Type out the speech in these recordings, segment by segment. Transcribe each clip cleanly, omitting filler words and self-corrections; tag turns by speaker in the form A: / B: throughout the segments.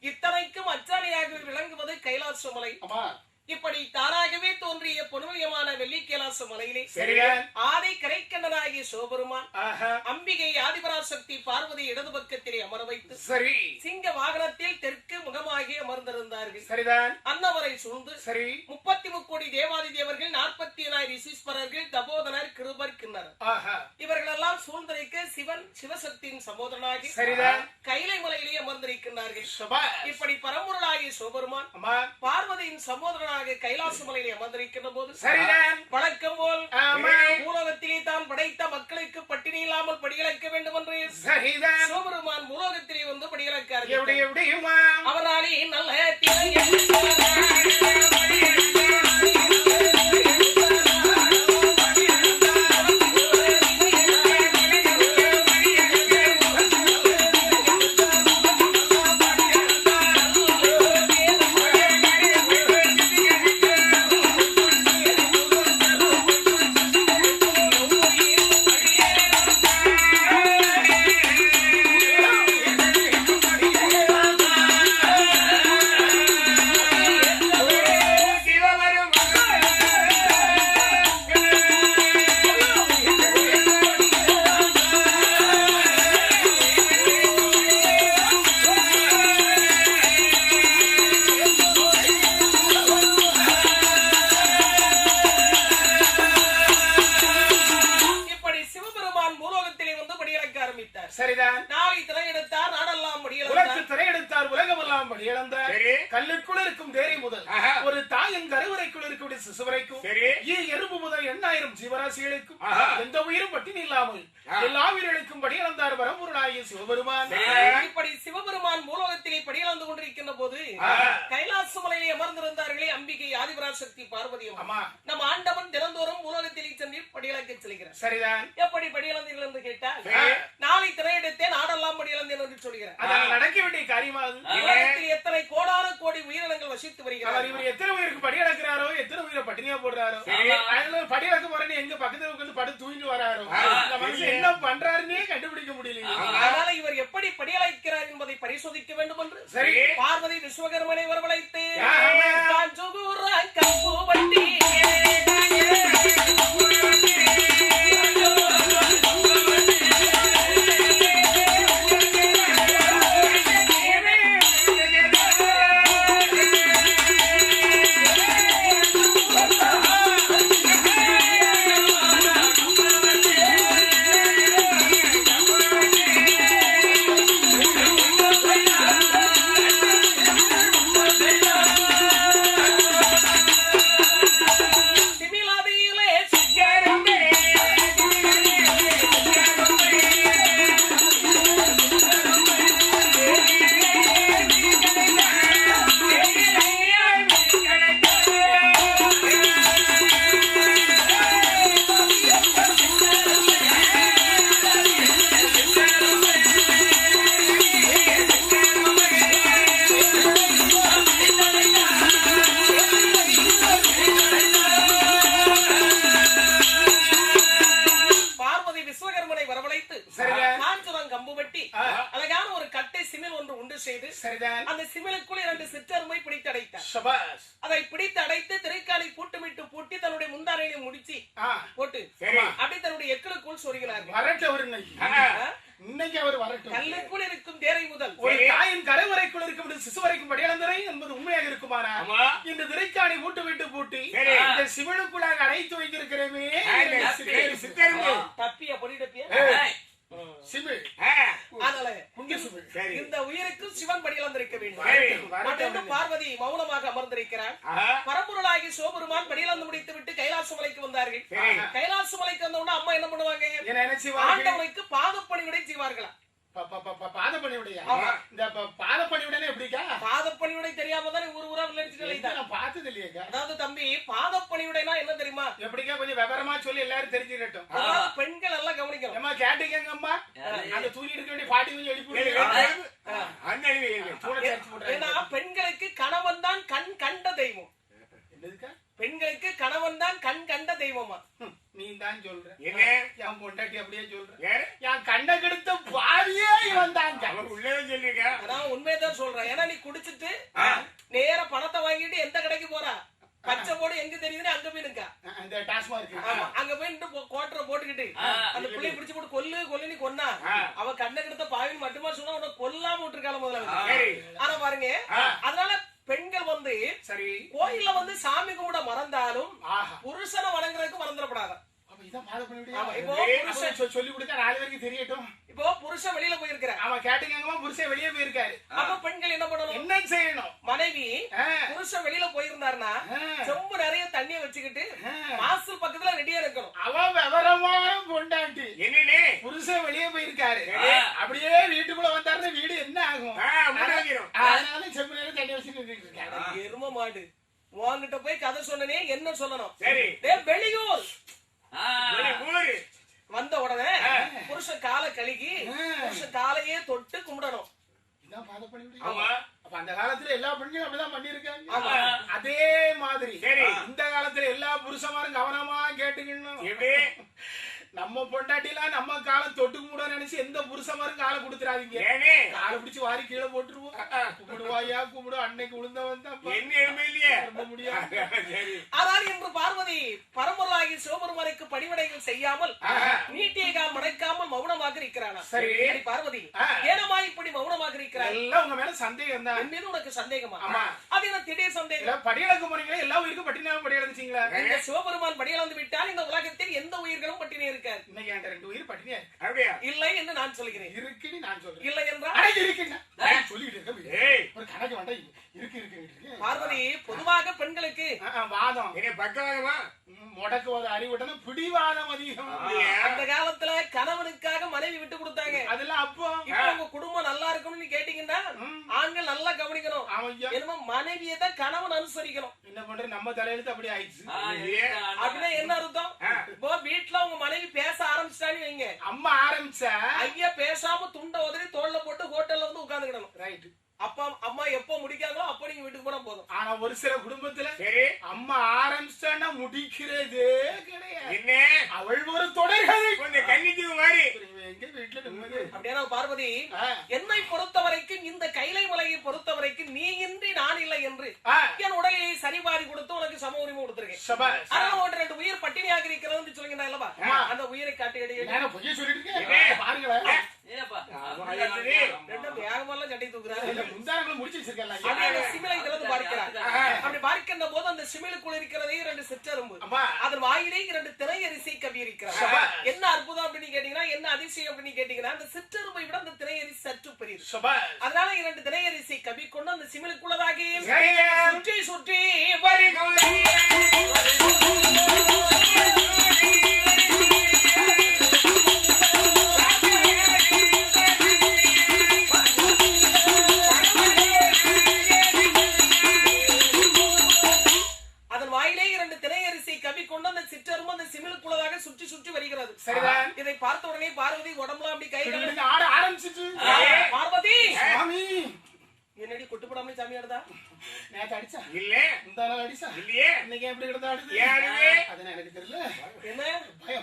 A: இத்தனைக்கும் அச்சாணியாக விளங்குவது கைலாச மலை. இப்படி தானாகவே தோன்றிய பொன்மயமான வெள்ளி கைலாச மலையிலே ஆதி கரைக்கண்ணனாகிய சிவபெருமான் அம்பிகை ஆதிபராசக்தி பார்வதி இடது பக்கத்திலே அமர வைத்து சிங்க வாகனத்தில் தெற்கு முகமாகி அமர்ந்திருந்தார்கள்.
B: சரிதான்.
A: அன்னவரை சூழ்ந்து 33 கோடி தேவாதி தேவர்கள் 40,000 ரிஷீஸ்வரர்கள் தபோதனர் கிருபர் கிண்ணர் இவர்கள் எல்லாம் சூழ்ந்திருக்க சிவன் சிவசக்தியின் சகோதரனாகி கைலை மலையிலே அமர்ந்திருக்கின்றார்கள். இப்படி பரம்பொருளாகிய சிவபெருமான் பார்வதியின் சகோதரனாக கைலாச மலையிலே அமர்ந்திருக்கின்ற போது வழக்கம் போல் பூலோகத்திலே தான் படைத்த மக்களுக்கு பட்டினி இல்லாமல் படியளக்க வேண்டும் என்று சிவபெருமான் பூலோகத்திலே வந்து படியளக்க அவராலே நல்ல
B: கல்லுக்குள் இருக்கும் தேரை முதல் ஒரு தாயின் கருவறைக்குள் இருக்கக்கூடிய சிசு வரைக்கும் எறும்பு முதல் 8000 ஜீவராசிகளுக்கும் எந்த உயிரும் பட்டினி இல்லாமல் எல்லா உயிர்களுக்கும் படியளந்தார் பரம்பொருளாகிய சிவபெருமான்.
A: இப்படி சிவபெருமான் பூலோகத்திலே படியளந்து கொண்டிருக்கின்ற போது கைலாச மலையிலே அமர்ந்திருந்தார்களே அம்பிகை ஆதிபராசக்தி பார்வதியும் நம் ஆண்டவன் தினந்தோறும் பூலோகத்திலே சென்று படியளக்க செல்கிறார்.
B: சரிதான்.
A: எப்படி படியளந்தீர்கள் என்று கேட்டால் நாளை திரையிடத்தே நாடெல்லாம் படியளந்தேன் என்று சொல்கிறார்.
B: நடக்க வேண்டிய காரியமாகும்.
A: எத்தனை கோடான கோடி உயிரினங்கள் வசித்து வருகிறார்.
B: இவர் எத்தனை உயிருக்கு படியளக்கிறாரோ எத்தனை உயிரை பட்டினியா போடுறாரோ படியளக்க போறேன்னு எங்க பக்கத்துல உட்கார்ந்து படுத்து தூங்கிட்டு வராரோ என்ன பண்றாருன்னே கண்டுபிடிக்க முடியல.
A: அதனால இவர் எப்படி படியளைக்கிறார் என்பதை பரிசோதிக்க வேண்டும் என்று பார்வதி விஸ்வகர்மனை வரவழைத்து அந்த சிமிலுக்குள் 2 சிற்றருமை பிடித்து அடைத்தார். அதை பிடித்து அடைத்து திரைக்காலை பூட்டுமிட்டு பூட்டி தன்னுடைய முந்தானையை முடிச்சு போட்டு அப்படி தன்னுடைய எக்களுக்குள் சொருகினார்.
B: இன்னைக்கு அவர் வரட்டும்.
A: கல்லுக்குள் இருக்கும் தேரை முதல்
B: ஒரு தாயின் கருவறைக்குள் இருக்கும் சிசு வரைக்கும் படியளந்தரை என்பது உண்மையாக இருக்குமானா இந்த திரைக்காணி பூட்டு விட்டு பூட்டி இந்த சிவனுக்குள்ளாக அடைத்து வைத்திருக்கிறமே
A: தப்பிய பொடிடப்பிய இந்த உயிருக்கு சிவன் படியளந்திருக்க வேண்டும். பார்வதி மௌனமாக அமர்ந்திருக்கிறார். பரம்பொருளாகி சிவபெருமான் படியளந்து முடித்து விட்டு கைலாச மலைக்கு வந்தார்கள். கைலாச மலைக்கு வந்தவுடனே அம்மா என்ன பண்ணுவாங்க? ஆண்டவனுக்கு பாதப்பணிவிடை செய்வார்களா?
B: பாதப்பணியுடைய இந்த பாதப்பணியுடனே எப்படிக்கா?
A: பாதப்பணியுடை தெரியாம தான் ஊர் ஊரா விளையாட்டு
B: நான் பார்த்தது இல்லையா?
A: அதாவது தம்பி பாதப்பணியுடைனா என்ன தெரியுமா?
B: எப்படிக்கா கொஞ்சம் விவரமா சொல்லி எல்லாரும் தெரிஞ்சுக்கட்டும்.
A: பெண்கள் எல்லாம் கவனிக்கணும்.
B: அம்மா கேட்டுக்கங்க அம்மா, அந்த தூங்கி இருக்க வேண்டிய பாட்டி கொஞ்சம் எழுப்பி
A: ஏன்னா பெண்களுக்கு கணவன் தான் கண் கண்ட தெய்வம்.
B: என்னதுக்கா?
A: பெண்களுக்கு கணவன் தான் கண் கண்ட தெய்வமா?
B: நீ தான் சொல்ற. என் பொண்டாட்டி அப்படியே சொல்ற. என் கண்ண கெடுத்த பாவியே இவன் தான்.
A: அதான் உண்மைதான் சொல்றேன். ஏன்னா நீ குடிச்சிட்டு நேர பணத்தை வாங்கிட்டு எந்த கடைக்கு போறா? பச்சை போடு எங்க தெரியுதுன்னு அங்க போய் நிக்கா.
B: அந்த டாஸ்மார்க்
A: அங்க போய் கோட்டரை போட்டுக்கிட்டு அந்த புள்ளைய பிடிச்சு போட்டு கொல்லு நீ கொன்னா அவ கண்ணை கிட்ட பாவின்னு மட்டுமா சொன்னா உன்னை கொல்லாம விட்டுருக்காள முதல்ல. ஆனா பாருங்க, அதனால பெண்கள் வந்து
B: சரி
A: கோயில்ல வந்து சாமி கும்பிட மறந்தாலும் புருஷனை வணங்குறதுக்கு மறந்துடப்படாத.
B: சொல்லி கொடுத்தா 4 பேருக்கு தெரியட்டும்.
A: இப்போ புருஷன் வெளியில போயிருக்கிற
B: அவன் கேட்டுங்க, புருஷன் வெளியே போயிருக்காரு.
A: அப்ப பெண்கள் என்ன பண்ணணும்?
B: என்ன செய்யணும்?
A: மனைவி புருஷன் வெளியில போயிருந்தாருன்னா ரொம்ப நிறைய தண்ணிய வச்சுக்கிட்டு வாசல் பக்கத்துல ரெடியா இருக்கணும்.
B: அவன் விவரமான பொண்டாட்டி என்னே புருஷன் வெளியே போயிருக்காரு, அப்படியே வீட்டுக்குள்ள வந்தாருன்னா வீடு என்ன ஆகும்? அதனால செம்பு நேரம் தண்ணி வச்சுட்டு இருக்காரு.
A: எரும மாடு உன்கிட்ட போய் கதை சொன்னனே என்ன சொல்லணும்? வெளியூர் வந்த உடனே புருஷன் காலை கழுகி புருஷன் காலையே தொட்டு கும்பிடணும்.
B: அந்த காலத்துல எல்லா பெண்களும் அப்படிதான் பண்ணிருக்காங்க. அதே மாதிரி இந்த காலத்துல எல்லா புருஷமாரும் கவனமா கேட்டுக்கணும். நம்ம பொண்டாட்டிலாம் நம்ம காலம் தொட்டு கும்பிட நினைச்சு எந்த புருஷமாரும் காலை கொடுத்துறாதீங்க. காலை பிடிச்சு வாரி கீழே போட்டுருவோம். கும்பிடுவாயா கும்பிடு, அன்னைக்கு விழுந்தவன் தான் ரொம்ப முடியாது.
A: ஆனால் இன்று பார்வதி பரம்பொருளாகி சிவபெருமானுக்கு பணிவிடைகள் செய்யாமல் நீட்டிய கால் மடைக்காமல் மௌனமாக இருக்கிறானா?
B: சரி
A: பார்வதி, ஏனமா இப்படி மௌனமாக இருக்கிறார்?
B: எல்லாம் உங்க மேல சந்தேகம் தான்.
A: என் மீது உனக்கு சந்தேகமா? அது என்ன திடீர் சந்தேகம்?
B: படியளக்கு போனீங்களா? எல்லா உயிருக்கும் பட்டினாலும் படியளந்துச்சீங்களா?
A: இந்த சிவபெருமான் படியளந்து விட்டால் இந்த உலகத்தில் எந்த உயிர்களும் பட்டினி இருக்காது.
B: இன்னைக்கு என்கிட்ட 2 உயிர் பட்டினியா இருக்கு. அப்படியா?
A: இல்லை என்று நான் சொல்கிறேன்.
B: இருக்குன்னு நான் சொல்றேன்.
A: இல்லை என்றால்
B: இருக்குன்னா சொல்லிட்டு இருக்க. ஒரு கணக்கு வேண்டாம். இருக்கு
A: பார்வதி, பொதுவாக பெண்களுக்கு
B: வாதம் பக்கவாதமா முடக்குவாதம் அறிவுட்டணும், பிடிவாதம் அதிகம்.
A: அந்த காலத்துல கணவனுக்காக மனைவி விட்டு கொடுத்தாங்க.
B: அதெல்லாம் அப்போ
A: உங்க குடும்பம் நல்லா இருக்கணும்னு கேட்டீங்கன்னா ஆண்கள் நல்லா கவனிக்கணும். என்னமோ மனைவியை தான் கணவன் அனுசரிக்கணும்.
B: என்ன பண்ற, நம்ம தலையெழுத்து அப்படி ஆயிடுச்சு.
A: அப்படின்னா என்ன அர்த்தம்? இப்போ வீட்டுல உங்க மனைவி பேச ஆரம்பிச்சிட்டான்னு வைங்க,
B: அம்மா ஆரம்பிச்சா
A: ஐயா பேசாம துண்டை உதறி தோல்ல போட்டு ஹோட்டல்ல வந்து உட்கார்ந்துக்கிடணும்.
B: ரைட்.
A: அப்பா அம்மா எப்ப முடிக்காங்களோ அப்ப நீங்க வீட்டுக்கு போனா போதும்.
B: ஆனா ஒரு சில குடும்பத்துல அம்மா ஆரம்பிச்சான்னா முடிக்கிறதே கிடையாது. அவள் ஒரு தொடர்கதை கொஞ்சம் கன்னிக்கு மாறி எங்க வீட்டுல நிம்மதி.
A: அப்படின்னா பார்வதி, என்னை பொறுத்த வரைக்கும் இந்த கைலை மலையை பொறுத்த வரைக்கும் நீ இன்றி நான் இல்லை என்று என் உடலை சரிபாரி கொடுத்து உனக்கு சம உரிமை கொடுத்திருக்கேன். ஆனா 1-2 உயிர் பட்டினியாக இருக்கிறது சொல்லுங்க அல்லவா? அந்த உயிரை காட்டி அடி பாருங்களேன். வேகமெல்லாம் சட்டை தூக்குறாரு. அப்படி பார்க்கின்ற போது அந்த சிமிழுக்குள் இருக்கிறதே 2 சிற்றெரும்பு, அதன் வாயிலே 2 திரையரிசி கவி இருக்கிறார். என்ன அற்புதம் அப்படின்னு கேட்டீங்கன்னா, என்ன அதிசயம் அப்படின்னு கேட்டீங்கன்னா, அந்த சிற்றெரும்பை விட அந்த திரையரிசி சற்று பெரியது. அதனால 2 திரையரிசி கவி கொண்டு அந்த சிமிழுக்குள்ளதாகி சுற்றி சுற்றி சுற்றி சுற்றி வருகிறது. இதை பார்த்த உடனே பார்வதி உடம்புல அப்படி கை ஆட ஆரம்பிச்சிட்டு, பார்வதி என்னடி கொட்டுப்படாமலே சாமி ஆடுதா? நேத்து அடிச்சா இல்ல, இந்த நாள் அடிச்சா இல்லையே, இன்னைக்கு எப்படி கிடந்தா ஆடுது? அதனால எனக்கு தெரியல. என்ன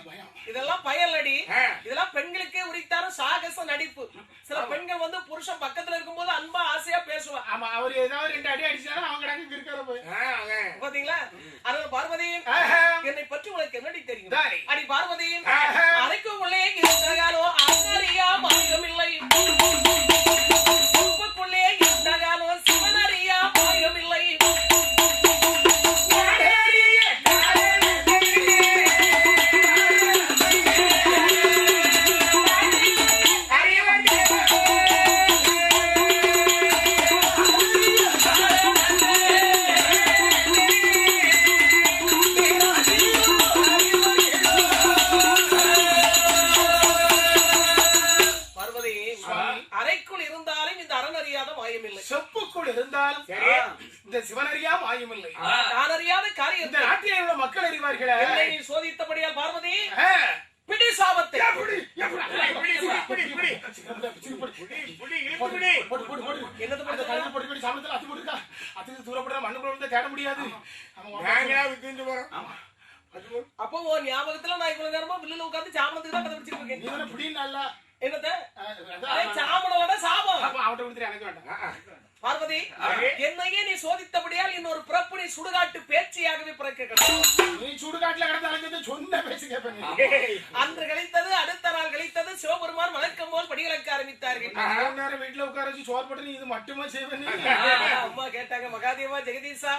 A: பயம் இதெல்லாம் பயலடி. இதெல்லாம் பெண்களுக்கே உரித்தான சாகச நடிப்பு. சில பெண்கள் வந்து புருஷன் பக்கத்துல இருக்கும்போது அன்பா ஆசையா பேசுவா. ஆமா, அவர் ஏதாவது 2 அடி அடிச்சாலும் அவங்க கிடக்கு இருக்கிற போய் பாத்தீங்களா? அதனால பார்வதி, என்னை பற்றி உனக்கு என்னடி தெரியும்? அடி பார்வதி, அரைக்கும் உள்ளே இருந்தகாலோ அன்னறியா மாயமில்லை, உப்புக்குள்ளே இருந்தகாலோ சிவனறியா மாயமில்லை. செப்புக்குள் இருந்தாலும் இந்த சிவனறியா மாயமில்லை. நான் அறியாத காரியம் இந்த நாட்டில் உள்ள மக்கள் அறிவார்களே. என்னை சோதித்தபடியால் பார்வதி, பிடி சாபத்தை தேட முடியாது. அப்போ ஞாபகத்துல நான் இவ்வளவு நேரமா வில்லுல உட்கார்ந்து சாமனத்துக்கு தான் கதை பிடிச்சிருக்கேன். என்னத்த சாமனோட சாபம் அவட்ட கொடுத்துரு, எனக்கு வேண்டாம். பார்வதி என்னையே நீ சோதித்தபடியால் இன்னொரு பிறப்பு நீ சுடுகாட்டு பேச்சியாகவே பிறக்க
B: நீ சுடுகாட்டுல கிடந்தாலும் சொன்ன பேச்சு கேட்பேன்.
A: அன்று கழித்தது அடுத்த நாள் கழித்தது சிவபெருமான் வழக்கம் போல் படிகளக்க ஆரம்பித்தார்கள்.
B: நேரம் வீட்டுல உட்கார வச்சு சோறு போட்டு நீ இது மட்டுமா செய்வேன்.
A: அம்மா கேட்டாங்க, மகாதேவா ஜெகதீஷா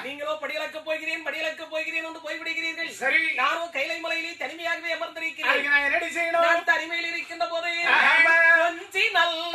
A: நீங்களோ படிகளக்க போகிறேன் என்று போய்விடுகிறீர்கள்.
B: சரி,
A: நானும் கைலை மலையிலே தனிமையாகவே அமர்ந்திருக்கிறேன்.
B: நான் என்னடி செய்யணும்?
A: நான் தனிமையில் இருக்கின்ற போது கொஞ்சி நல்ல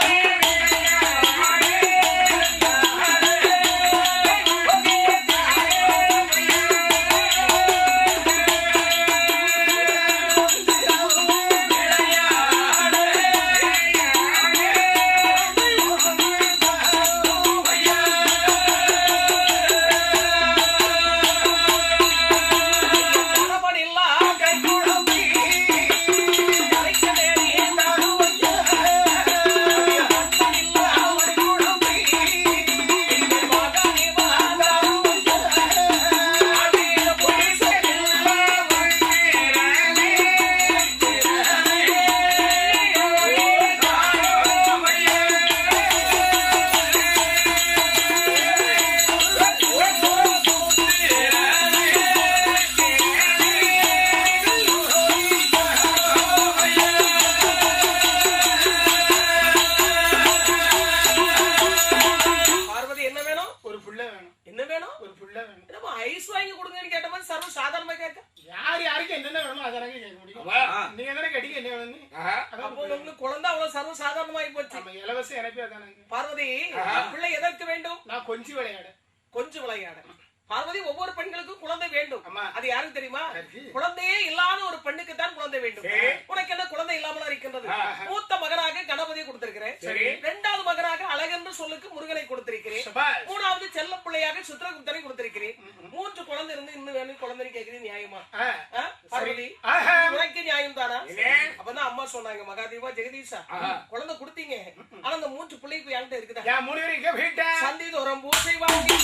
A: பார்வதி பிள்ளை எதற்கு வேண்டும்?
B: நான் கொஞ்சம்
A: விளையாட. பார்வதி ஒவ்வொரு பெண்களுக்கும் குழந்தை வேண்டும். அது யாருக்கு தெரியுமா? குழந்தையே இல்லாத ஒரு பெண்ணுக்கு தான் குழந்தை வேண்டும். உனக்கு என்ன குழந்தை இல்லாமல் இருக்கின்றது? மூத்த மகனாக கணபதியை கொடுத்திருக்கிறேன். இரண்டாவது மகனாக அழகென்று சொல்லுக்கு முருகனை கொடுத்திருக்கிறேன். மூணாவது செல்ல பிள்ளையாக சித்திரகுப்தனை கொடுத்திருக்கிறேன். 3 குழந்தை இருந்து இன்னும் வேணும் குழந்தை கேட்கிறேன். நியாயமா பார்வதி? உனக்கு நியாயம் தானா? அப்பதான் அம்மா சொன்னாங்க, மகாதேவா ஜெகதீஷா குழந்தை கொடுத்தீங்க, ஆனா அந்த 3 பிள்ளைக்கு என்கிட்ட இருக்குதா? சந்திதோரம் பூசை வாங்கி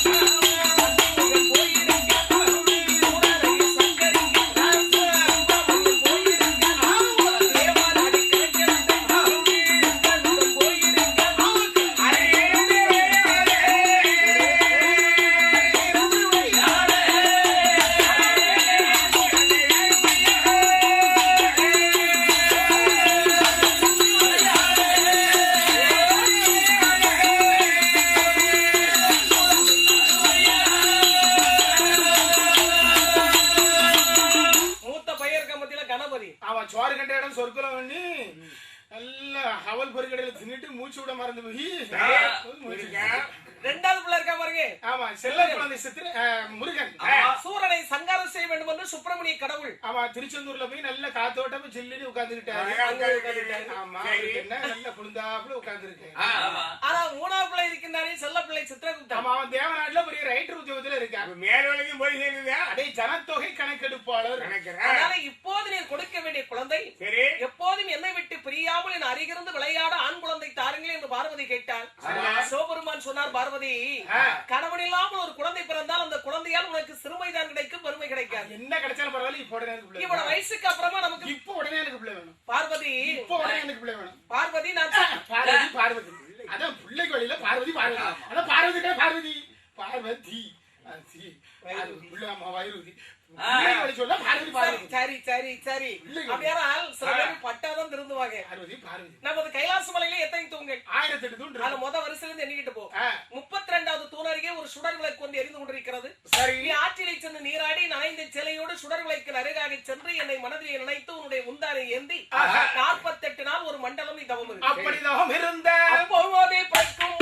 B: மூச்சு விட மறந்து போய்
A: இரண்டாவது பிள்ளை இருக்கா பாருங்க.
B: ஆமா, செல்ல குழந்தை முருகன்
A: சூரனை சங்காரம் செய்ய வேண்டும் என்று சுப்பிரமணிய கடவுள்
B: ஆமா திருச்செந்தூர்ல போய் நல்ல காத்தோட்டமா சில்லுன்னு உட்கார்ந்துட்டாரு. ஆமா, என்ன நல்ல குளிர்ந்தாப்புல உட்கார்ந்துருக்கு.
A: ஆனா மூணாவது பிள்ளை இருக்கின்றானே செல்ல பிள்ளை சித்திரகுப்தன்.
B: ஆமா, அவன் தேவநாட்டுல பெரிய ரைட்டர் உத்தியோகத்துல இருக்கான். மேல்வழிக்கும் போய் சேர்ந்தா அடே ஜனத்தொகை கணக்கெடுப்பாளர்.
A: அதனால இப்போது நீ கொடுக்க வேண்டிய குழந்தை எப்போதும் என்னை விட்டு பிரியாமல் என் அருகிருந்து விளையாட ஆண் குழந்தை தாருங்களே என்று பார்வதி கேட்டாள். சிவபெருமான் சொன்னார், பார்வதி கணவன் இல்லாமல் ஒரு குழந்தை பிறந்தால் அந்த குழந்தையால் உனக்கு சிறுமைதான் கிடைக்கும், பெருமை கிடைக்காது.
B: என்ன கிடைச்சாலும் பரவாயில்ல, இப்ப உடனே எனக்கு
A: இவட வயசுக்கு அப்புறமா நமக்கு
B: இப்ப உடனே எனக்கு பிள்ளை வேணும்.
A: பார்வதி
B: இப்ப உடனே எனக்கு பிள்ளை வேணும்.
A: பார்வதி நான்
B: பார்வதி அதான் பிள்ளைக்கு வழியில பார்வதி அதான் பார்வதி பார்வதி பிள்ளை அம்மா வயிறுதி
A: சரி சரி சரி. அப்படியானால் சில பேர் பட்டாதான் திருந்துவாங்க. நமது கைலாச மலையில எத்தனை தூண்கள்?
B: 1008 தூண்.
A: அது முத வரிசையில இருந்து எண்ணிக்கிட்டு போ. 32வது தூண் அருகே ஒரு சுடர் விளக்கு வந்து எரிந்து கொண்டிருக்கிறது. நீ ஆற்றிலை சென்று நீராடி நனைந்த சிலையோடு சுடர் விளக்கு அருகாக சென்று என்னை மனதில் நினைத்து உன்னுடைய முந்தானை ஏந்தி 48 நாள் ஒரு மண்டலம் நீ தவம் இரு.
B: அப்படி தவம் இருந்த
A: அப்போதே பைக்கும்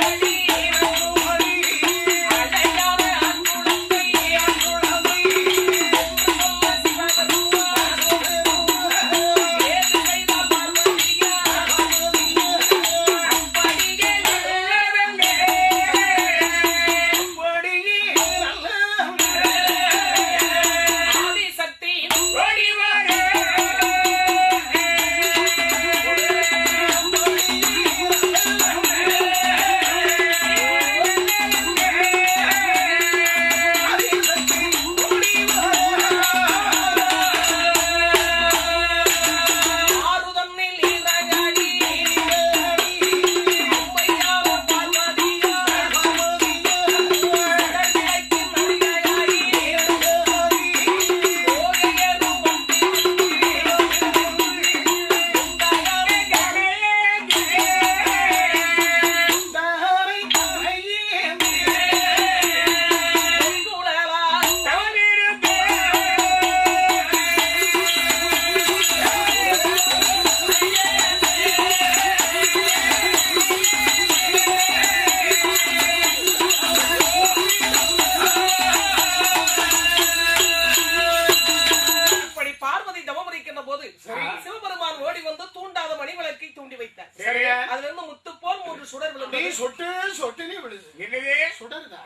B: சுடருதா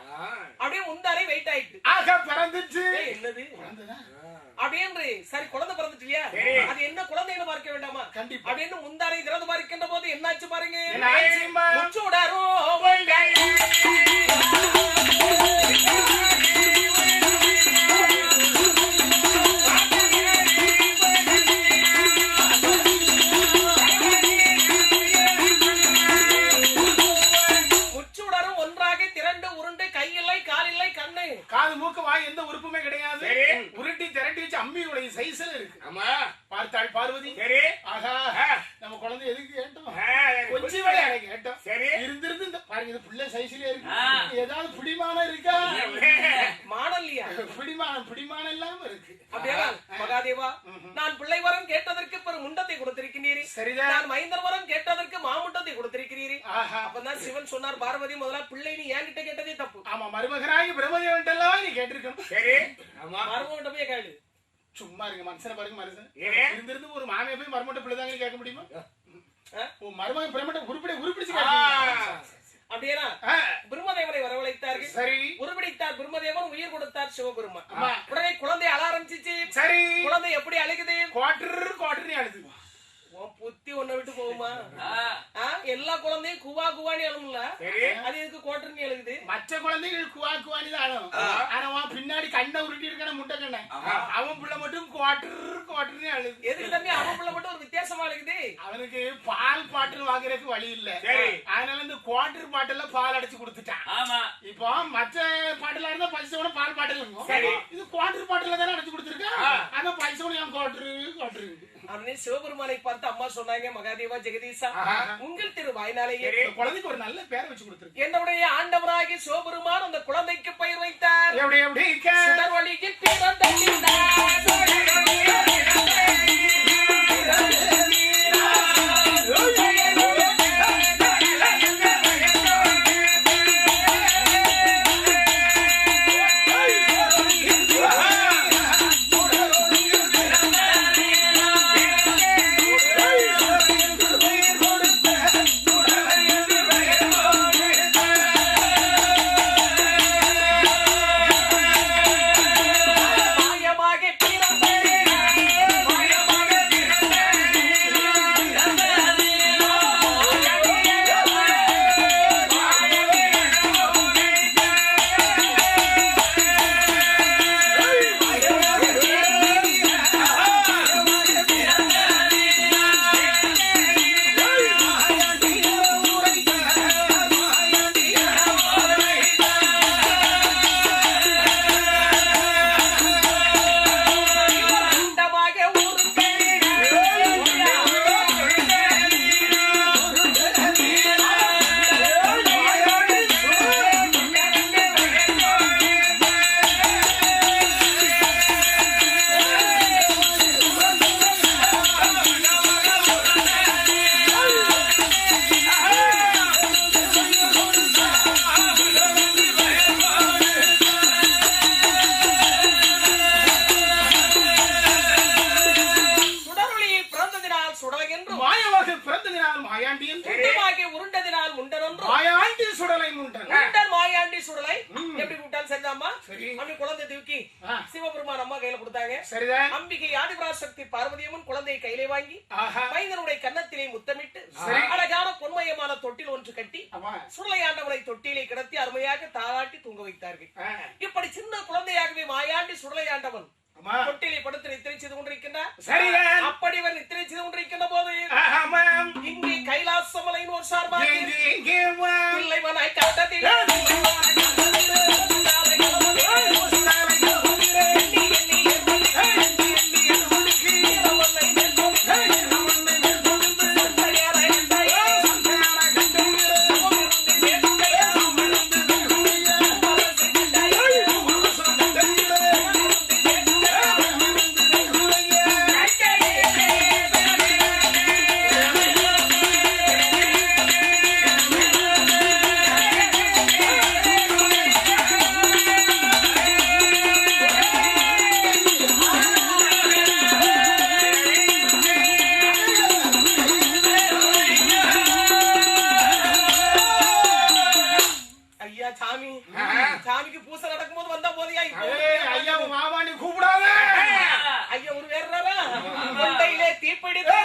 A: அப்படியே முந்தாரை வெயிட் ஆயிட்டு
B: ஆக பிறந்துச்சு.
A: என்னது
B: குழந்தைதா?
A: அப்படின்னு சரி குழந்தை பிறந்துட்டு இல்லையா அது என்ன குழந்தைன்னு பார்க்க வேண்டாமா
B: கண்டிப்பா.
A: அப்படின்னு முந்தாரை திறந்து பார்க்கின்ற போது என்னாச்சு பாருங்க
B: என்ன ஆச்சும்மா?
A: முச்சூடாரோ முச்சூடரும் ஒன்றாக திரண்டு உருண்டு கையில்லை காலில்லை கண்ணு
B: காது மூக்கு வாய் எந்த உறுப்புமே கிடையாது. உருட்டி திரட்டி வச்சு அம்மியுடைய சைஸ்ல இருக்கு. ஆமா பார்த்தாள் பார்வதி. சரி ஆஹா நம்ம குழந்தை எதுக்கு கேட்டோம்? கொஞ்சம் வேலை கேட்டோம். சரி இருந்திருந்து இந்த பாருங்க இது புள்ள சைஸ்ல இருக்கு. ஏதாவது பிடிமானம் இருக்கா?
A: மாடல்லையா
B: பிடிமானம் இல்லாம இருக்கு.
A: அப்படியா மகாதேவா நான் பிள்ளை வரம் கேட்டதற்கு பெரும் முண்டத்தை கொடுத்திருக்கிறீரே.
B: சரிதான்.
A: நான் மைந்தர் வரம் கேட்டதற்கு மாமுண்டத்தை கொடுத்திருக்கிறீரே.
B: ஆஹா
A: அப்பதான் சிவன் சொன்னார் பார்வதி முதல்ல பிள்ளை நீ என்கிட்ட கேட்டதே தப்பு.
B: ஆமா மருமகனாகி பிரம்மதேவன் எல்லாம் நீ கேட்டிருக்கணும். சரி ஆமா
A: மருமகன்ட்ட போய் கேளு.
B: சும்மா இருங்க மனுஷனை பாருங்க மனுஷன் இருந்திருந்து ஒரு மாமியை போய் மருமட்ட பிள்ளைதாங்க கேட்க முடியுமா? மருமகன் பிரம்மட்ட உருப்பிடிச்சு
A: அப்படியா பிரம்மதேவனை வரவழைத்தார்கள்.
B: சரி
A: உருப்பிடித்தார் பிரம்மதேவன் உயிர் கொடுத்தார் சிவபெருமான். உடனே குழந்தை அழ ஆரம்பிச்சிச்சு.
B: சரி
A: குழந்தை எப்படி அழுகுது?
B: குவாட்டர் அழுது.
A: புத்தி ஒன்ன விட்டு போகுமா? எல்லா குழந்தையும் குவா குவானி அழுமுல அது எதுக்கு கோட்டர்னி அழுகுது?
B: மற்ற குழந்தைகள் குவா குவானி தான் அழும். ஆனா பின்னாடி கண்ணை உருட்டி இருக்கான முட்டை கண்ணை அவன் பிள்ளை மட்டும் குவாட்டர்னு அழுது.
A: எதுக்கு தம்பி அவன் பிள்ளை மட்டும் ஒரு வித்தியாசமா அழுகுது?
B: அவனுக்கு பால் பாட்டில் வாங்குறதுக்கு வழி இல்ல. அதனால இந்த குவாட்டர் பாட்டில பால் அடைச்சு கொடுத்துட்டான். இப்போ மற்ற பாட்டில இருந்தா பைசோட பால் பாட்டில் இருக்கும். இது குவாட்டர் பாட்டில தானே அடைச்சு கொடுத்துருக்கா. ஆனா பைசோட என் குவாட்டர்
A: அவனே சிவபெருமானை பார்த்து அம்மா சொன்னாங்க மகாதேவா ஜெகதீசா உங்கள் திரு வாய்னாலேயே
B: குழந்தைக்கு ஒரு நல்ல பேரை வச்சு கொடுத்துருக்கு.
A: என்னுடைய ஆண்டவராகி சிவபெருமான் அந்த குழந்தைக்கு பெயர் வைத்தார்.
B: எப்படி
A: சுடர்வழியில் பிறந்த சிவபெருமான் அம்மா கையில கொடுத்தாங்க. அம்பிகை ஆதிபராசக்தி பார்வதியம்மன் குழந்தையை கையிலே வாங்கி மைந்தனுடைய கன்னத்திலே முத்தமிட்டு அழகான பொன்மயமான தொட்டில் ஒன்று கட்டி சுடலையாண்டவனை தொட்டிலே கிடத்தி அருமையாக தாளாட்டி தூங்க வைத்தார்கள். இப்படி சின்ன குழந்தையாகவே மாயாண்டி சுடலையாண்டவன் தொட்டிலை படுத்து நித்திரை செய்து கொண்டிருக்கின்றார். அப்படி இவர் நித்திரை செய்து கொண்டிருக்கின்ற போது இங்கே கைலாசமலையின் ஒரு சார்பாக பிள்ளைவனாய் காட்டத்திலே சாமிக்கு பூசை நடக்கும்போது வந்தா போதியா
B: ஐயா மாமானி கூப்பிடாத
A: ஐயா ஒரு வேறாரா கொண்டையிலே தீப்பிடித்து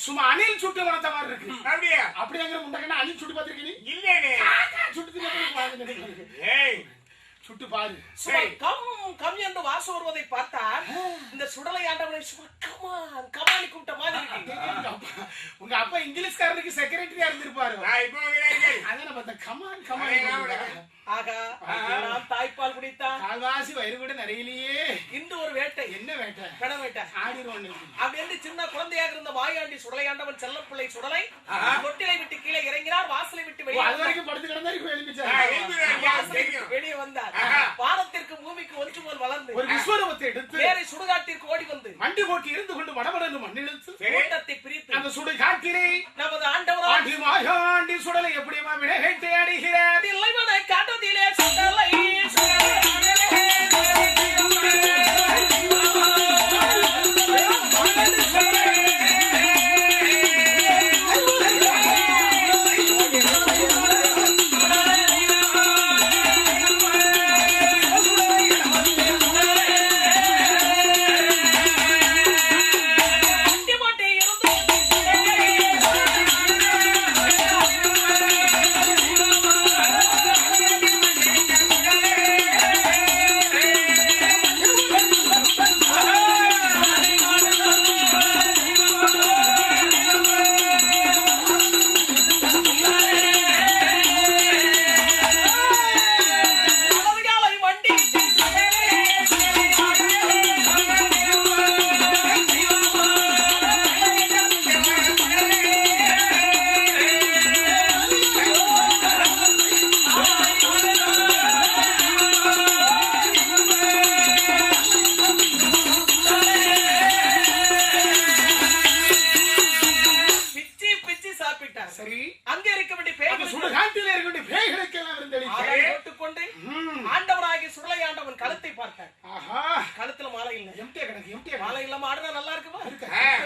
B: சும்மா அணில் சுட்டு வளர்த்த மாதிரி இருக்கு. அப்படியே அப்படிங்கிற முண்டக்கன்னா அணில் சுட்டு பார்த்திருக்கீங்க? இல்லையே. சுட்டு சுட்டு பாரு.
A: கம் என்று வாசம் வருவதை பார்த்தா இந்த சுடலை ஆண்டவனை கமானி கூப்பிட்ட மாதிரி இருக்கு.
B: உங்க அப்பா இங்கிலீஷ்காரருக்கு செக்ரட்டரியா இருந்திருப்பாரு. அதான் பார்த்தா கமான் கமான்.
A: ஆகா நான் தாய்ப்பால் குடித்தான்
B: கால்வாசி வயிறு கூட நிறையிலேயே.
A: இன்று ஒரு வேட்டை.
B: என்ன வேட்டை?
A: கட வேட்டை.
B: ஆடிடுவான்.
A: அப்படி என்று சின்ன குழந்தையாக இருந்த மாயாண்டி சுடலையாண்டவன் செல்லப்பிள்ளை சுடலை தொட்டிலை விட்டு கீழே இறங்கினார். வாசலை விட்டு வெளியே
B: அது வரைக்கும் படுத்து கிடந்தா
A: வெளியே வந்தார். வானத்திற்கு பூமிக்கு ஒன்று போல் வளர்ந்து
B: ஒரு விஸ்வரூபத்தை எடுத்து
A: வேற சுடுகாட்டிற்கு ஓடி வந்து
B: மண்டி போட்டு இருந்து கொண்டு மடமடன்னு மண்ணிழுத்து
A: கூட்டத்தை பிரித்து
B: அந்த சுடுகாட்டிலே
A: நமது ஆண்டவராண்டி
B: மாயாண்டி சுடலை எப்படிமா வினைகட்டை அடைகிறார்.
A: இல்லைவனை காட்டத்திலே சுடலை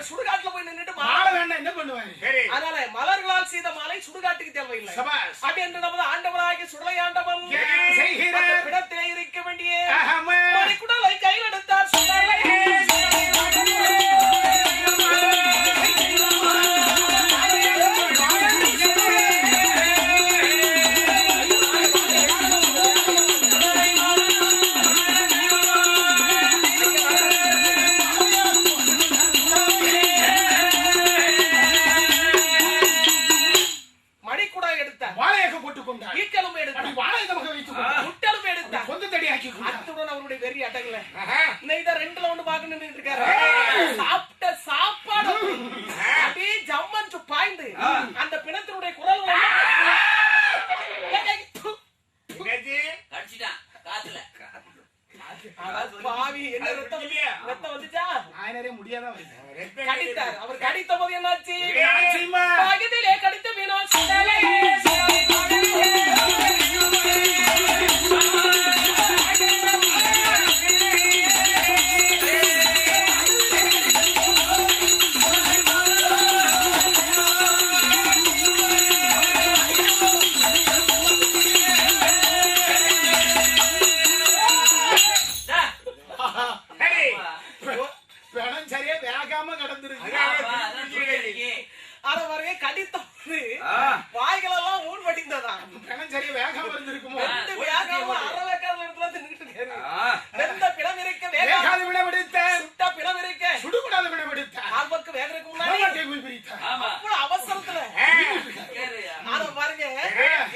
A: சுடுகாட்டுல போய் நின்னுட்டு மாலை வேண்டாம் என்ன பண்ணுவாங்க. அதனால மலர்களால் செய்த மாலை சுடுகாட்டுக்கு தேவையில்லை. அப்படி என்று நமது ஆண்டவராகிய சுடலையாண்டவன் இடத்திலே இருக்க வேண்டிய குடலை கையில் எடுத்தார். சுடலை அந்த பிணத்தினுடைய குரல் பாவி என்ன ரத்தம் வந்துச்சா முடியாதான் கடித்தார். அவர் கடித்த போது என்னாச்சு? பகுதியிலே கடித்த மீனோ வாய்களெல்லாம் ஊன் படிந்ததா சரி வேகாம இருந்திருக்குமோ வேகாம அறவேக்காத இடத்துல தின்னுட்டு வெந்த பிளம் இருக்க வேகாத விட விடுத்த சுட்ட பிளம் இருக்க சுடுகுடாத விட விடுத்த ஆக அவ்வளவு அவசரத்துல அத பாருங்க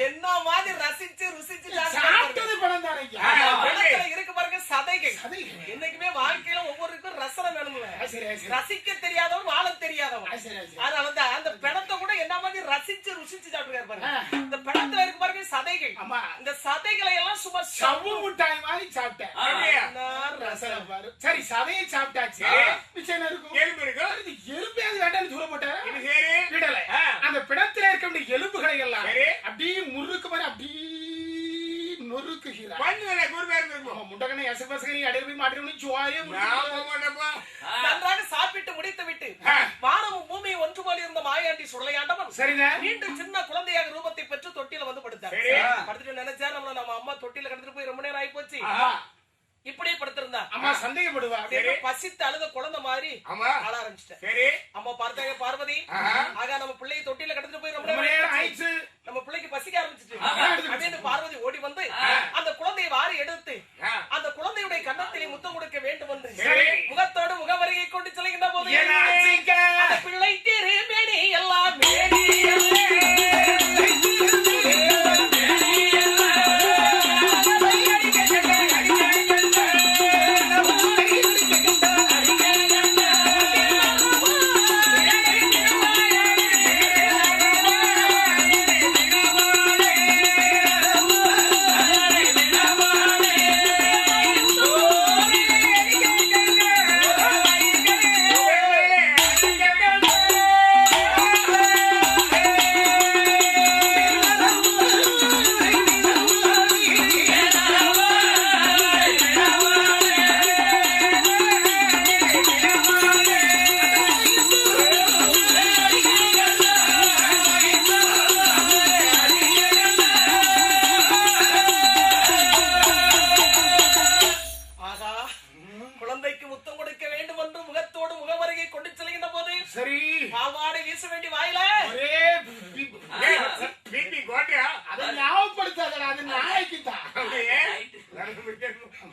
A: என்ன மாதிரி ரசிச்சு ருசிச்சு
B: சாப்பிட்டது பணம் தானே
A: இருக்கு பாருங்க சதைகள். என்னைக்குமே வாழ்க்கையில ஒவ்வொருக்கும் ரசனை வேணும்ல. ரசிக்க தெரியாதவன் வாழ தெரியாதவன். அதனாலதான் அந்த பிணத்தை கூட என்ன மாதிரி ரசிச்சு ருசிச்சு சாப்பிட்டுருக்காரு பாருங்க. இந்த பிணத்துல இருக்கு பாருங்க சதைகள். இந்த சதைகளை எல்லாம் சும்மா
B: சவ்வு முட்டாய் மாதிரி சாப்பிட்டேன். சரி சதையை சாப்பிட்டாச்சு. மிச்சம் இருக்கும் எலும்பு இருக்கு. எலும்பே அது வேண்டாம் தூர போட்டேன். அந்த பிணத்துல இருக்க எலும்புகளை எல்லாம் அப்படியே முறுக்கு மாதிரி அப்படியே
A: நன்றாக சாப்பிட்டு முடித்து விட்டு வானமும் பூமியை ஒன்று போல இருந்த மாயாண்டி சுடலையாண்டவன் மீண்டும் சின்ன குழந்தையாக ரூபத்தை பெற்று தொட்டில வந்து படுத்தார். படுத்துட்டு நினைச்சா நம்ம அம்மா தொட்டில கடந்துட்டு போய் ரொம்ப நேரம் ஆகி போச்சு. இப்படியே படுத்திருந்தா
B: அம்மா சந்தேகப்படுவா.
A: பசித்து அழுத குழந்தை மாதிரி ஆள ஆரம்பிச்சிட்டேன். அம்மா பார்த்தாங்க பார்வதி, ஆக நம்ம பிள்ளையை தொட்டில கடந்துட்டு போய் ரொம்ப நேரம் ஆயிடுச்சு, நம்ம பிள்ளைக்கு பசிக்க ஆரம்பிச்சிட்டு அப்படின்னு பார்வதி ஓடி வந்து அந்த குழந்தையை வாரி எடுத்து அந்த குழந்தையுடைய கன்னத்திலே முத்தம் கொடுக்க வேண்டும் என்று முகத்தோடு முகவரியை கொண்டு செல்கின்ற போது அந்த பிள்ளை திருமேனி எல்லாம்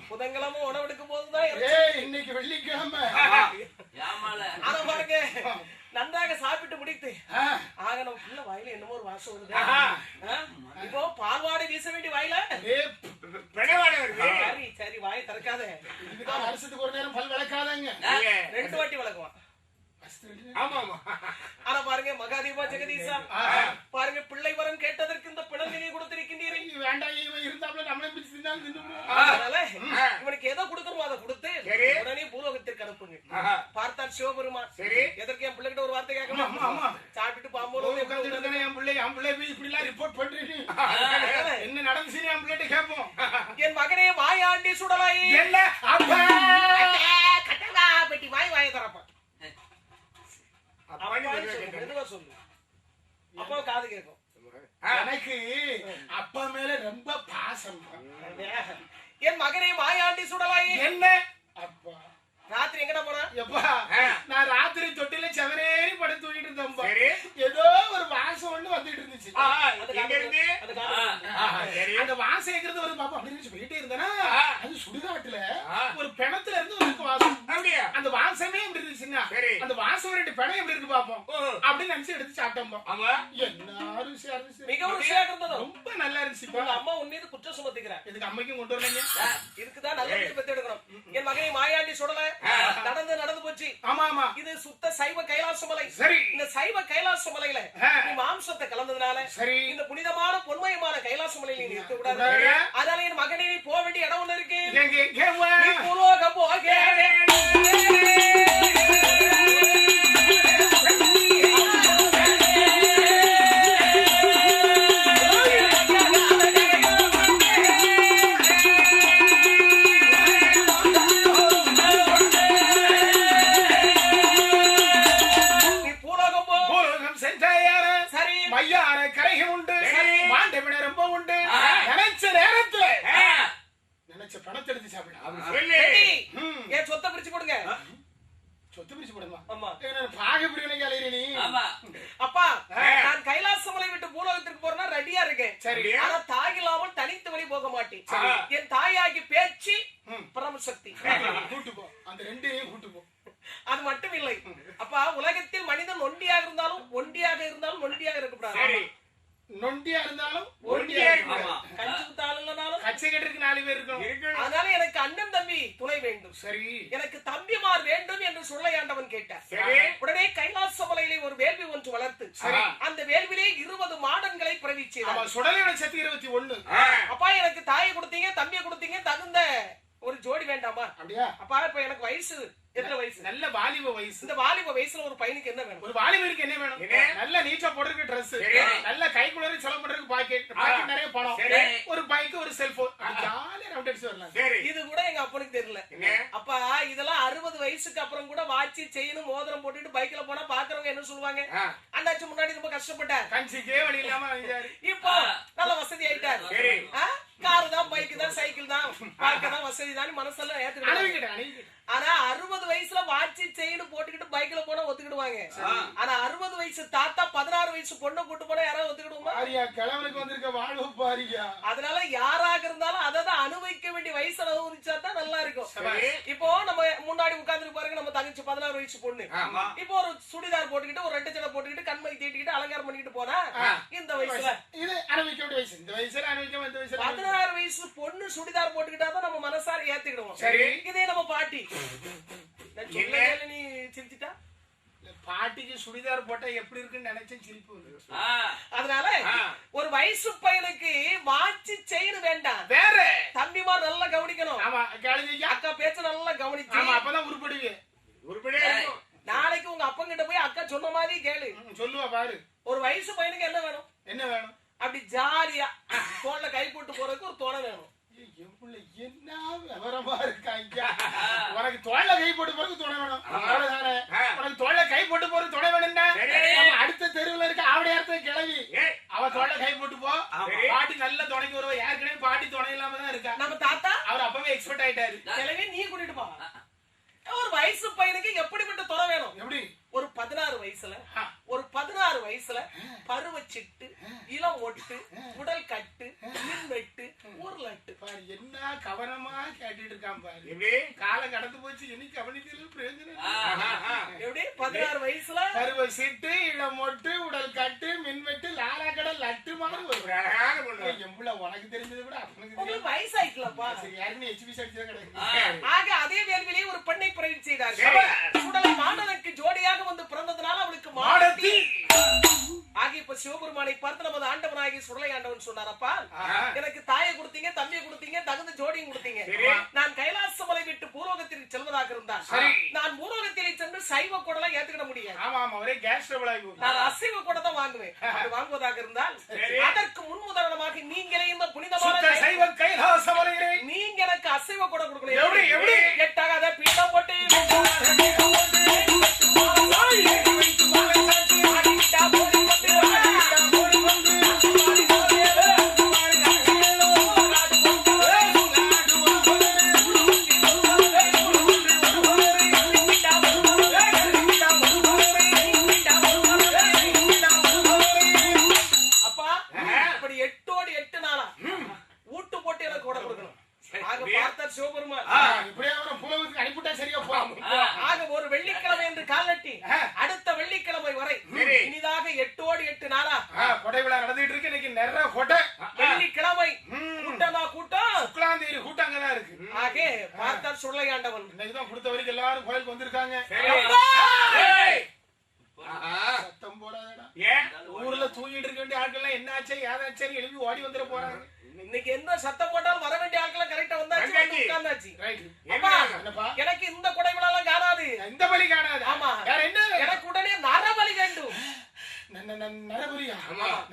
A: புதன்கிழமை உணவெடுக்கும் போதுதான்
B: இன்னைக்கு வெள்ளிக்கிழமை
A: பாருங்க நன்றாக சாப்பிட்டு முடித்து ஆக நம்ம புள்ள வாயில என்னமோ ஒரு வாசம் வருது. இப்போ பால்வாடை வீச வேண்டிய வாயில சரி சரி வாயை திறக்காத.
B: வருஷத்துக்கு ஒரு நேரம் பல் விளக்காதங்க,
A: 2 வாட்டி விளக்குவான். ஆனா பாருங்க மகாதேவா ஜெகதீசா பாருங்க பிள்ளை வரம் கேட்டதற்கு இந்த பிணந்தினை கொடுத்திருக்கின்றீர்கள்.
B: வேண்டாம் இருந்தாப்ல நம்மளே பிடிச்சு
A: அதனால இவனுக்கு எதை கொடுக்கணுமோ அதை கொடுத்து உடனே பூலோகத்திற்கு அனுப்புங்க. பார்த்தால் சிவபெருமான் எதற்கு என் பிள்ளைகிட்ட ஒரு வார்த்தை கேட்கணும். சாப்பிட்டு பாம்போல
B: என் பிள்ளை இப்படி எல்லாம் ரிப்போர்ட் பண்றீங்க, என்ன நடந்துச்சு என் பிள்ளைகிட்ட கேட்போம்.
A: என் மகனே மாயாண்டி சுடலாய்
B: என்ன
A: கட்டடா பெட்டி வாய் வாயை தரப்பா சொல்லு. அப்பா காது கேட்கும்.
B: எனக்கு அப்பா மேல ரொம்ப பாசம்.
A: என் மகனே மாயாண்டி சுடலாய்
B: என்ன அப்பா
A: ராத்திரி எங்கடா போன?
B: எப்பா நான் ராத்திரி தொட்டில செவரேறி படுத்து தூங்கிட்டு இருந்தேன். ஏதோ ஒரு வாசம் ஒண்ணு வந்துட்டு இருந்துச்சு. அந்த வாசம் எங்கிறது ஒரு பாப்பா அப்படின்னு போயிட்டே இருந்தேன்னா அது சுடுகாட்டுல ஒரு பிணத்துல இருந்து ஒரு வாசம். அந்த வாசமே எப்படி இருந்துச்சுன்னா அந்த வாசம் 2 பிணம் எப்படி இருக்கு பாப்போம் அப்படின்னு நினைச்சு எடுத்து சாப்பிட்டோம். என்ன மிகவும் ருசியா இருந்தது, ரொம்ப நல்லா இருந்துச்சு.
A: அம்மா உன் மீது குற்றம் சுமத்துக்கிறேன்.
B: இதுக்கு அம்மைக்கும் கொண்டு வரலங்க,
A: இருக்குதான் நல்ல பெத்து எடுக்கணும். என் மகனை மாயாண்டி சுடல நடந்து போச்சு.
B: ஆமா ஆமா இது
A: சுத்த சைவ கைலாச மலை.
B: சரி
A: இந்த சைவ கைலாச மலையில நீ மாம்சத்தை கலந்ததுனால
B: சரி
A: இந்த புனிதமான பொன்மயமான கைலாச மலையில நீ இருக்க கூடாது. அதனால என் மகனே நீ போக வேண்டிய இடம் ஒண்ணு இருக்கு. நீ பூலோகம் போக
B: பணத்தை எடுத்து சாப்பிடலாம்.
A: என் சொத்தை பிரிச்சு கொடுங்க.
B: சொத்து பிரிச்சு போடுமா?
A: ஆமா.
B: பாக பிரிவினைக்கு அலையிற நீ.
A: அப்பா நான் கைலாச மலை விட்டு பூலோகத்திற்கு போறேன்னா ரெடியா இருக்கேன்.
B: சரி.
A: ஆனா தாய் இல்லாமல் தனித்து வழி போக மாட்டேன். என் தாயாகி பேச்சு பரமசக்தி
B: கூட்டு போ, அந்த 2ஐயும் கூட்டு போ.
A: அது மட்டும் இல்லை அப்பா, உலகத்தில் மனிதன் ஒண்டியாக இருந்தாலும் கொஞ்சம் வளர்த்து அந்த வேள்விலே 20 மாடன்களை பிரவிச்சார்.
B: சுடலை நட்சத்திரம் 21.
A: அப்பா எனக்கு தாயை கொடுத்தீங்க, தம்பியை கொடுத்தீங்க, தகுந்த ஒரு ஜோடி வேண்டாமா?
B: அப்படியா?
A: அப்பா இப்ப எனக்கு வயசு எத்தனை வயசு?
B: நல்ல வாலிப வயசு.
A: இந்த வாலிப வயசுல ஒரு பையனுக்கு என்ன வேணும்?
B: ஒரு வாலிபருக்கு என்ன வேணும்? நல்ல நீச்சா போடுறதுக்கு ட்ரெஸ், நல்ல கைக்குள்ளே செலவு பண்றதுக்கு பாக்கெட், நிறைய பணம், ஒரு பைக், ஒரு செல்போன், ஜாலியா ரவுண்ட் அடிச்சு வரலாம்.
A: இது கூட எங்க அப்பனுக்கு தெரியல. அப்பா இதெல்லாம் 60 வயசுக்கு அப்புறம் கூட வாட்சி செயின் மோதிரம் போட்டுட்டு பைக்ல போனா பாக்குறவங்க என்ன சொல்லுவாங்க? அண்ணாச்சி முன்னாடி ரொம்ப கஷ்டப்பட்டார்,
B: கஞ்சிக்கே வழி இல்லாம
A: இப்போ நல்ல வசதி ஆயிட்டாரு. காரு தான், பைக் தான், சைக்கிள் தான், பார்க்க தான் வசதி தான் மனசெல்லாம் ஏத்துக்கிட்டு. ஆனா 60 வயசுல வாட்சி செயின் போட்டுக்கிட்டு பைக்ல போனா ஒத்துக்கிடுவாங்க. ஆனா 60 வயசு தாத்தா 16 வயசு பொண்ணை கூட்டு போனா யாராவது ஒத்துக்கிடுவோமா?
B: கிழவனுக்கு வந்திருக்க வாழ்வு பாரியா.
A: அதனால யாராக இருந்தாலும் அதை அனுபவிக்க வேண்டிய வயசு அனுபவிச்சா தான் நல்லா இருக்கும். இப்போ நம்ம முன்னாடி உட்கார்ந்து பாருங்க, நம்ம தங்கச்சி 16 வயசு பொண்ணு இப்போ ஒரு சுடிதார் போட்டுக்கிட்டு ஒரு ரெட்டை சடை போட்டுக்கிட்டு கண்மை தீட்டிக்கிட்டு அலங்காரம் பண்ணிக்கிட்டு போனா இந்த வயசுல
B: இது அனுபவிக்க வேண்டிய வயசு. இந்த வயசுல அனுபவிக்க வேண்டிய வயசு.
A: 16 வயசு பொண்ணு சுடிதார் போட்டுக்கிட்டா தான் நம்ம மனசார ஏத்துக்கிடுவோம். இதே நம்ம பாட்டி நீ சிரிச்சிட்டா
B: பாட்டிக்கு சுடிதார் போட்டா எப்படி இருக்குன்னு நினைச்சேன், சிரிப்பு வந்து.
A: அதனால ஒரு வயசு பையனுக்கு வாட்சி செயின் வேண்டாம்,
B: வேற
A: தம்பிமா நல்லா கவனிக்கணும்.
B: ஆமா,
A: அக்கா பேச்ச நல்லா கவனிச்சு
B: அப்பதான் உருப்படியே.
A: நாளைக்கு உங்க அப்பா கிட்ட போய் அக்கா சொன்ன மாதிரி கேளு,
B: சொல்லுவா பாரு.
A: ஒரு வயசு பையனுக்கு என்ன வேணும்?
B: என்ன வேணும்?
A: அப்படி ஜாலியா தோல்ல கை போட்டு போறதுக்கு ஒரு துணை வேணும்.
B: என்ன விவரமா இருக்காங்க. உனக்கு தோல்ல கை போட்டு போறதுக்கு துணை வேணும். உனக்கு தோல்ல கை போட்டு போறது துணை வேணும்னா அடுத்த தெருவுல இருக்க ஆவடையார்த்த கிளவி அவ தோல்ல கை போட்டு போ. பாட்டி நல்ல துணைக்கு வருவா. ஏற்கனவே பாட்டி துணை இல்லாம தான் இருக்கா.
A: நம்ம தாத்தா
B: அவர் அப்பவே எக்ஸ்பர்ட் ஆயிட்டாரு.
A: கிளவி நீ கூட்டிட்டு போ. ஒரு வயசு பையனுக்கு எப்படிப்பட்ட துணை வேணும்?
B: எப்படி?
A: ஒரு 16 வயசுல பருவச்சிட்டு, இளம் ஒட்டு, உடல் கட்டு, மின் வெட்டு, உருளட்டு.
B: என்ன கவனமா கேட்டுட்டு இருக்கான் பாரு. காலம் கடந்து போச்சு, இனி கவனிக்கிறது பிரயோஜனம்.
A: எப்படி 16 வயசுல
B: பருவச்சிட்டு, இளம் ஒட்டு, உடல் கட்டு, மின் வெட்டு, லாலா கடல் லட்டு மாதிரி ஒரு எம்புல உனக்கு தெரிஞ்சது கூட அப்பனுக்கு
A: வயசாயிக்கலப்பா.
B: யாருன்னு எச்பிசி அடிச்சதா கிடையாது.
A: ஆக அதே வேள்வியிலே ஒரு பெண்ணை பிறவி செய்தார்கள். சுடலை மாடனுக்கு ஜோடியாக வந்து பிறந்ததுனால அவளுக்கு மாடத்தி ஆகி. இப்ப சிவபெருமானை பார்த்து நமது ஆண்டவனாகி சுடலை ஆண்டவன் சொன்னாரப்பா, எனக்கு தாயை கொடுத்தீங்க, தம்பியை கொடுத்தீங்க, தகுந்த ஜோடியும் கொடுத்தீங்க. நான் கைலாசமலை விட்டு பூலோகத்திற்கு செல்வதாக இருந்தால் நான் பூலோகத்திலே சென்று சைவ குடலை ஏத்துக்கிட முடியாது. நான் அசைவ குடை தான் வாங்குவேன். அது வாங்குவதாக இருந்தால் அதற்கு முன்னுதாரணமாக நீங்களே இந்த புனிதமான
B: சைவ கைலாசமலையிலே
A: நீங்க எனக்கு அசைவ குடை கொடுக்கணும். எட்டாக பீடம் போட்டு ஒரு வெள்ளிக்கிழமை என்று காலட்டி அடுத்த வெள்ளிக்கிழமை வரை இனிதாக 8 நாளா
B: கொடை விழா நடந்துட்டு இருக்கு. இன்னைக்கு நிறைய கொடை.
A: வெள்ளிக்கிழமை கூட்டமா கூட்டம்,
B: சுக்லாந்தேரி கூட்டம் அங்கதான் இருக்கு.
A: ஆகே பார்த்தால் சுடலை ஆண்டவன்
B: இன்னைக்குதான் கொடுத்த வரைக்கும் எல்லாரும் கோயிலுக்கு வந்திருக்காங்க. சத்தம் போடாதடா. ஊர்ல தூங்கிட்டு இருக்க வேண்டிய ஆட்கள் என்ன ஆச்சு ஏதாச்சும் எழுப்பி ஓடி வந்துட போறாங்க.
A: இன்னைக்கு என்ன சத்தம் போட்டாலும் வர வேண்டிய ஆட்கள் கரெக்டா வந்தாச்சு, உட்கார்ந்தாச்சு. எனக்கு இந்த கொடை விழா காணாது,
B: இந்த பலி காணாது.
A: ஆமா,
B: என்ன எனக்கு
A: உடனே நரபலி வேண்டும்.
B: நரபலியா?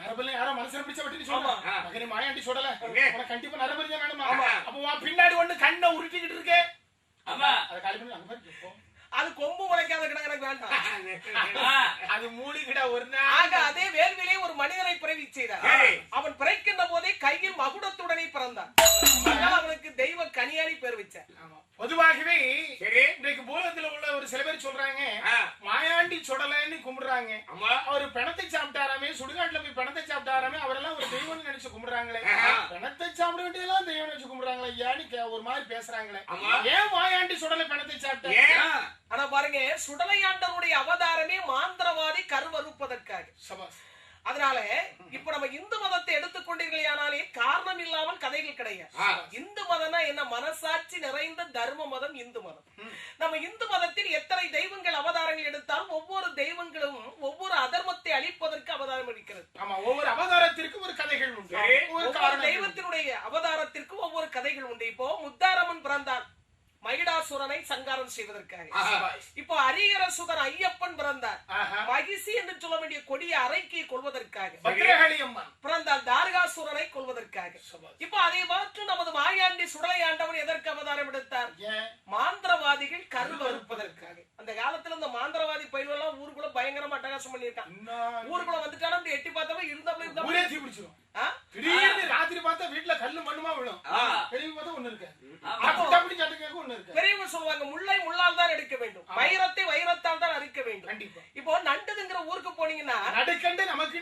B: நரபலி யாரோ மனசுல பிடிச்ச பட்டி சொல்லுமா? மகனே மாயாண்டி சொல்லல, உனக்கு கண்டிப்பா நரபலி தான் வேணுமா? அப்ப பின்னாடி ஒண்ணு கண்ணை உருட்டிக்கிட்டு இருக்கே. ஆமா, அதை காலி பண்ணி அங்க பாரு.
A: அது கொம்பு முளைக்காத கிடக்கு, எனக்கு வேண்டாம்.
B: அது மூலிகிட ஒரு நாள்.
A: ஆக அதே வேள்வியிலே ஒரு மனிதனை பிறவி செய்தார். அவன் பிறக்கின்ற போதே கையில் மகுடத்துடனே பிறந்தான். அவனுக்கு தெய்வ கனியாரி பேர் வச்சார்.
B: பொதுவாகவே இன்றைக்கு பூலகத்துல உள்ள ஒரு சில பேர் சொல்றாங்க மாயாண்டி சுடலைன்னு கும்பிடுறாங்க. அவர் பிணத்தை சாப்பிட்டாராமே, சுடுகாட்டுல போய் பிணத்தை சாப்பிட்டாராமே, அவரெல்லாம் ஒரு தெய்வம் நினைச்சு கும்பிடுறாங்களே. பிணத்தை சாப்பிட வேண்டியதெல்லாம் தெய்வம் நினைச்சு கும்பிடுறாங்களே ஏன்னு ஒரு மாதிரி பேசுறாங்களே. ஏன் மாயாண்டி சுடலை பிணத்தை சாப்பிட்டாங்க?
A: ஆனா பாருங்க, சுடலையாண்டனுடைய அவதாரமே மாந்திரவாதி கருவறுப்பதற்காக. அதனால இப்ப நம்ம இந்து மதத்தை எடுத்துக்கொண்டீர்களானாலே காரணம் இல்லாமல் கதைகள் கிடையாது. இந்து மதம்னா என்ன? மனசாட்சி நிறைந்த தர்ம மதம் இந்து மதம். நம்ம இந்து மதத்தில் எத்தனை தெய்வங்கள் அவதாரங்கள் எடுத்தாலும் ஒவ்வொரு தெய்வங்களும் ஒவ்வொரு அதர்மத்தை அப்பன் பிறந்தார். மகிஷி என்று சொல்ல வேண்டிய கொடிய அறைக்கு கொள்வதற்காக
B: பத்ரகாளி அம்மன்
A: பிறந்தால் தாரகாசுரனை கொள்வதற்காக. இப்போ அதை மாற்று நமது மாயாண்டி சுடலை ஆண்டவன் எதற்கு அவதாரம் எடுத்தார்? மாந்திரவாதிகள் கருவறுப்பதற்காக. அந்த காலத்துல இந்த மாந்திரவாதி பயிலெல்லாம் ஊருக்குள்ள பயங்கரமா அட்டகாசம் பண்ணிருக்கான். ஊருக்குள்ள வந்துட்டாலும் இந்த எட்டி பார்த்தவன் இருந்தாப்ல
B: ராத்திரி பார்த்தா வீட்டுல கல்லு மண்ணுமா விழும். ஒண்ணு இருக்கு.
A: பெரியவங்க சொல்லுவாங்க முல்லை முள்ளால் தான் எடுக்க வேண்டும், வைரத்தை வைரத்தால் தான் அறுக்க வேண்டும்.
B: கண்டிப்பா.
A: இப்போ நண்டுங்கிற ஊருக்கு போனீங்கன்னா
B: நடுக்கண்டு நமக்கு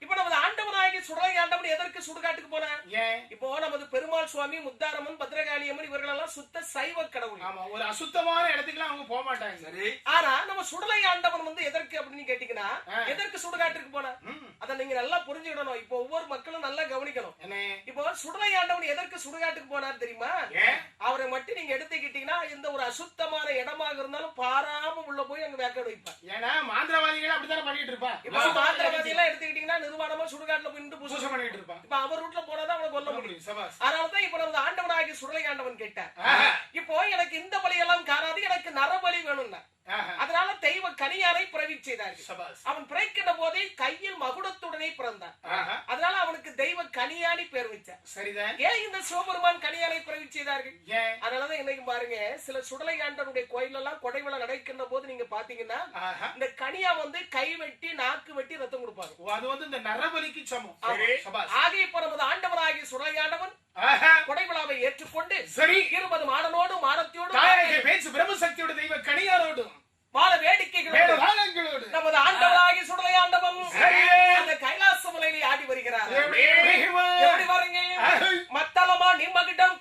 A: இப்ப நமது ஆண்டவனாகி சுடலை ஆண்டவன் எதற்கு சுடுகாட்டுக்கு போன? இப்போ நமது பெருமாள் சுவாமி, முத்தாரம்மன், பத்ரகாளியம்மன் இவர்கள் எல்லாம் சுத்த சைவ கடவுள்.
B: ஆமா, ஒரு அசுத்தமான இடத்துக்குலாம் அவங்க போக மாட்டாங்க.
A: சரி. ஆனா நம்ம சுடலை ஆண்டவன் வந்து எதற்கு அப்படின்னு கேட்டீங்கன்னா எதற்கு சுடுகாட்டுக்கு போன? அதை நீங்க நல்லா புரிஞ்சுக்கிடணும். இப்போ ஒவ்வொரு மக்களும் நல்லா கவனிக்கணும். இப்போ சுடலை ஆண்டவன் எதற்கு சுடுகாட்டுக்கு போனார் தெரியுமா? அவரை மட்டும் நீங்க எடுத்துக்கிட்டீங்கன்னா எந்த ஒரு அசுத்தமான இடமாக இருந்தாலும் பாராம உள்ள போய் அங்க வேக்காடு வைப்பார்.
B: ஏன்னா மாந்திரவாதிகள் அப்படித்தானே பண்ணிட்டு இருப்பா.
A: இப்ப மாந்திரவாதி எல்லாம் எடுத்துக்கிட்டீங்கன்னா நிர்வாணமா சுடுகாட்டுல போய் நின்று
B: பூஜை பண்ணிட்டு இருப்பான்.
A: இப்ப அவர் ரூட்ல போனாதான் அவனை கொல்ல முடியும். அதனாலதான் இப்ப நம்ம ஆண்டவனாகி சுடலை ஆண்டவன் கேட்டார், இப்போ எனக்கு இந்த பலி எல்லாம் காணாது, எனக்கு நரபலி வேணும்னா. அதனால தெய்வ கனியாரை பிறவி செய்தார்கள். அவன் பிறக்கின்ற போதே கையில் மகுடத்துடனே பிறந்தான். அதனால அவனுக்கு தெய்வ கனியானி பேர் வச்சார். சரிதான். ஏன் இந்த சிவபெருமான் கனியாரை பிறவி செய்தார்கள்? அதனாலதான் இன்னைக்கு பாருங்க சில சுடலை ஆண்டவனுடைய கோயில் எல்லாம் கொடை விழா நடக்கின்ற போது நீங்க பாத்தீங்கன்னா இந்த கனியா வந்து கை வெட்டி நாக்கு வெட்டி ரத்தம் கொடுப்பாங்க.
B: அது வந்து இந்த நரபலிக்கு சமம்.
A: ஆக இப்ப நமது ஆண்டவனாகிய சுடலை ஆண்டவன் கொடை விழாவை ஏற்றுக்கொண்டு
B: சரி
A: 20 மாடனோடு மாடத்தியோடு
B: பேச்சு பிரம்மசக்தியோட தெய்வ கனியாரோடு
A: வாழ வேடிக்கைகளோடு நமது ஆண்டவராகி சுடலை ஆண்டவன் அந்த கைலாச மலையிலே ஆடி வருகிறார். எப்படி பாருங்க, மத்தளமா நிம்மகிடம்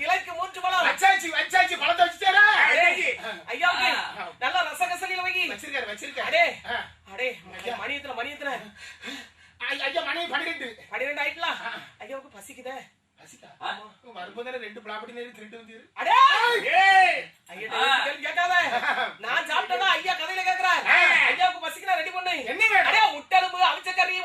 A: இலைக்கு 3 பழம்
B: வச்சாச்சு பழத்தை வச்சுட்டாரா?
A: ஐயா நல்லா ரசகசலில வை
B: வச்சிருக்காரு.
A: அடே மணியத்துல
B: ஐயா மணி 12
A: ஆயிட்டா? ஐயாவுக்கு பசிக்குதே.
B: வரும்போது 2 பிளாப்படி நேரம் திருட்டு வந்து
A: கேட்காத, நான் சாப்பிட்டா ஐயா கதையில கேக்குறாரு. ஐயாவுக்கு பசிக்கிறா ரெடி பண்ணு. என்ன வேணும்? முட்டெலும்பு அவிச்ச கறி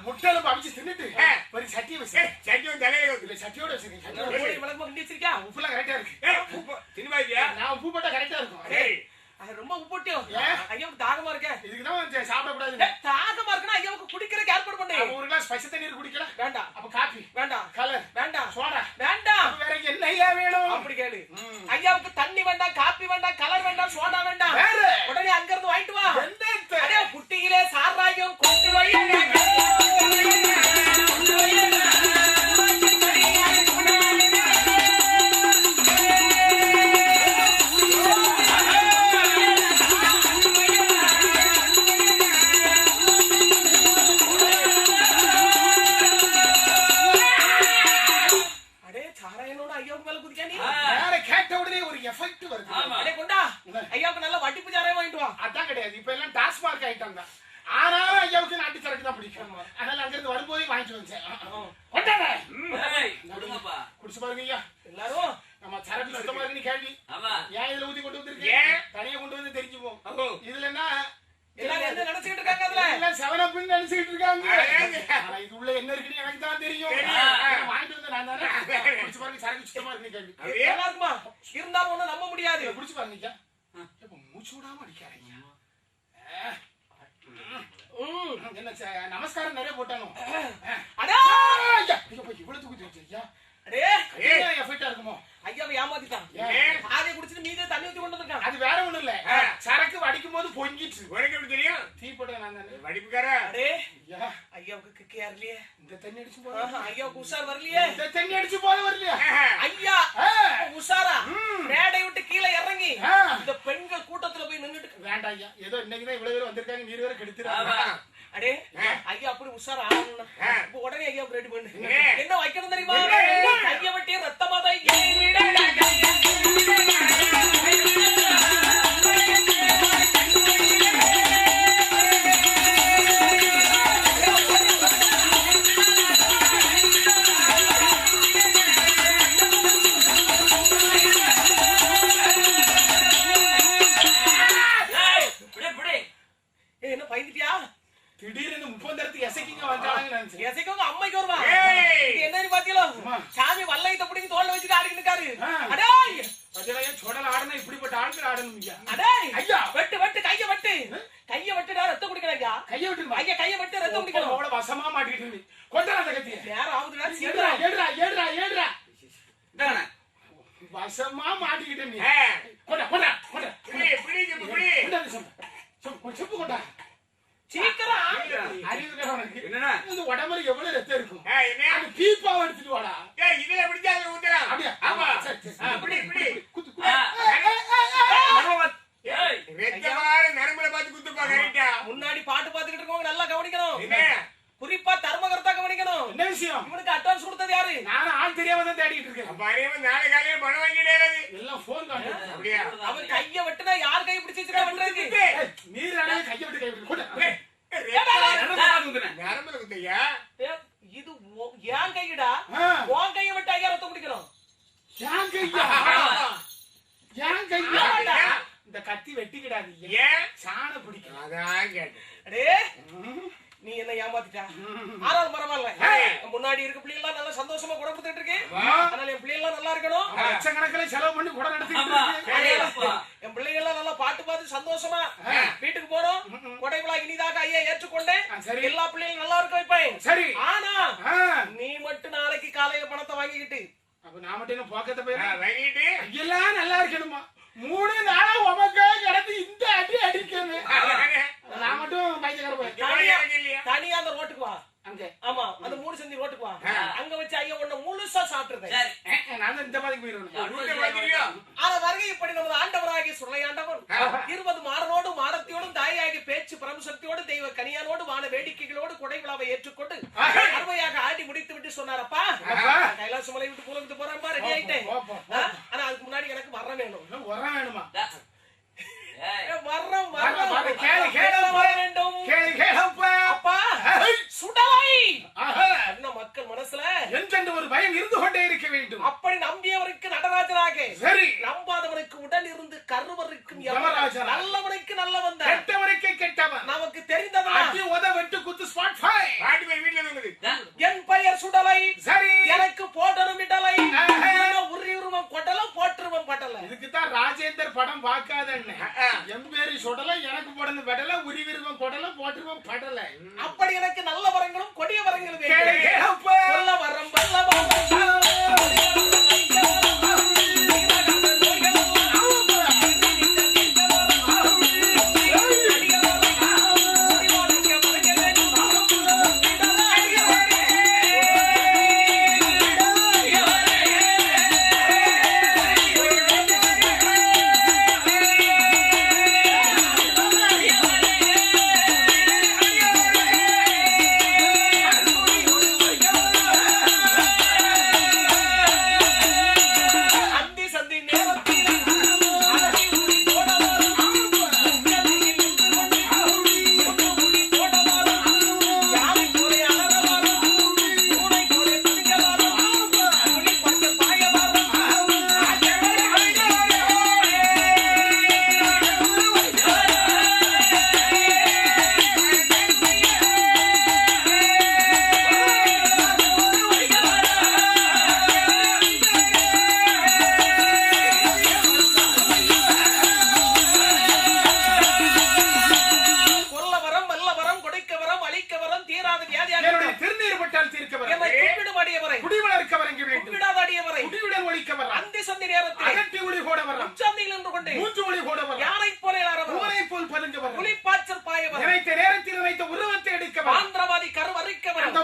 B: முட்டெலும்பு அவிச்சு தின்னுட்டு ஒரு சட்டியை வச்சு சட்டியோட
A: வச்சிருக்கா.
B: உப்புலாம் கரெக்டா இருக்கு. நான் உப்பு போட்டா கரெக்டா இருக்கும்.
A: ரொம்ப உப்புட்டியோ ஐயாவுக்கு தாகமா இருக்க.
B: இதுக்குதான் சாப்பிடக்கூடாது.
A: தாகமா இருக்குன்னா ஐயாவுக்கு குடிக்கிறதுக்கு ஏற்பாடு பண்ணு.
B: ஒரு கிளாஸ் பச்சை தண்ணீர் குடிக்கலாம்.
A: வேண்டாம்.
B: அப்ப காபி
A: வேண்டாம்.
B: கலர்
A: வேண்டாம்.
B: சோடா
A: வேண்டாம்.
B: வேற என்ன ஐயா வேணும்?
A: அப்படி கேளு. ஐயாவுக்கு தண்ணி வேண்டாம், காபி வேண்டாம், கலர் வேண்டாம், சோடா வேண்டாம். உடனே அங்க இருந்து வாங்கிட்டு வா. அடே புட்டியிலே சாராயம் கொண்டு வை. ஐயாவுக்கு நல்ல வட்டிப்பு சாராயம் வாங்கிட்டு வா.
B: அதான் கிடையாது, இப்ப எல்லாம் டாஸ்மார்க் ஆயிட்டாங்க. ஆனாலும் ஐயாவுக்கு நாட்டு சரக்கு தான் பிடிக்கும். அதனால அங்க இருந்து வரும்போதே வாங்கிட்டு வந்தேன். குடிச்சு பாருங்க ஐயா.
A: எல்லாரும்
B: நம்ம சரக்கு சுத்தமா இருக்குன்னு கேள்வி. ஏன் இதுல ஊத்தி கொண்டு வந்திருக்கேன்? தனியா கொண்டு வந்து தெரிஞ்சுப்போம். இதுல என்ன
A: எல்லாரும் என்ன நினைச்சுக்கிட்டு இருக்காங்க? அதுல
B: எல்லாம் 7up நினைச்சுக்கிட்டு இருக்காங்க. ஆனா இது உள்ள என்ன இருக்குன்னு எனக்கு தான் தெரியும். வாங்கிட்டு வந்து நான் தானே குடிச்சு பாருங்க, சரக்கு சுத்தமா இருக்குன்னு கேள்வி.
A: நல்லா இருக்குமா? இருந்தாலும் ஒண்ணும் நம்ப முடியாது.
B: குடிச்சு பாருங்க. மூச்சு விடாம அடிக்காதீங்க. என்ன நமஸ்காரம் நிறைய போட்டானோ
A: அடா
B: இவ்வளவு தூக்கி ஐயா
A: அடே
B: எஃபெக்டா இருக்குமோ
A: ஐயாவை ஏமாத்திட்டான் ஆதியை குடிச்சிட்டு மீதே தண்ணி ஊத்தி கொண்டு வந்திருக்கான்
B: அது வேற ஒண்ணும் இல்ல சரக்கு வடிக்கும் போது பொங்கிச்சு
C: உனக்கு எப்படி தெரியும்
B: தீப்பட்ட நான் தானே
C: வடிப்புக்கார
A: அடே
B: ஐயா
A: ஐயாவுக்கு கிக்கு யாருலையே
B: இந்த தண்ணி அடிச்சு போற
A: ஐயாவுக்கு உஷார் வரலையே
B: இந்த தண்ணி அடிச்சு போற வரலையா
A: ஐயா உஷாரா மேடை விட்டு கீழே இறங்கி இந்த பெண்கள் கூட்டத்துல போய் நின்னுட்டு
B: வேண்டாம் ஐயா ஏதோ இன்னைக்குதான் இவ்வளவு பேர் வந்திருக்காங்க நீர் வேற கெடுத்துறாங்க
A: அடே ஐயா அப்படி உஷார் ஆகணும் இப்ப உடனே ஐயாவுக்கு ரெடி பண்ணு என்ன வைக்கணும் தெரியுமா கைய வெட்டி ரத்தமா தான் என்ன பயந்துட்டியா
B: திடீர்னு 30 எசைக்கிங்க வந்தாங்க நினைச்சேன்
A: எசைக்கவங்க அம்மைக்கு வருவா என்னன்னு பாத்தீங்களோ சாமி வல்லையத்தை பிடிச்சி தோல்ல வச்சுட்டு ஆடிக்கிட்டு இருக்காரு அடேய்
B: பஜலையா சோடல ஆடணும் இப்படிப்பட்ட ஆட்கள் ஆடணும் ஐயா
A: அடேய்
B: ஐயா
A: வெட்டு வெட்டு கைய வெட்டுடா ரத்தம் குடிக்கணும் ஐயா
B: கைய விட்டுமா
A: ஐயா கைய வெட்டு ரத்தம் குடிக்கணும்
B: அவ்வளவு வசமா மாட்டிட்டு இருந்து கொண்டா அந்த கத்திய
A: நேரம் ஆகுதுடா
B: ஏடுறா
A: சீக்கிரம்
B: ஏடுறா
C: இதானே
B: வசமா மாட்டிக்கிட்ட நீ கொண்டா
C: புடி
B: கொண்டா செப்பு கொண்டா
A: சீக்கிரம்
B: அறிவுக்கா உனக்கு
C: என்னன்னா
B: இந்த உடம்புல எவ்வளவு ரத்தம் இருக்கும்
C: என்ன
B: அது பீப்பாவை எடுத்துட்டு வாடா
C: இதுல பிடிச்சா அதுல ஊத்துறான்
B: அப்படியா
C: ஆமா
B: இப்படி குத்து
C: வெத்தமான நரம்புல பார்த்து குத்துப்பா கரெக்டா
A: முன்னாடி பாட்டு பாத்துக்கிட்டு இருக்கவங்க நல்லா கவனிக்கணும்
C: என்ன
A: குறிப்பா தர்மகர்த்தா கவனிக்கணும்
B: என்ன விஷயம்
A: இவனுக்கு அட்வான்ஸ் கொடுத்தது யாரு
B: நானும் ஆள் தெரியாம தான் தேடிட்டு இருக்கேன்
C: அப்ப அறிவன் நாளை காலையில பணம் வாங்கிட்டே
B: எல்லாம் போன் காட்டு
C: அப்படியா
A: அவன் கைய வெட்டுனா யார் கை பிடிச்சு வச்சிருக்கா பண்றது
B: நீர் அடைய கைய விட்டு கொண்டா
C: நரம்புல குத்தையா
A: இது ஏன் கையிடா உன் கைய விட்டு ஐயா ரத்தம் குடிக்கணும்
B: ஏன் கையா இந்த கத்தி வெட்டிக்கிடாது
C: ஏன்
B: சாண பிடிக்கும்
C: அதான் கேட்டேன்
A: அடே நீ என்ன ஏமாத்திட்டா ஆறாவது பரவாயில்ல முன்னாடி இருக்க பிள்ளை எல்லாம் நல்லா சந்தோஷமா குடம் கொடுத்துட்டு இருக்கு அதனால என் பிள்ளை எல்லாம் நல்லா இருக்கணும்
B: லட்சக்கணக்கில் செலவு பண்ணி கூட நடத்திட்டு
A: என் பிள்ளைங்க எல்லாம் நல்லா பாட்டு பார்த்து சந்தோஷமா வீட்டுக்கு போறோம் கொடைவிழா இனிதாக ஐயா ஏற்றுக்கொண்டேன் எல்லா பிள்ளைகளும் நல்லா இருக்க வைப்பேன்
B: சரி
A: ஆனா நீ மட்டும் நாளைக்கு காலையில பணத்தை வாங்கிக்கிட்டு
B: அப்ப நான் மட்டும் போக்கத்தை போய்
C: வாங்கிட்டு
B: எல்லாம் நல்லா இருக்கணுமா 3 நாளா உமக்கா கிடந்து இந்த அடி அடிக்கணும் நான் மட்டும் பைத்தியக்கார போய்
A: தனியா அந்த ரோட்டுக்கு வா
B: அங்க
A: ஆமா அந்த 3 சந்தி ரோட்டுக்கு வா அங்க வச்சு ஐயா உன்ன முழுசா சாப்பிட்டுறேன்
B: நான் இந்த மாதிரி போயிடுவேன்
A: ஆனா வருகை இப்படி நமது ஆண்டவராகிய சுரையாண்டவன் 20 மாறனோடு மாரத்தியோடும் தாயாகி பேச்சு பிரம்சக்தியோடு தெய்வ கனியானோடு வான வேடிக்கைகளோடு கொடை விழாவை ஏற்றுக்கொண்டு அருமையாக ஆடி முடித்து விட்டு சொன்னாரப்பா கைலாச மலை விட்டு பூலத்துக்கு போறப்பா ரெடி ஆயிட்டேன் ஆனா அதுக்கு முன்னாடி எனக்கு வர வேணும்
B: வர வேணுமா
A: மக்கள் மனசுல
B: என்ற ஒரு பயம் இருந்து கொண்டே இருக்க வேண்டும்.
A: அப்படி நம்பியவருக்கு நடராஜனாக,
B: சரி
A: நம்பாதவனுக்கு உடன் இருந்து கருவருக்கும்
B: யமராஜன்,
A: நல்லவனுக்கு நல்லவன்,
B: கெட்டவனுக்கு கெட்டவன்.
A: நமக்கு தெரிந்ததெல்லாம்
B: அடி உத வெட்டு குத்து ஸ்பாட் ஃபைர்.
C: பாட்டி போய் வீட்ல இருக்குது.
A: என் பெயர் சுடலை,
B: சரி
A: எனக்கு போடணும் விடலை, உரி உருவம் கொட்டல போட்டுருவம் பட்டல.
B: இதுக்கு தான் ராஜேந்தர் படம் பார்க்காதன்னு. என் பேரு சுடலை, எனக்கு போடணும் விடல, உரி உருவம் கொடல போட்டுருவம் படல.
A: அப்படி எனக்கு நல்ல வரங்களும் கொடிய வரங்களும்
B: சொல்ல
A: வரம் வல்ல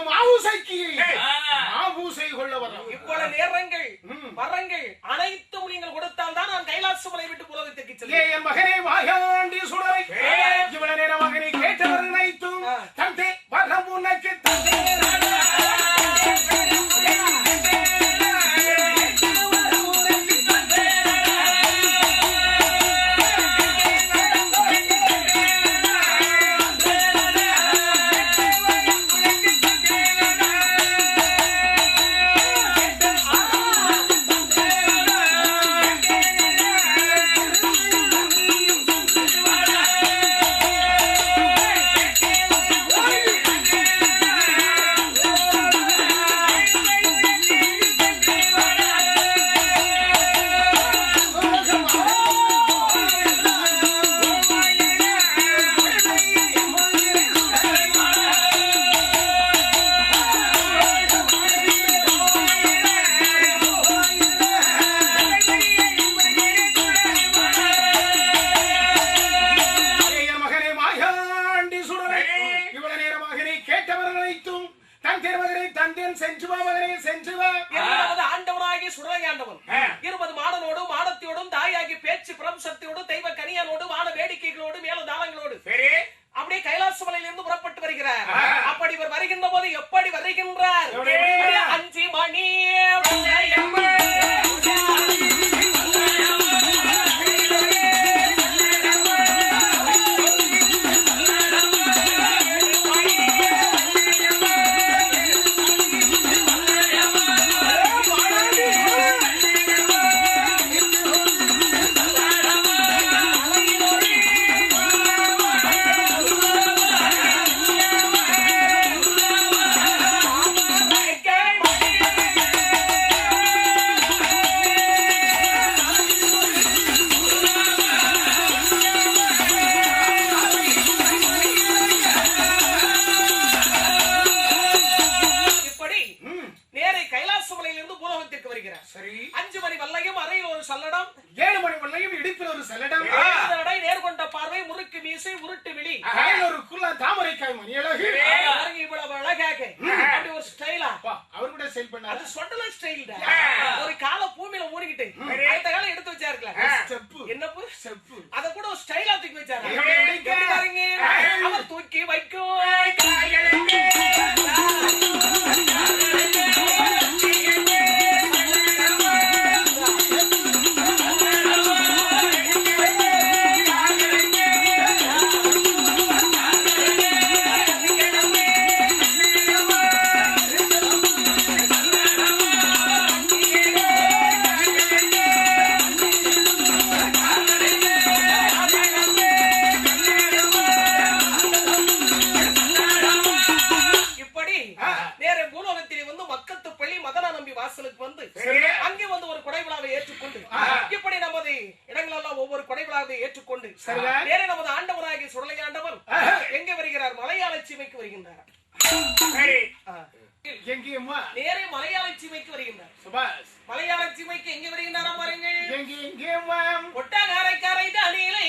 B: மாவுசைக்கு மாவுசை கொள்ள வரோம்.
A: இவ்வளவு நேரங்கள் வரங்கள் அனைத்தும் நீங்கள் கொடுத்தால் தான் நான் கைலாசமலை விட்டு உலகத்திற்கு செல்வேன்.
B: என் மகனே வாயாண்டி சுடரை இவ்வளவு நேரம் மகனை கேட்டவர் அனைத்தும் தந்தை வரம் உனக்கு தந்தை
A: ஆண்டவனாகி சுடலையாண்டவன் 20 மாடனோடும் மாடத்தியோடும் தாயாகி பேச்சு பிரம்சத்தியோடும் தெய்வ கனியானோடு வான வேடிக்கைகளோடு மேல தாளங்களோடு அப்படியே கைலாசமலையிலிருந்து புறப்பட்டு வருகிறார். அப்படி இவர் வருகின்ற போது எப்படி வருகின்றார்? 5 மணி ஒரு கால பூமியில மூடிக்கிட்டு அடுத்த காலம் எடுத்து வச்சாருல என்னப்பு அத கூட ஒரு ஸ்டைலா தூக்கி வச்சாரு. அவர் தூக்கி வைக்கும் ஏற்றுக்கொண்டு நமது ஆண்டவராகிய சுடலையாண்டவர் எங்க வருகிறார்? மலையாள சீமைக்கு வருகின்றார். நேரே மலையாள சீமைக்கு வருகின்றார். மலையாள சீமைக்கு எங்க வருகின்றாரா பாருங்கள். ஒட்டகாரைக்காரை தானிலே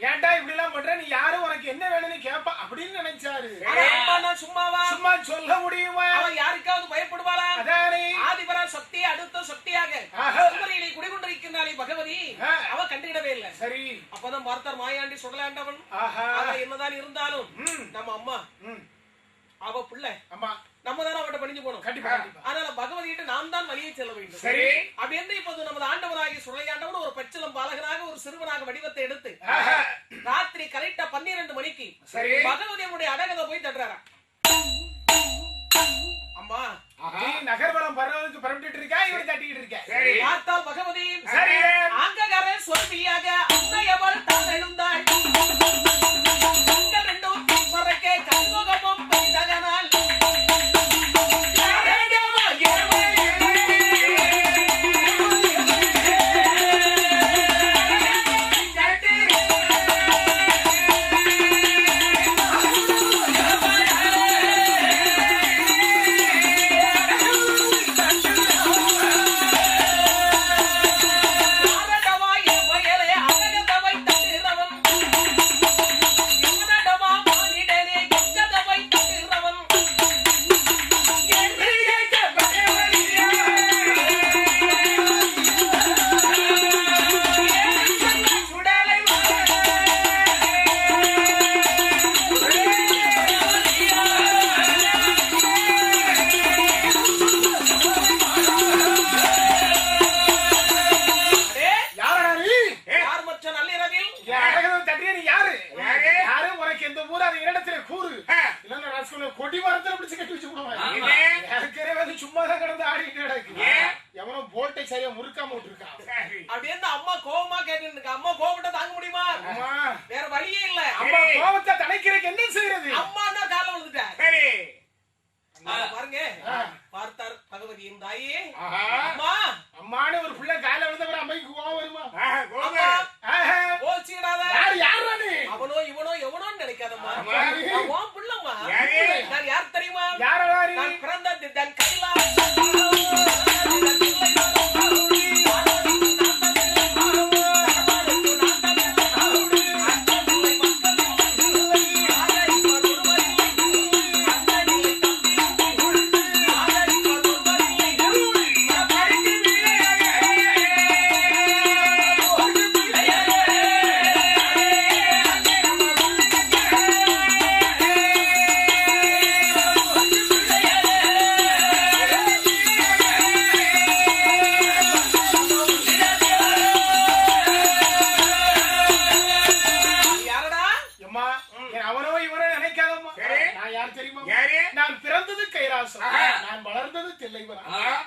B: ஏன்டா இப்படி எல்லாம் பண்ற, நீ யாரும் உனக்கு என்ன வேணும்னு கேப்பா அப்படின்னு நினைச்சாரு.
A: சும்மாவா
B: சும்மா சொல்ல முடியுமா?
A: அவன் யாருக்காவது பயப்படுவாளா?
B: அதானே
A: ஆதிபரா சக்தி அடுத்த சக்தியாக சுந்தரியிலே குடிகொண்டிருக்கின்றாளே பகவதி, அவ கண்டுகிடவே இல்லை.
B: சரி,
A: அப்பதான் பார்த்தார் மாயாண்டி சுடலாண்டவன். என்னதான் இருந்தாலும் நம்ம அம்மா அவ பிள்ளை,
B: அம்மா
A: நம்ம தானே அவட்ட பணிஞ்சு போனோம்.
B: கண்டிப்பா
A: அதனால பகவதி கிட்ட நாம் தான் வழியை செல்ல வேண்டும்.
B: சரி,
A: அப்படி என்று இப்போது நமது ஆண்டவனாகி சுடலையாண்டவன் ஒரு பச்சிலம் பாலகனாக ஒரு சிறுவனாக வடிவத்தை எடுத்து ராத்திரி கரெக்டா 12 மணிக்கு
B: சரி
A: பகவதி நம்முடைய அடகதை போய் தட்டுறாரா. அம்மா
B: நீ நகர்வலம் பரவதுக்கு பரப்பிட்டு இருக்கா, இவரை தட்டிக்கிட்டு இருக்க.
A: பார்த்தால் பகவதி
B: சரி
A: ஆங்ககார சொல்வியாக அன்னையவள் தான் எழுந்தாள். ரெண்டும் பறக்க கண்முகமும் பெய்தகனால்
B: சும்மாதான் கிடந்து ஆடிட்டு கிடக்கு. எவனோ போல்ட்டை சரியா முறுக்காம விட்டுருக்கான்.
A: அப்படியே அம்மா கோபமா கேட்டு அம்மா கோபத்தை தாங்க முடியுமா? வேற வழியே இல்ல.
B: அம்மா கோபத்தை தணிக்கிறதுக்கு என்ன செய்யறது?
A: அம்மா தான் கால விழுந்துட்டார். பாருங்க பார்த்தார் பகவதியின் தாயே. அம்மா
B: அம்மானு ஒரு பிள்ளை கால விழுந்தவரை அம்மைக்கு கோபம் வருமா?
A: போச்சுடாத.
B: யாரு
A: அவனோ இவனோ எவனோன்னு நினைக்காதம்மா. உன் பிள்ளைம்மா. நான் யார் தெரியுமா? நான் பிறந்த தன் கைலா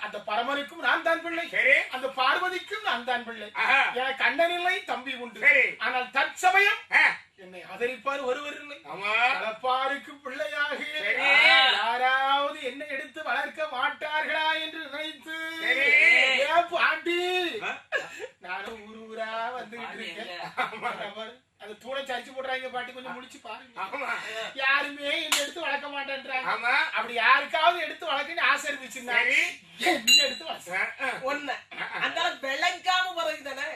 B: அந்த பரமனுக்கும் நான் தான் பிள்ளை, அந்த பார்வதிக்கும் நான் தான் பிள்ளை. எனக்கு அண்ணன் இல்லை, தம்பி உண்டு. ஆனால் தற்சமயம் என்னை ஆதரிப்பார் ஒருவர் இல்லை. வளர்ப்பாருக்கு பிள்ளையாக யாராவது என்னை எடுத்து வளர்க்க மாட்டார்களா என்று நினைத்து பாட்டி நானும் ஊரா வந்துகிட்டு இருக்கேன். அது தூளை சரிச்சு போடுறாங்க பாட்டி, கொஞ்சம் முடிச்சு பாருங்க. யாருமே என்ன எடுத்து வளர்க்க மாட்டேன்றாங்க. அப்படி யாருக்காவது எடுத்து வளர்க்கன்னு ஆசை இருந்துச்சுன்னா என்ன எடுத்து வளர்க்க
A: ஒண்ணு அந்த விளங்காம போறது தானே.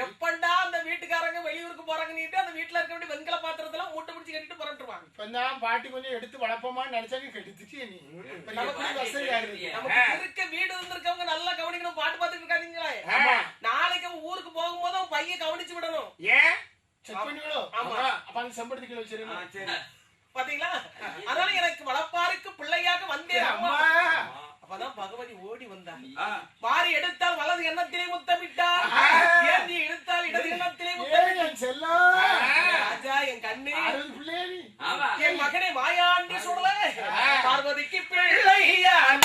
A: எப்பண்டா அந்த வீட்டுக்காரங்க வெளியூருக்கு போறாங்க நீட்டு அந்த வீட்டுல இருக்க வேண்டிய வெண்கல பாத்திரத்துல மூட்டை பிடிச்சு கட்டிட்டு புறட்டுருவாங்க.
B: இப்பதான் பாட்டி கொஞ்சம் எடுத்து வளர்ப்போமான்னு நினைச்சாங்க, கெடுத்துட்டு நீ
A: நமக்கு இருக்க வீடு இருந்திருக்கவங்க நல்லா கவனிக்கணும். பாட்டு பார்த்துட்டு இருக்காதீங்களே. நாளைக்கு ஊருக்கு போகும்போது அவன் பையன் கவனிச்சு விடணும். பாத்தீங்களா? அதனால எனக்கு வளர்ப்பாருக்கு பிள்ளையாக வந்தேன். அப்பதான் பகவதி ஓடி வந்தார். பாரி எடுத்தால் வலது எண்ணத்திலே முத்தமிட்டார், ஏந்தி எடுத்தால் இடது எண்ணத்திலே முத்தமிட்டார். ராஜா என் கண்ணு என் மகனை மாயாண்டி சொல்ல பார்வதிக்கு பிள்ளையான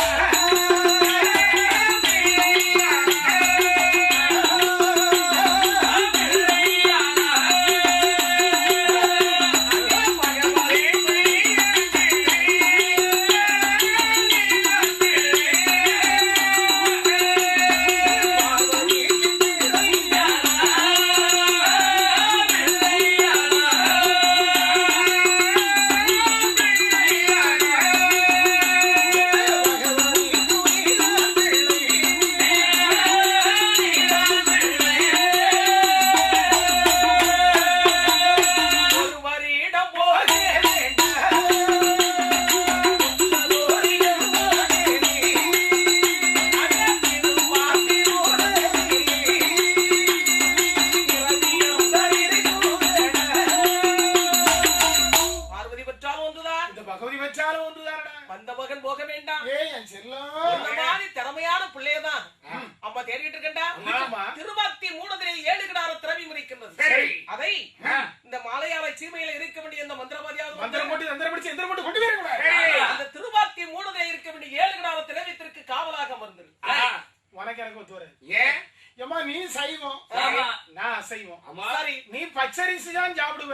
A: அந்த மகன் போக வேண்டாம்.
B: என் செல்லம்
A: இந்த மாதிரி திறமையான பிள்ளையதான் அம்மா தேடிட்டு இருக்கா. திருவாத்தி மூணதிலே 7 கிடார திரவியம் இருக்கின்றது. அதை இந்த மாலையார சீமையில இருக்க வேண்டிய இந்த மந்திரவாதியாவது அந்த திருவாத்தி மூணதிலே இருக்க வேண்டிய 7 கிடார திரவியத்திற்கு காவலாக அமர்ந்திரு.
B: உனக்கு எனக்கு ஒத்து வர ஏமா நீ சைவம் நான் அசைவம்.
A: சரி
B: நீ பச்சரிசி தான் சாப்பிடுவ,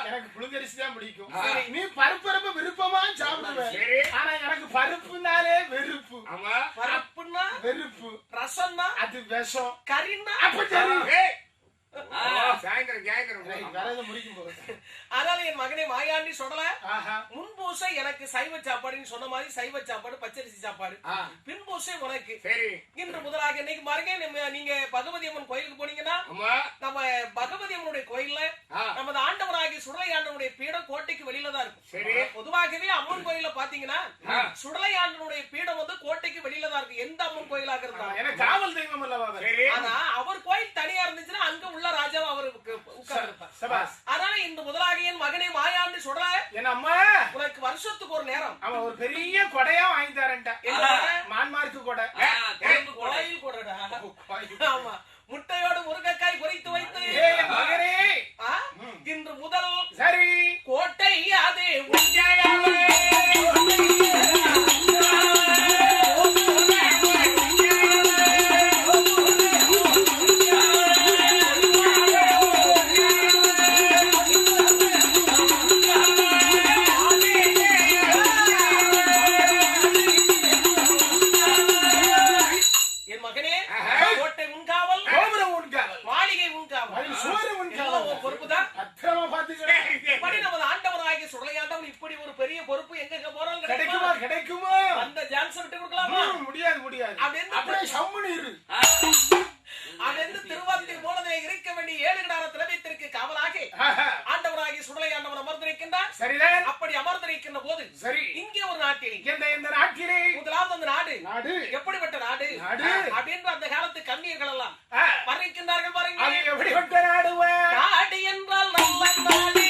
B: எனக்கு புழுங்கரிசி தான் பிடிக்கும். நீ பருப்பு விருப்பமா சாப்பிடுவ, ஆனா எனக்கு பருப்புனாலே வெறுப்பு.
A: பருப்புன்னா
B: வெறுப்பு,
A: ரசம்னா
B: அது விஷம்,
A: கறின்னா
B: அப்ப சரி.
A: அதனால என் மகனை மாயாண்டி சொல்லல. முன்பூசை எனக்கு சைவ சாப்பாடுன்னு சொன்ன மாதிரி சைவ சாப்பாடு பச்சரிசி சாப்பாடு, பின்பூசை உனக்கு. இன்று முதலாக இன்னைக்கு பாருங்க, நீங்க பகவதி அம்மன் கோயிலுக்கு போனீங்கன்னா நம்ம பகவதி அம்மனுடைய கோயில்ல நமது ஆண்டவராகி சுடலை ஆண்டவனுடைய பீடம் கோட்டைக்கு வெளியில தான் இருக்கும். பொதுவாகவே அம்மன் கோயில பாத்தீங்கன்னா சுடலை ஆண்டவனுடைய பீடம் வந்து கோட்டைக்கு வெளியில தான் இருக்கு. எந்த அம்மன் கோயிலாக இருந்தாலும்
B: காவல் தெய்வம் அல்லவா.
A: ஆனா அவர் கோயில் தனியா இருந்துச்சுன்னா அங்க உள்ள ராஜா அவருக்கு உட்கார்ந்திருப்பார். அதனால இந்த முதலாக என் மகனை மாயாண்டி சொல்ற
B: என் அம்மா
A: உனக்கு வருஷத்துக்கு ஒரு நேரம்
B: அவன் ஒரு பெரிய கொடையா வாங்கி தரேன்டா. மான்மார்க்கு கொடை,
A: கோயில் கொடைடா. ஆமா, முட்டையோடு முருங்கைக்காய் பொரித்து வைத்து
B: மகனே
A: இன்று முதல்
B: சரி
A: கோட்டை அது அப்படி அமர்ந்திருக்கின்ற போது இங்கே ஒரு நாட்டிலே முதலாவது அந்த நாடு எப்படிப்பட்ட நாடு அப்படின்ற அந்த காலத்து கண்ணியர்கள் எல்லாம் வர்ணிக்கின்றார்கள். பாருங்க,
B: எப்படிப்பட்ட நாடு
A: என்றால் நல்ல நாடு,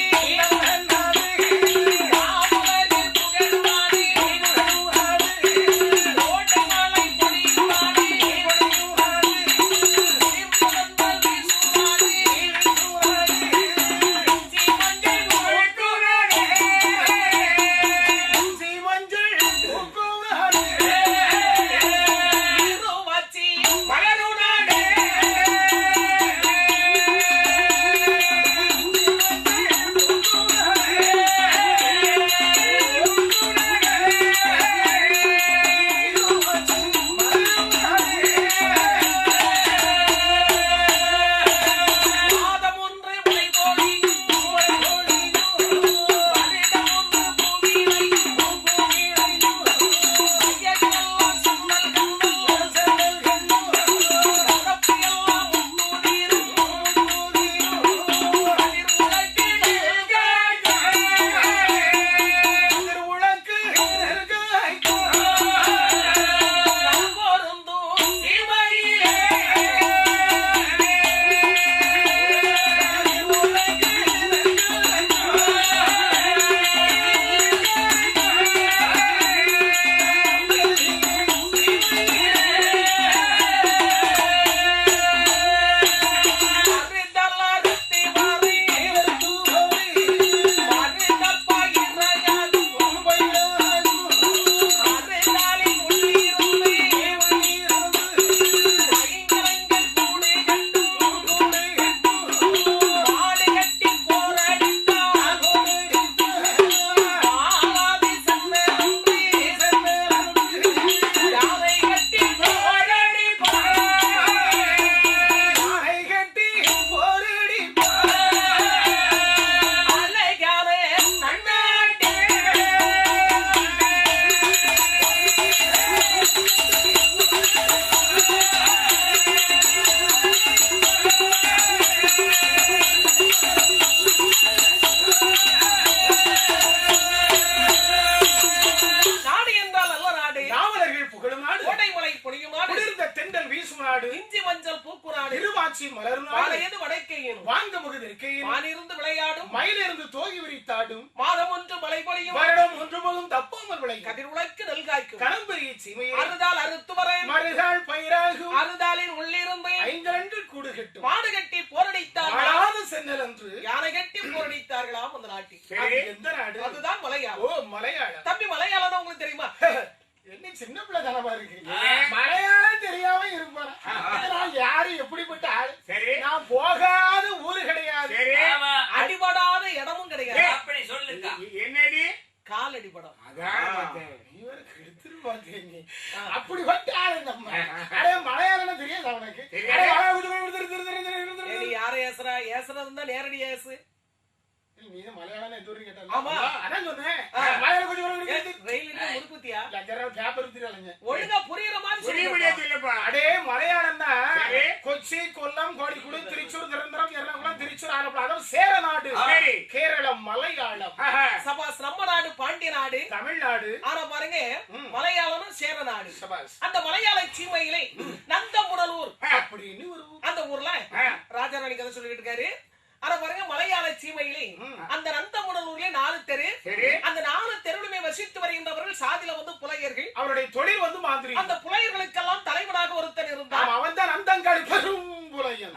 B: மாங்க முகுதிற்கு
A: வானிருந்து விளையாடும்
B: மயிலிருந்து தோகி விரித்தாடும்
A: மாதம் ஒன்று மழை பொழியும்
B: வருடம் ஒன்று போதும் தப்பாமல் விளையும்
A: கதிர் உழைக்கு நெல்காய்க்கும்
B: கணம்பெரிய சீமையை
A: அறுதால் அறுத்து வர
B: மறுகால் பயிராகும்
A: அறுதாலின் உள்ளிருந்து
B: 5 கூடு கட்டும்
A: மாடு கட்டி போரடித்தார்
B: வாழாத சென்னல் என்று
A: யானை கட்டி போரடித்தார்களாம் அந்த நாட்டில்
B: அது எந்த நாடு
A: அதுதான் மலையாளம்.
B: ஓ மலையாளம்
A: தம்பி மலையாளம் உங்களுக்கு தெரியுமா?
B: என்ன சின்ன பிள்ளை தனமா இருக்கு மலையாளம் தெரியாம இருப்பாரு நான் யாரு எப்படிப்பட்ட ஆளு
C: சரி
B: நான் போகாத ஊரு கிடையாது
C: சரி
A: அடிபடாத இடமும் கிடையாது.
D: அப்படி சொல்லுங்க.
C: என்னடி
A: கால் அடிபடம்.
C: அதான்
B: இவருக்கு எடுத்துட்டு பார்த்தீங்க அப்படிப்பட்ட ஆளு நம்ம அடே மலையாளம் தெரியாது அவனுக்கு அடே,
A: ஏய், யார ஏசுறா? ஏசுறது இருந்தா நேரடி ஏசு.
B: நீ மலையாளம் எந்த ஊரு கேட்டாலும்
A: ஆமா.
B: அதான் சொன்னேன் மலையாளம் கொஞ்சம்
A: ரயிலுக்கு முடுக்குத்தியா?
B: பேப்பர் தெரியாதுங்க
A: ஒழுங்கா புரியுற மாதிரி
C: புரிய
A: சொல்லு.
C: முடியாது இல்லப்பா
B: அடே மலையாளம்னா
C: சரி.
B: கொச்சி கொல்லம் கோழிக்கூடு திருச்சூர் நிரந்தரம் எர்ணாகுளம் திருச்சூர் ஆலப்புழா அதாவது சேர நாடு
C: சரி.
B: கேரளம் மலையாளம்
A: சபாஸ் நம்ம நாடு பாண்டிய நாடு.
B: தமிழ்நாடு
A: ஆனா பாருங்க மலையாளம் சேர நாடு.
B: சபாஸ்
A: அந்த மலையாள சீமையிலே நந்தமுடலூர்
B: அப்படின்னு ஒரு ஊர்.
A: அந்த ஊர்ல ராஜாராணி கதை சொல்லிட்டு இருக்காரு. ஆனா பாருங்க மலையாள சீமையிலே அந்த நந்தமுடலூர்ல 4 தெரு.
C: சரி
A: அந்த 4 தெருவிலுமே வசித்து வருகின்றவர்கள் சாதியில வந்து புலையர்கள்.
B: அவருடைய தொழில் வந்து மாதிரி
A: அந்த புலையர்களுக்கெல்லாம் தலைவனாக ஒருத்தன் இருந்தான்.
B: அவன் தான் அந்தங்காடி பெரும் புலையன்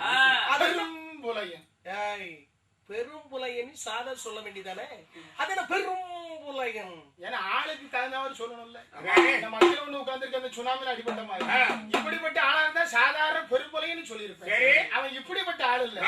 B: பெரும் புலையன்
A: ஏய், பெரும் புலையன் சாதா சொல்ல வேண்டியதானே? அது என்ன பெரும் புலையன்?
B: ஏன்னா ஆளுக்கு தகுந்தவர் சொல்லணும்ல
C: அதானே.
B: நம்ம அங்கே ஒண்ணு உட்கார்ந்துருக்க அந்த சுனாமில அடிபட்ட மாதிரி இப்படிப்பட்ட ஆளா இருந்தா சாதாரண பெரும்புலைன்னு சொல்லியிருப்பேன்
C: சரி.
B: அவன் இப்படிப்பட்ட ஆள் இல்ல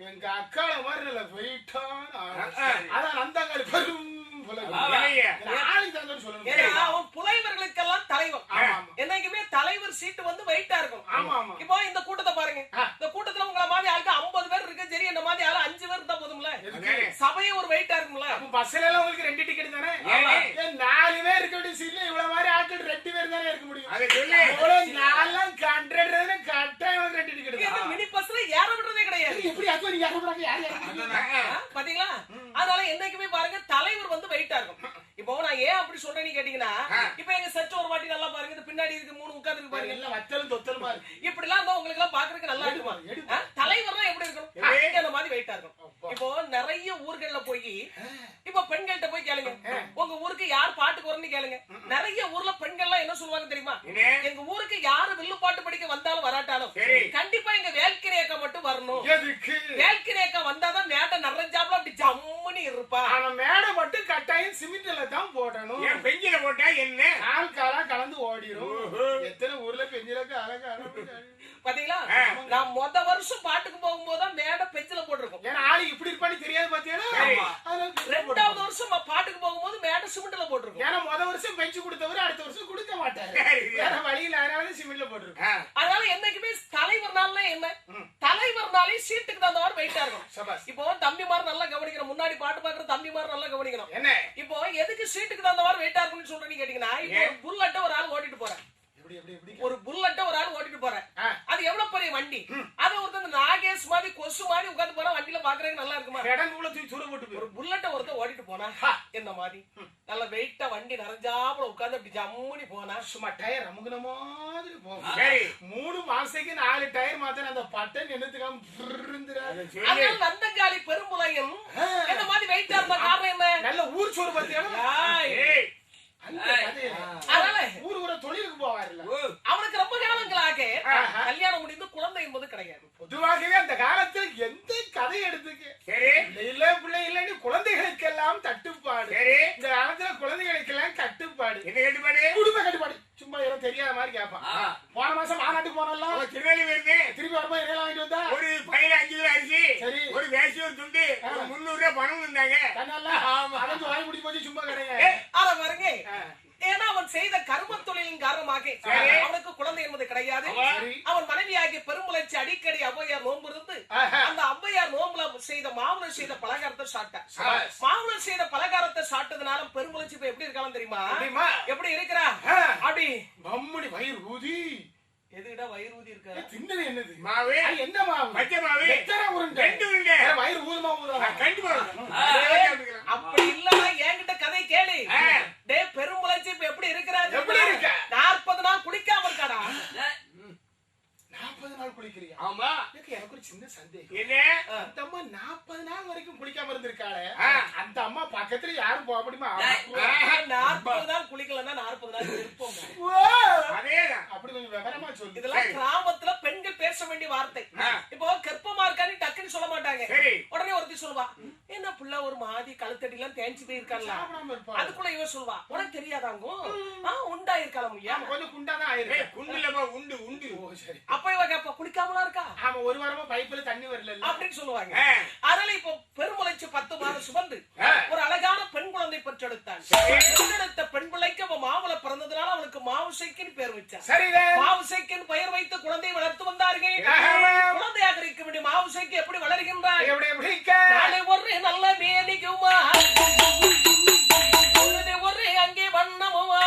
B: எங்க அக்கால மாதிரி இல்ல வெயிட்டான ஆள் அதான் அந்தங்காடி பெரும் புலையன் ஆளுக்கு தகுந்தவர் சொல்லணும்
A: ஏன்னா அவன் புலைவர்களுக்கெல்லாம் தலைவன்.
B: ஆமா, ஆமா.
A: என்னைக்குமே தலைவர் சீட்டு வந்து வெயிட்டா இருக்கும்.
B: ஆமா, ஆமா.
A: இப்போ இந்த கூட்டத்தை பாருங்க. இந்த கூட்டத்துல உங்கள மாதிரி ஆளுக்கு 50 பேர் இருக்கு. சரி, இந்த மாதிரி ஆளு 5 பேர் இருந்தா போதும்ல.
C: அதானே.
A: சபையே ஒரு வெயிட்டா இருக்கும்ல.
B: அப்ப பஸ்ல எல்லாம் உங்களுக்கு 2 டிக்கெட் தானே
C: ஆமா.
B: ஏன் 4 பேர் இருக்க வேண்டிய சீட்ல இவ்வளவு மாதிரி ஆட்கள் 2 பேர் தானே இருக்க முடியும்
C: அதை சொல்லு
B: இவ்வளவு நாலாம் கண்டறதுன்னு கட்டாயம் 2 டிக்கெட்
A: இந்த
B: தான்
A: மினி பஸ்ல ஏற விடுறதே கிடையாது.
B: எப்படி அப்ப நீங்க யாரும் யார் யார்
A: பாத்தீங்களா? அதனால என்னைக்குமே பாருங்க தலைவர் வந்து வெயிட்டா இருக்கும். இப்போ நான் ஏன் அப்படி சொல்றேன்னு கேட்டீங்கன்னா, இப்போ எங்க சர்ச் ஒரு வாட்டி நல்லா பாருங்க. இந்த பின்னாடி இருக்கு 3 உட்கார்ந்து பாருங்க.
B: எல்லாம் வத்தலும் தொத்தலுமா இருக்கு
A: இப்படி எல்லாம் இருந்தா உங்களுக்கு எல்லாம் பாக்குறதுக்கு நல்லா இருக்குமா? தலைவர்னா எப்படி இருக்கணும்? அந்த மாதிரி வெயிட்டா இருக்கும். இப்போ நிறைய ஊர்கள்ல போய் இப்போ பெண்கள்கிட்ட போய் கேளுங்க, உங்க ஊருக்கு யார் பாட்டுக்கு வரணும்னு கேளுங்க. நிறைய ஊர்ல பெண்கள்லாம் என்ன சொல்லுவாங்க தெரியுமா? எங்க ஊருக்கு யாரு வில்லு பாட்டு படிக்க வந்தாலும் வராட்டாலும் கண்டிப்பா எங்க வேல்கிரேக்கா மட்டும் வரணும்.
B: எதுக்கு
A: வேல்கிரேக்கா வந்தாதான் மேட்டை நிறைஞ்சாப்ல அப்படி ஜம்முன்னு இருப்பா.
B: ஆனா மேடை மட்டும் கட்டாயம் சிமெண்ட்ல தான் போடணும்
C: என் பெஞ்சில போட்டா என்ன
B: ஆள் காலா கலந்து ஓடிடும் எத்தனை ஊர்ல பெஞ்சில காலா
A: பாத்தீங்களா? நான் மொத வருஷம் பாட்டுக்கு போகும்போதுதான் மேடை பெஞ்சில போட்டிருக்கோம்.
B: ஏன்னா ஆளு இப்படி இருப்பான்னு தெரியாது பாத்தியா
A: ரெண்டாவது வருஷம் பாட்டுக்கு போகும்போது மேடை சிமெண்ட்ல போட்டிருக்கோம்.
B: ஏன்னா முத வருஷம் பெஞ்சு கொடுத்தவரு அடுத்த வருஷம் கொடுக்க மாட்டாரு வேற வழியில அதனால சிமெண்ட்ல போட்டிருக்கோம்
A: அதனால என்னைக்குமே தலைவர்னால என்ன? தலைவர்னாலே சீட்டுக்கு தகுந்த மாதிரி வெயிட்டா இருக்கும்.
B: சபாஸ்
A: இப்போ தம்பி மாதிரி நல்லா கவனிக்கணும். முன்னாடி பாட்டு பாக்குற தம்பி மாதிரி நல்லா கவனிக்கணும்.
B: என்ன
A: இப்போ எதுக்கு சீட்டுக்கு தகுந்த மாதிரி வெயிட்டா இருக்கும்னு சொல்றேன்னு கேட்டீங்கன்னா, இப்போ ஒரு புல்லட்ட ஒரு ஆள் ஓட்டிட்டு போறேன்.
B: எப்படி எப்படி எப்படி
A: ஒரு புல்லட்ட ஒரு ஆள் ஓட்டிட்டு போறேன். அது எவ்வளவு பெரிய வண்டி. அது ஒருத்தர் நாகேஷ் மாதிரி கொசு மாதிரி உட்கார்ந்து போனா வண்டியில பாக்குறதுக்கு நல்லா இருக்குமா?
B: இடங்குள்ள தூக்கி தூர போட்டு
A: ஒரு புல்லட்ட ஒருத்தர் ஓட்டிட்டு போனா இந்த மாதிரி நல்ல வெயிட்டா வண்டி நிறைஞ்சாப்புல உட்கார்ந்து அப்படி ஜம்முனி போனா
B: சும்மா டயர் அமுகுன மாதிரி போகும்
C: சரி
B: 3 மாசத்துக்கு 4 டயர் மாத்தன அந்த பட்டன் என்னத்துக்காம
A: அதனால நந்தங்காளி பெரும்புலையும் இந்த மாதிரி வெயிட்டா இருந்த காரணம் என்ன?
B: நல்ல ஊர் சோறு பத்தியா
C: ஏய்
A: அதனால
B: ஊர் ஊர தொழிலுக்கு போவாருல்ல
A: அவனுக்கு ரொம்ப காலங்களாக கல்யாணம் முடிந்து குழந்தை என்பது கிடையாது.
B: பொதுவாகவே அந்த காலத்தில் எந்த கதை எடுத்துக்கு
C: சரி
B: இல்ல பிள்ளை இல்லன்னு குழந்தைகளுக்கெல்லாம் தட்டுப்பாடு
C: சரி
B: இந்த காலத்துல குழந்தைகளுக்கெல்லாம் கட்டுப்பாடு
C: என்ன கட்டுப்பாடு
B: குடும்ப கட்டுப்பாடு சும்மா ஏதோ தெரியாத மாதிரி கேட்பான் போன மாசம் மாநாட்டுக்கு போனோம்ல
C: திருநெல்வேலி வருது
B: திருப்பி வரும்போது என்ன வாங்கிட்டு வந்தா
C: ஒரு பையில 5 கிலோ அரிசி
B: சரி
C: ஒரு வேஷ்டி ஒரு துண்டு ஒரு 300 ரூபாய் பணம் இருந்தாங்க
B: அதைஞ்சு வாங்கி முடிச்சு போச்சு சும்மா கிடையாது
A: ஆனா பாருங்க, ஏன்னா அவன் செய்த கர்ம தொழிலின் காரணமாக அவனுக்கு குழந்தை என்பது கிடையாது. அவன் மனைவியாகிய பெருமுளைச்சி அடிக்கடி ஔவையார் நோன்பு இருந்து அந்த ஔவையார் நோம்புல செய்த மாவுளர் செய்த பலகாரத்தை சாப்பிட்டார். மாவுளர் செய்த பலகாரத்தை சாப்பிட்டதுனால பெருமுளைச்சி இப்ப எப்படி இருக்காலும் தெரியுமா? எப்படி இருக்கிறா? அப்படி
B: மம்முடி வயிறு ஊதி
A: எதுக்கிட்ட வயிறு ஊதி இருக்க?
B: தின்னது என்னது
C: மாவு
B: என்ன மாவு
C: பச்சை மாவு
B: எத்தனை உருண்டை
C: 2 உருண்டை
B: வயிறு ஊதுமா ஊதுமா
C: கண்டிப்பா
A: அப்படி இல்லன்னா என்கிட்ட கதை கேளு. டே பெருமுளைச்சி இப்ப எப்படி இருக்கிறாரு?
B: எப்படி இருக்க?
A: 40 நாள் குளிக்காம இருக்காடா.
B: 40 நாள் குளிக்கிறியா?
C: ஆமா
B: எனக்கு ஒரு சின்ன சந்தேகம்
C: என்ன
B: அந்த அம்மா 40 நாள் வரைக்கும் குளிக்காம இருந்திருக்காளே அந்த அம்மா பக்கத்துல யாரும் போக முடியுமா?
A: 40 நாள் குளிக்கலன்னா 40 நாள் இருப்போம்.
C: அதேதான்.
B: அப்படி கொஞ்சம் விவரமா சொல்லு.
A: இதெல்லாம் கிராமத்துல பெண்கள் பேச வேண்டிய வார்த்தை. இப்போ கர்ப்பமா இருக்கான்னு டக்குன்னு சொல்ல மாட்டாங்க. உடனே ஒருத்தி சொல்லுவா, என்ன புள்ள ஒரு மாதிரி கழுத்தடி எல்லாம் தேஞ்சு போயிருக்காங்களா? அதுக்குள்ள இவ சொல்லுவா, உனக்கு தெரியாதாங்க உண்டா இருக்கலாம் ஐயா,
B: கொஞ்சம் குண்டாதான் ஆயிருக்கு.
C: குண்டுலமா உண்டு உண்டு.
A: அப்ப இவ கேப்பா, குளிக்காமலா இருக்கா?
B: ஆமா, ஒரு வாரமா பைப்புல தண்ணி வரல
A: அப்படின்னு சொல்லுவாங்க. அதனால இப்போ பெருமுளைச்சு 10 மாதம் சுமந்து ஒரு அழகான பெண் குழந்தை பெற்றெடுத்தான். பெற்றெடுத்த பெண் பிள்ளைக்கு அவன் மாவுல பிறந்ததுனால அவனுக்கு மாவுசைக்குன்னு பேர் வச்சான். மாவுசைக்குன்னு பெயர் வைத்து குழந்தையை வளர்த்து வந்தார்கள். குழந்தையாக இருக்க வேண்டிய மாவுசைக்கு எப்படி வளர்கின்றார்? நாளை ஒரு நல்ல மேனிக்குமா, ஒரு அங்கே வண்ணமுமா,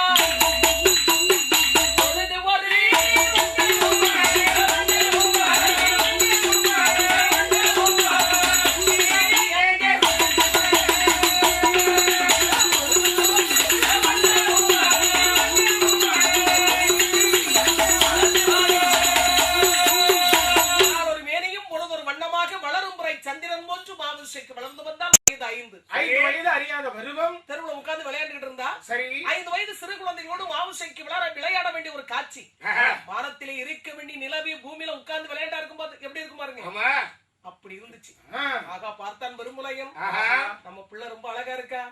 A: வளர்ந்து வந்தால் 5
B: வயது அறியாத பருவம்
A: தெருவுல உட்கார்ந்து விளையாண்டுகிட்டு இருந்தா.
B: சரி,
A: 5 வயது சிறு குழந்தைகளோடு மாவுசைக்கு விளையாட வேண்டிய ஒரு காட்சி. வானத்திலே இருக்க வேண்டிய நிலவி பூமியில உட்கார்ந்து விளையாண்டா இருக்கும்போது எப்படி இருக்கும் பாருங்க. அப்படி இருந்துச்சு. ஆகா பார்த்தான் பெருமுலையம், நம்ம பிள்ளை ரொம்ப அழகா இருக்கா,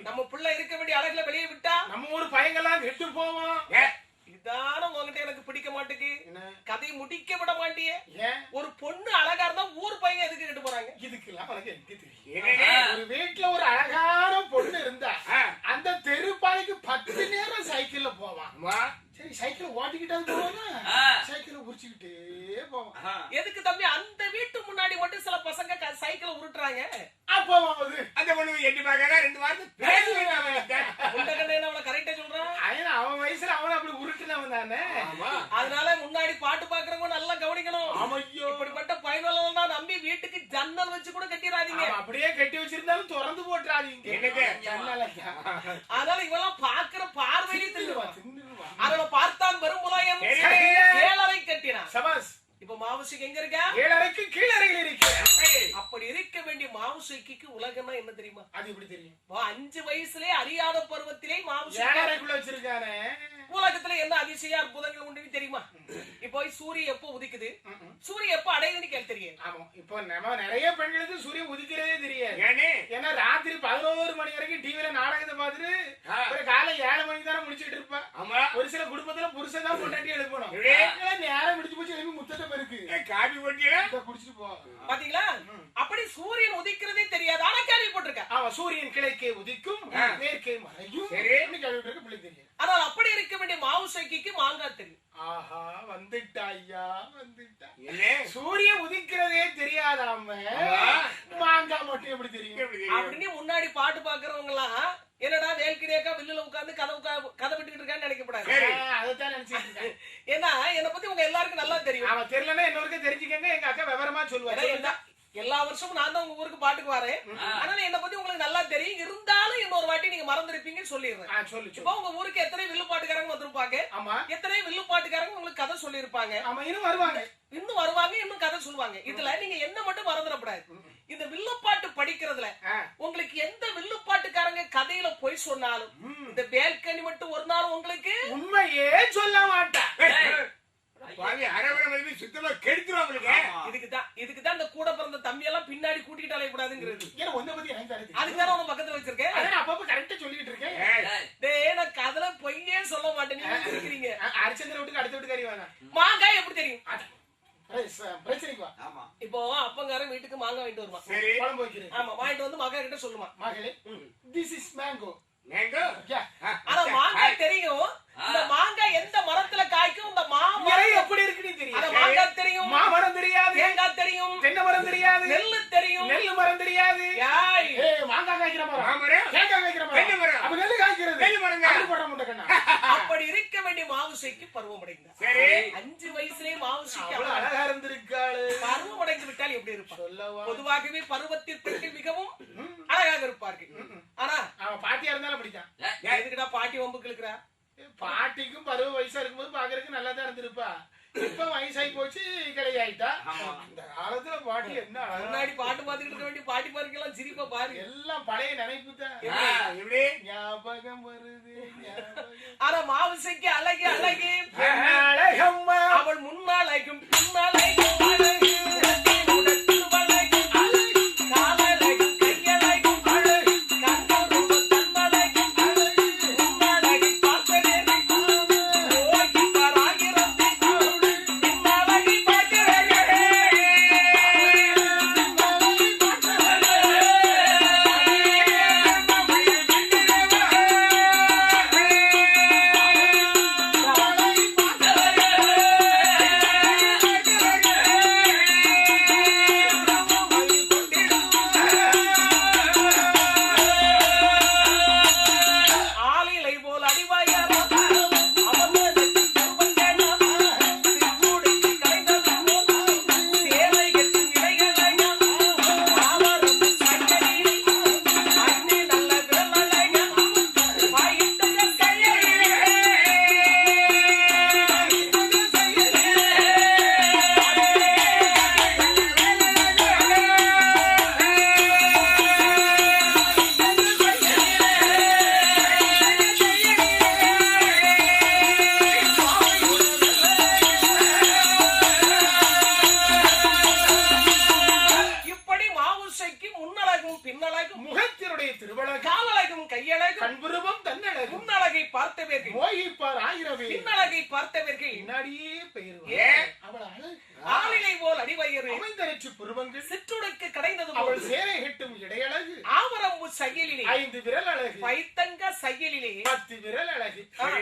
A: நம்ம பிள்ளை இருக்க வேண்டிய அழகுல வெளியே விட்டா
B: நம்ம ஊர் பையங்கெல்லாம் கெட்டு போவோம்.
A: இதான உங்ககிட்ட எனக்கு பிடிக்க மாட்டேங்குது, கதையை முடிக்க விட மாட்டிய. ஒரு பொண்ணு அழகா இருந்தா ஊர் பையன் எதுக்கு கேட்டு போறாங்க?
B: இதுக்கெல்லாம் எனக்கு தெரியும். ஒரு வீட்டுல ஒரு அழகான பொண்ணு இருந்தா அந்த தெருப்பாய்க்கு 10 நேரம் சைக்கிள்ல போவான். சரி, சைக்கிள் ஓட்டிக்கிட்டாது போவானா, சைக்கிள் உரிச்சுக்கிட்டே போவான்.
A: எதுக்கு தம்பி அந்த வீட்டு முன்னாடி மட்டும் சில பசங்க சைக்கிளை உருட்டுறாங்க?
B: அப்போ
C: அந்த பொண்ணு எட்டி பார்க்க 2 வாரத்துக்கு
A: கரெக்டா சொல்றான்.
B: அவன் வயசுல அவன் அப்படி உருட்டுனவன் தானே.
A: அதனால முன்னாடி பாட்டு பாக்குறவங்க நல்லா கவனிக்கணும். இப்படிப்பட்ட பயனுள்ளவன் தான் நம்பி வீட்டுக்கு ஜன்னல் வச்சு கூட கட்டிடாதீங்க.
B: அப்படியே கட்டி வச்சிருந்தாலும் திறந்து போட்டுறாதீங்க.
A: அதனால இவெல்லாம் பாக்குற பார்வையிலே தின்னுவான். அதனால பார்த்தான் பெருமுலையம், ஏழரை கட்டினான். சபாஸ். இப்ப மாவுசைக்கு எங்க இருக்கா?
B: ஏழரைக்கு கீழறையில் இருக்கு.
A: அப்படி இருக்க வேண்டிய மாவுசைக்கு உலகம்னா என்ன தெரியுமா?
B: அது எப்படி தெரியும்?
A: 5 வயசுலே அறியாத பருவத்திலே மாவுசை
B: ஏழரைக்குள்ள வச்சிருக்கானே.
A: உலகத்துல என்ன அதிசய அற்புதங்கள் உண்டு தெரியுமா? இப்போ சூரியன் எப்போ உதிக்குது, சூரியன் எப்போ அடையுதுன்னு கேள்வி தெரியும்.
B: ஆமா, இப்போ நம்ம நிறைய பெண்களுக்கு சூரியன் உதிக்கிறதே தெரியாது. ஏன்னா ராத்திரி 11 மணி வரைக்கும் டிவில நாடகத்தை பார்த்துட்டு காலை 7 மணிக்கு தானே முடிச்சிட்டு இருப்பா. ஒரு சில குடும்பத்துல புருஷன் தான் பொண்டாட்டி எழுப்பணும். நேரம் முடிச்சு போச்சு எழுப்பி முத்தத்தை பெருக்கு
C: காபி போட்டியா
B: குடிச்சிட்டு போ.
A: பாத்தீங்களா? அப்படி சூரியன் உதிக்கிறதே தெரியாது. ஆனா கேள்விப்பட்டிருக்கேன்.
B: ஆமா, சூரியன் கிழக்கே உதிக்கும் மேற்கே மறையும் கேள்விப்பட்டிருக்க பிள்ளை தெரியும்.
A: ஆனால் அப்படி இருக்க வேண்டிய மாவுசைக்கு மாங்காய் தெரியும்.
B: ஆஹா, வந்துட்டா ஐயா, வந்துட்டா. சூரிய உதிக்கிறதே தெரியாதாம மாங்காய் மட்டும் எப்படி தெரியும்?
A: அப்படின்னு முன்னாடி பாட்டு பாக்குறவங்க எல்லாம் என்னடா வேல்கிரியாக்கா வில்லுல உட்கார்ந்து கதை விட்டுக்கிட்டு இருக்கான்னு நினைக்கப்படாது.
B: அதைத்தான் நினைச்சிட்டு.
A: ஏன்னா என்னை பத்தி உங்க எல்லாருக்கும் நல்லா தெரியும்.
B: அவன் தெரியலன்னா இன்னொருக்கு தெரிஞ்சுக்கங்க. எங்க அக்கா விவரமா சொல்லுவாங்க.
A: எல்லா வருஷமும் நான் தான் உங்க ஊருக்கு பாட்டுக்கு வரேன். அதனால என்ன பத்தி உங்களுக்கு நல்லா தெரியும். இருந்தாலும் இன்னொரு வாட்டி நீங்க மறந்துருப்பீங்கன்னு சொல்லிடுறேன். இப்போ உங்க ஊருக்கு எத்தனை வில்லு பாட்டுக்காரங்க வந்திருப்பாங்க, எத்தனை வில்லு பாட்டுக்காரங்க உங்களுக்கு கதை சொல்லியிருப்பாங்க.
B: இன்னும் வருவாங்க,
A: இன்னும் கதை சொல்லுவாங்க. இதுல நீங்க என்ன மட்டும் மறந்துடக்கூடாது. இந்த வில்லுப்பாட்டு படிக்கிறதுல உங்களுக்கு எந்த வில்லுப்பாட்டுக்காரங்க கதையில போய் சொன்னாலும் இந்த வேல்கனி மட்டும் ஒரு நாள் உங்களுக்கு
B: உண்மையே சொல்ல மாட்டேன்.
C: சுத்தமா கெடுத்துருவாங்க.
A: இதுக்குதான் இந்த கூட பிறந்த தம்பி எல்லாம் பின்னாடி கூட்டிட்டு அலைய கூடாதுங்கிறது.
B: அதுக்குதான் உன பக்கத்துல வச்சிருக்கேன். அப்பப்ப கரெக்டா சொல்லிட்டு இருக்கேன்.
A: நான் கதல பொய்யே சொல்ல மாட்டேன். நீங்க இருக்கிறீங்க.
B: அரிச்சந்திர வீட்டுக்கு அடுத்த வீட்டுக்காரி வாங்க.
A: மாங்காய் எப்படி தெரியும்?
B: இப்போ
A: அப்பங்காரன் வீட்டுக்கு மாங்காய் வாங்கிட்டு வருவான்.
B: குழம்பு வைக்கிறேன்.
A: ஆமா, வாங்கிட்டு வந்து மகா கிட்ட சொல்லுமா,
B: மகளே திஸ் இஸ் மேங்கோ.
A: ஆனா மாங்காய் தெரியும். இந்த மாங்காய் எந்த மரத்துல காய்க்கும், இந்த மாமரம்
B: எப்படி இருக்குன்னு தெரியும்.
A: மாங்காய் தெரியும்,
B: மாமரம் தெரியாது.
A: தேங்காய் தெரியும்,
B: தென்னை மரம் தெரியாது.
A: நெல்லு தெரியும்,
B: நெல்லு மரம் தெரியாது. மாங்காய் காய்க்கிற மரம், தேங்காய் காய்க்கிற மரம், அப்ப நெல்லு காய்க்கிறது நெல்லு மரங்க. அப்படி இருக்க வேண்டிய மாவுசைக்கு பருவம் அடைந்தார்.
C: சரி,
A: 5 வயசுலயே மாவுசைக்கு
B: அவ்வளவு அழகா இருந்திருக்காள்.
A: பருவம் அடைந்து விட்டால் எப்படி இருப்பார்? பொதுவாகவே பருவத்தில் பெண்கள் மிகவும் அழகாக இருப்பார்கள். ஆனா
B: அவன் பாட்டியா இருந்தாலும் அப்படித்தான்.
A: எதுக்குடா பாட்டி வம்புக்கு இருக்கிறா?
B: பாட்டிக்கும் 60 வயசா இருக்கும்போது பாக்குறதுக்கு நல்லா தான் இருந்திருப்பா. இப்ப வயசாகி போச்சு கிளையாயிட்டா. இந்த காலத்துல பாட்டு என்ன
A: முன்னாடி பாட்டு பாத்துக்கிட்டு இருக்க வேண்டிய பாட்டி பாருக்கெல்லாம் சிரிப்பா பாரு.
B: எல்லாம் பழைய நினைப்பு தான்.
C: எப்படி
B: ஞாபகம் வருது
A: ஆனா மாவுசைக்கு அழகு அழகு
B: அழகம்மா
A: அவள் முன்னாளைக்கும் பின்னாளைக்கும் அழகு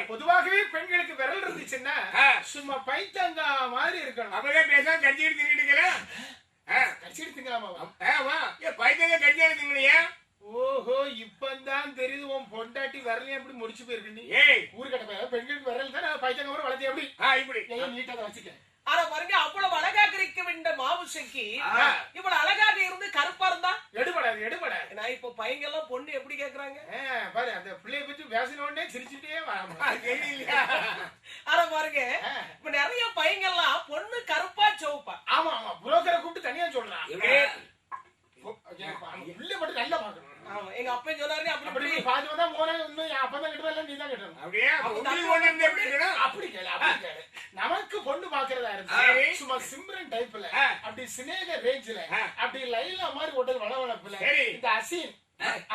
B: பொதுவாகவே பெண்களுக்கு விரல் இருந்துச்சுன்னா சும்மா பைத்தங்கா மாதிரி இருக்கணும்.
C: அப்படியே பேசாம கட்சிட்டு தின்னுட்டு
B: கடிச்சிட்டு திங்கலாமா?
C: பைத்தங்க கட்சியாடு திங்கலையா?
B: ஓஹோ இப்பதான் தெரியுது உன் பொண்டாட்டி விரலையும் எப்படி முடிச்சு போயிருக்கு. நீ ஊருக்கட்ட போய் பெண்களுக்கு விரல் தான் பைத்தங்க கூட வளர்த்தி எப்படி இப்படி நீட்டா வச்சுக்க.
A: ஆனா பாருங்க அவ்வளவு அழகாக இருக்க வேண்ட மாவுசைக்கு இவ்வளவு அழகாக இருந்து கருப்பா இருந்தா
B: எடுபடாது எடுபடாது.
A: நான் இப்ப பையங்க எல்லாம் பொண்ணு எப்படி கேக்குறாங்க
B: பாரு அந்த பிள்ளைய பத்தி பேசின உடனே சிரிச்சுட்டே
C: தெரியலையா?
B: ஆனா
A: பாருங்க இப்ப நிறைய பையங்க எல்லாம் பொண்ணு கருப்பா சோப்பா.
B: ஆமா ஆமா புரோக்கரை கூப்பிட்டு தனியா சொல்றான். பிள்ளை மட்டும் நல்லா பாக்கணும்.
A: எங்க அப்பா சொன்னாரு அப்படி
B: பாதி வந்தா மோனே இன்னும் அப்பதான் கட்டுறதா நீ தான் கட்டணும்.
C: அப்படியே
B: அப்படி கேளு அப்படி கேளு. நமக்கு பொண்ணு பாக்குறதா இருக்கு சும்மா சிம்ரன் டைப்ல அப்படி சினேக ரேஞ்சில அப்படி லைலா மாதிரி ஹோட்டல் வளவளப்புல இந்த அசீன்.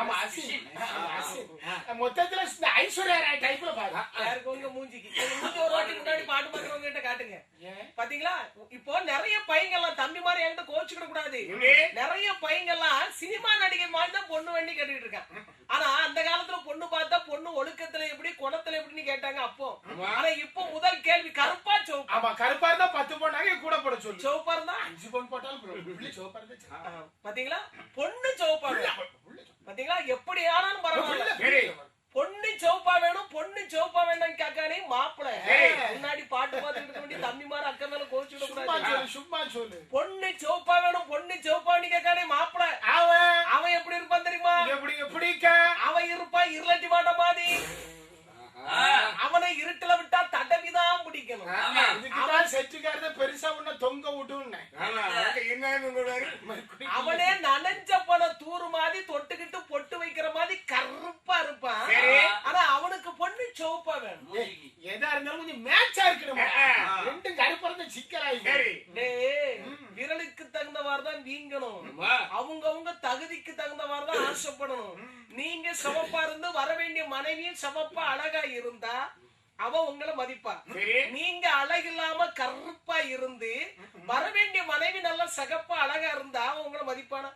B: ஆமா அசீன் மொத்தத்துல இந்த ஐஸ்வர்யா ராய் டைப்ல பாரு.
A: யாருக்கு உங்க மூஞ்சிக்கு ஒரு வாட்டி முன்னாடி பாட்டு பாக்குறவங்க கிட்ட காட்டுங்க. பாத்தீங்களா இப்போ நிறைய பையங்க எல்லாம் தம்பி மாதிரி என்கிட்ட கோச்சுக்கிட கூடாது. நிறைய பையங்க எல்லாம் சினிமா நடிகை மாதிரி தான் பொண்ணு வேண்டி கேட்டுக்கிட்டு இருக்கான். ஆனா அந்த காலத்துல பொண்ணு பார்த்தா பொண்ணு ஒழுக்கத்துல எப்படி குணத்துல எப்படின்னு கேட்டாங்க அப்போ. ஆனா இப்போ முதல் கேள்வி கருப்பா சோப்பா.
B: ஆமா கருப்பா இருந்தா 10 பொண்ணாக கூட போட சொல்லு.
A: சோப்பா இருந்தா
B: 5 பொண்ணு போட்டாலும் சோப்பா இருந்தா
A: பாத்தீங்களா பொண்ணு சோப்பா. பாத்தீங்களா எப்படி ஆனாலும் பரவாயில்ல பொண்ணு சோப்பா வேணும் பொண்ணு சோப்பா வேணும் கேட்கானே மாப்பிள்ள முன்னாடி பாட்டு பார்த்துக்கிட்டு வேண்டிய தம்பி மாதிரி அக்கா மேல கோச்சு
B: சும்மா சொல்லு.
A: பொண்ணு சோப்பா வேணும் பொண்ணு சோப்பான்னு கேட்கானே மாப்பிள்ள அவன் எப்படி இருப்பான் தெரியுமா?
B: எப்படி
A: அவன் இருப்பா இருளட்டி மாட்ட மாதிரி. அவனை இருட்டுல விட்டா தடவிதான் பிடிக்கணும்.
B: செட்டுக்காரத பெருசா உன்ன தொங்க விட்டு
A: அவனே நனைஞ்ச பண தூறு மாதிரி தொட்டுக்கிட்டு பொட்டு வைக்கிற மாதிரி கருப்பா இருப்பான். ஆனா அவனுக்கு பொண்ணு சோப்பா வேணும்.
B: எதா இருந்தாலும் கொஞ்சம் மேட்சா இருக்கணும். ரெண்டும் கருப்பா இருந்தா சிக்கலாயி
A: விரலுக்கு தகுந்தவாறு தான் வீங்கணும். அவங்க தகுதிக்கு தகுந்தவாறு தான் ஆசைப்படணும். நீங்க சமப்பா இருந்து வர வேண்டிய மனைவியும் சமப்பா அழகா இருந்தா அவ உங்களை மதிப்பா. நீங்க அழகில்லாம கருப்பா இருந்து வர வேண்டிய மனைவி நல்லா சகப்பா அழகா இருந்தா அவ உங்களை மதிப்பானா?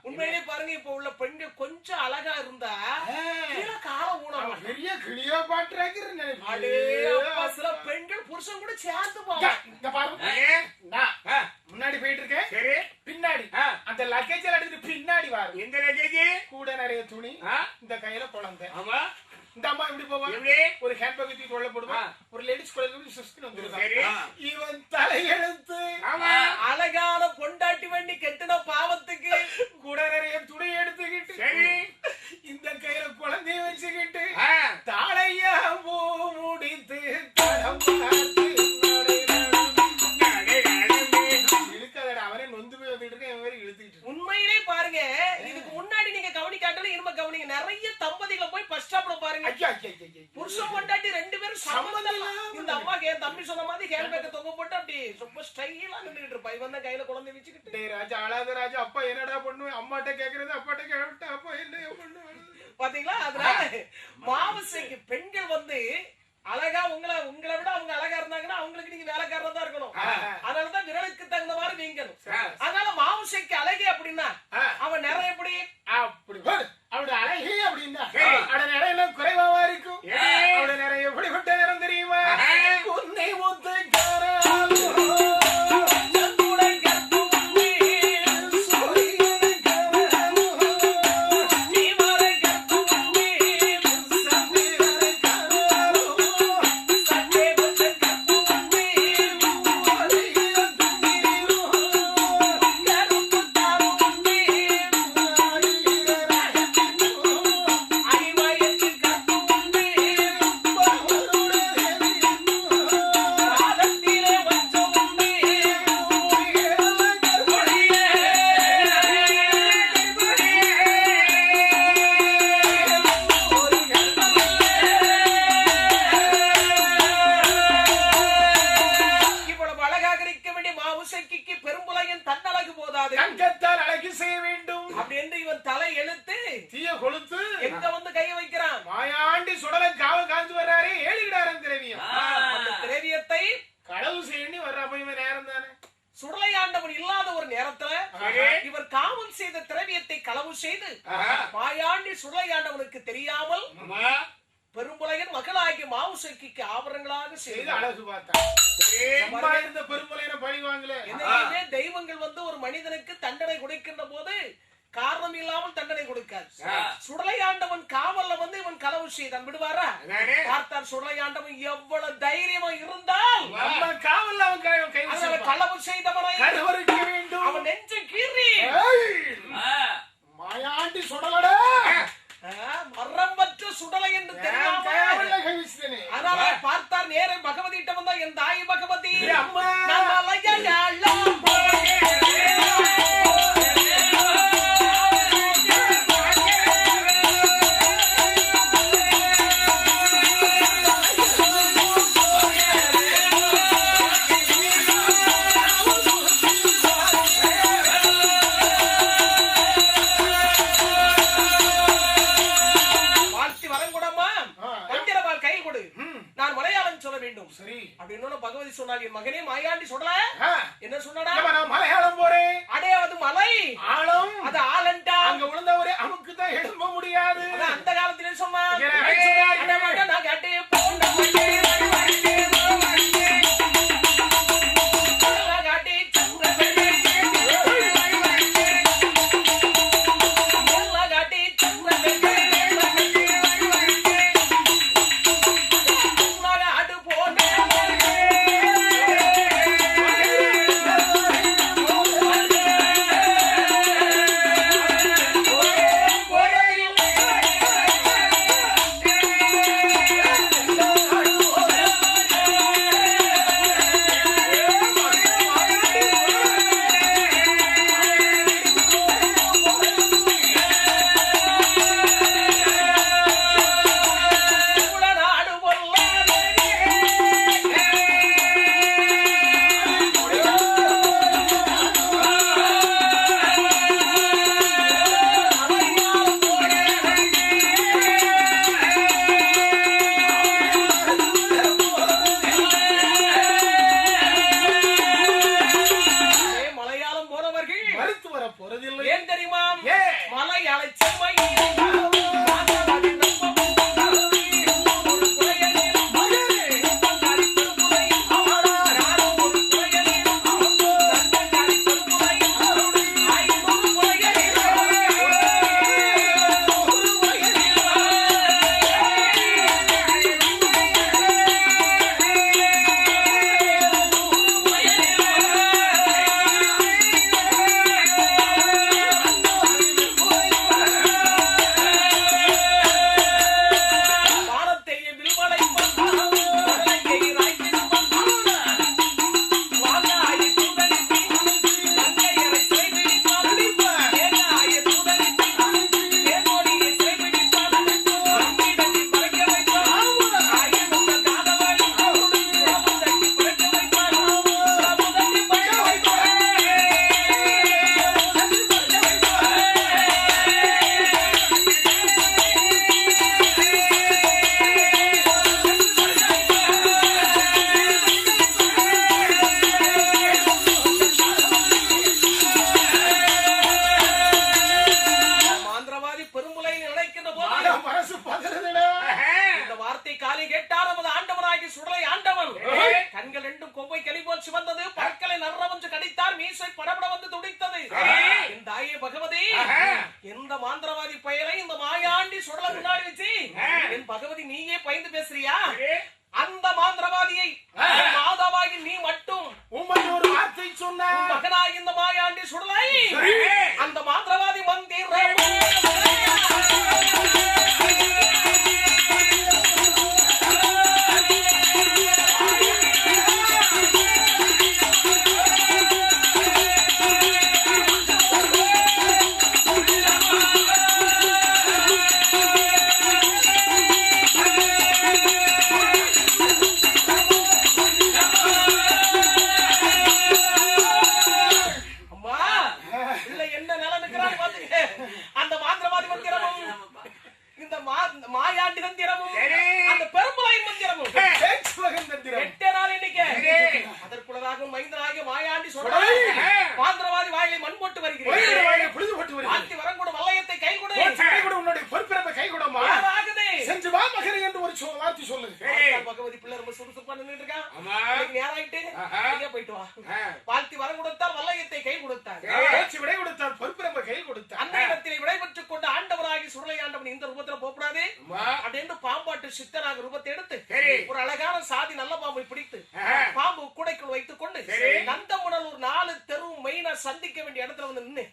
A: உண்மையிலே பாருங்க இப்ப உள்ள பெண்கள் கொஞ்சம் அழகா இருந்தா கால ஊனம்
B: பெரிய கிளியோ பாட்டுறாங்க.
A: சில பெண்கள் புருஷன் கூட சேர்ந்து போவாங்க.
B: முன்னாடி போயிட்டு இருக்கேன் பின்னாடி அந்த லக்கேஜ் எடுத்துட்டு பின்னாடி வரும்.
C: எந்த லக்கேஜ்?
B: கூட நிறைய துணி இந்த கையில குழந்தை.
C: ஆமா
B: இந்த அம்மா எப்படி போவாங்க? ஒரு ஹேண்ட் பேக் தூக்கி கொள்ள போடுவான். ஒரு லேடிஸ் குழந்தை சுஸ்தின் வந்துருக்கான். இவன் தலையெழுத்து
A: அழகான பொண்டாட்டி வண்டி கெட்டின பாவத்துக்கு
B: கூட நிறைய துணி எடுத்துக்கிட்டு இந்த கையில குழந்தைய வச்சுக்கிட்டு தாளையா பூ முடித்து தடம் பார்த்து
A: காட்டணும். இனிமே கவனிங்க, நிறைய தம்பதிகளை போய் பஸ் ஸ்டாப்ல பாருங்க, புருஷன் பொண்டாட்டி 2 பேரும் சம்மந்தம் இல்ல. இந்த அம்மாக்கு என் தம்பி சொன்ன மாதிரி ஹேண்ட்பேக்க தொங்க போட்டு அப்படி ரொம்ப ஸ்டைலா நின்னுட்டு இருப்பா. இவன் தான் கையில குழந்தை வச்சுக்கிட்டு.
B: டேய் ராஜா, அழாத ராஜா. அப்பா என்னடா பண்ணுவேன்? அம்மாட்ட கேக்குறது, அப்பாட்ட கேட்டா அப்பா என்ன பண்ணுவேன்?
A: பாத்தீங்களா? அதனால மாவசைக்கு பெண்கள் வந்து அழகா உங்களை விட அவங்க அழகா இருந்தாங்கன்னா அவங்களுக்கு நீங்க வேலைக்காரரா தான் இருக்கணும். அதனாலதான் விரலுக்கு தகுந்தவாறு நீங்கணும். அதனால மாவசைக்கு அழகி அப்படின்னா அவன் நிறைய எப்படி
B: அவட அழகி அப்படின்னா அவட நிறைய குறைவாவா இருக்கும். அவட நிறைய எப்படிப்பட்ட நேரம் தெரியுமா? உன்னை
A: சுடலையாண்டவன் இல்லாத ஒரு நேரத்துல இவர் காமம் செய்த திரவியத்தை களவு செய்து மாயாண்டி சுடலையாண்டவனுக்கு தெரியாமல் பெரும்புலையன் மகளாகிய மாவுசைக்கு ஆபரணங்களாக செய்து அழகு பார்த்தார்.
B: பெரும்புலையனை பழி வாங்கல.
A: தெய்வங்கள் வந்து ஒரு மனிதனுக்கு தண்டனை கொடுக்கின்ற போது காரணம் இல்லாமல் தண்டனை கொடுக்காது. சுடலையாண்டவன் காவல்ல வந்து இவன் களவு செய்தான் விடுவாரா? பார்த்தார் சுடலையாண்டவன் எவ்வளவு தைரியமா இருந்தால்
B: காவல்ல அவன்
A: களவு செய்தவனை
B: வேண்டும்.
A: அவன் நெஞ்சு கீறி
B: மாயாண்டி சுடலடா
A: மரம்பற்ற சுடலை என்று தெரியாமல் அதனால பார்த்தார். நேர பகவதிட்ட வந்தா என் தாய் பகவதி பகவதி சொன்னாங்க, மகனே மாயாண்டி சுடல என்ன சொன்னடா?
B: மலையாளம் போறேன்.
A: அடே அது மலை ஆழம், அது ஆளண்டா.
B: அங்க விழுந்தவரே அமுக்கு தான் எழும்ப முடியாது.
A: அந்த காலத்திலே சொன்னா நான் கேட்டே அந்த மாந்திரவாதி பயலை இந்த மாயாண்டி சுடல முன்னாடி வச்சு என் பகவதி நீயே பயந்து பேசுறியா? அந்த மாந்திரவாதியை மாதாவாகி நீ மட்டும்
B: உண்மை ஒரு வார்த்தை சொன்ன
A: மகனாகி இந்த மாயாண்டி சுடலை அந்த மாந்திரவாதி மந்திர அந்த மாந்திரவாதி மந்திரமும் இந்த மாயாண்டி தந்திரமும் அந்த பெரும்பலாயின் மந்திரமும் எட்டே நாள் இன்னைக்கு அதற்குள்ளதாக மைந்தனாகிய மாயாண்டி சொல்ற மாந்திரவாதி வாயிலை மண் போட்டு வருகிறேன் ஆட்சி வரங்கூட வல்லயத்தை கை கொடு
B: உன்னுடைய பொறுப்பிறப்பை கை கொடுமா செஞ்சு வா மகனே என்று ஒரு வார்த்தை சொல்லு.
A: பகவதி பிள்ளை ரொம்ப சுறுசுறுப்பா நின்னுட்டு இருக்கான். நேராயிட்டு போயிட்டு வா. வாழ்த்தி வரம் கொடுத்தால் வல்லயத்தை கை கொடுத்தார்,
B: விடை கொடுத்தால் பொறுப்பிறப்பை கை கொடுத்தார்.
A: அந்த இடத்திலே விடை பெற்றுக் கொண்டு ஆண்டவராகி சுடலை ஆண்டவன் இந்த ரூபத்துல போகக்கூடாது அப்படின்னு பாம்பாட்டு சித்தனாக ரூபத்தை எடுத்து ஒரு அழகான சாதி நல்ல பாம்பை பிடித்து பாம்பு கூடைக்குள் வைத்துக் கொண்டு நந்தமுடல் ஒரு 4 தெரு மெயினா சந்திக்க வேண்டிய இடத்துல வந்து நின்று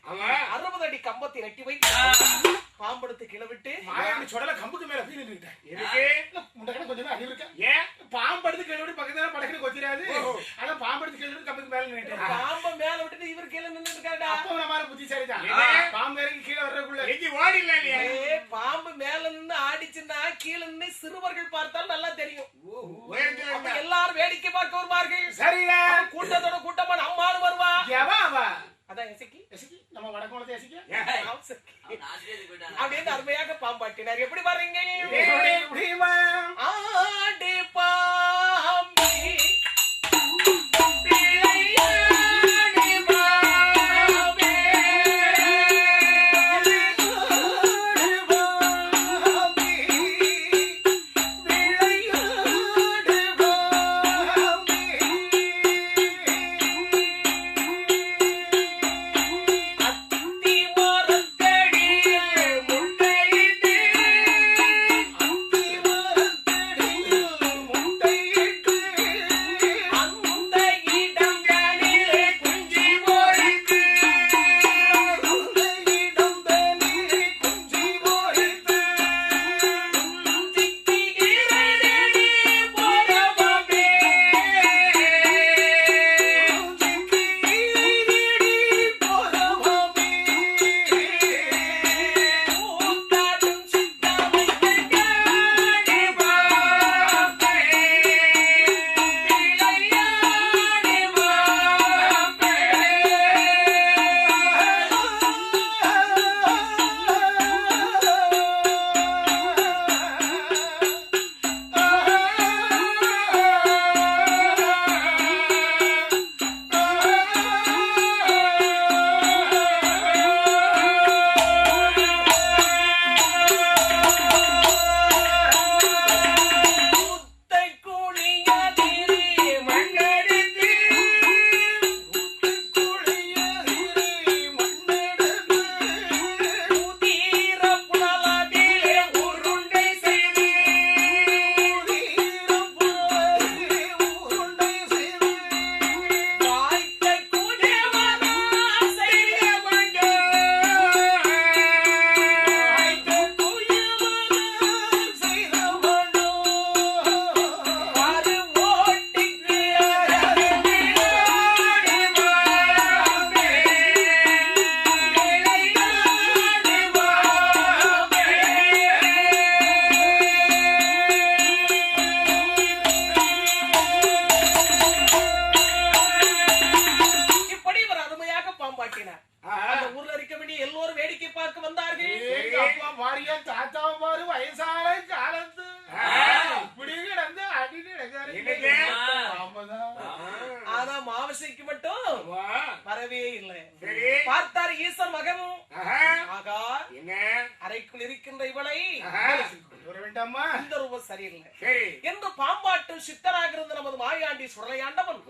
A: 60 அடி கம்பத்தை நட்டி வைத்து பாம்பெடுத்து கிளவிட்டு
B: சொடல கம்புக்கு மேல போய் நின்றுட்டேன். கொஞ்சம் அறிவு இருக்கா? ஏன் பாம்பெடுத்து கிளவிட்டு பக்கத்துல படக்குன்னு கொத்திராது. ஆனா பாம்பெடுத்து கிளவிட்டு கம்புக்கு மேல நின்றுட்டேன்.
A: பாம்பை மேல விட்டுட்டு இவர் கீழே நின்று இருக்காடா.
B: அப்போ நம்ம புத்திசாலிதான். பாம்பு இறங்கி கீழே வர்றதுக்குள்ள
A: பாம்பு மேல நின்று ஆடிச்சுன்னா கீழே நின்று சிறுவர்கள் பார்த்தால் நல்லா தெரியும். எல்லாரும் வேடிக்கை பார்க்க வருவார்கள்.
B: சரியா?
A: கூட்டத்தோட கூட்டமா நம்மாலும் வருவா. அதான் எசக்கி
B: நம்ம வடக்குளத்தை எசக்கி
A: அப்படின்னு அருமையாக பாம்பாட்டினார். எப்படி பாருங்க? ஆடி பாம்பி மாவசைக்கு மட்டும் வரவே இல்லை. பார்த்தார் ஈசன் மகன் ஆகா அறைக்குள் இருக்கின்ற இவளை இந்த ரூபம் சரியில்லை என்று பாம்பாட்டு சித்தராக இருந்த நமது மாயாண்டி சுடலையாண்டவன்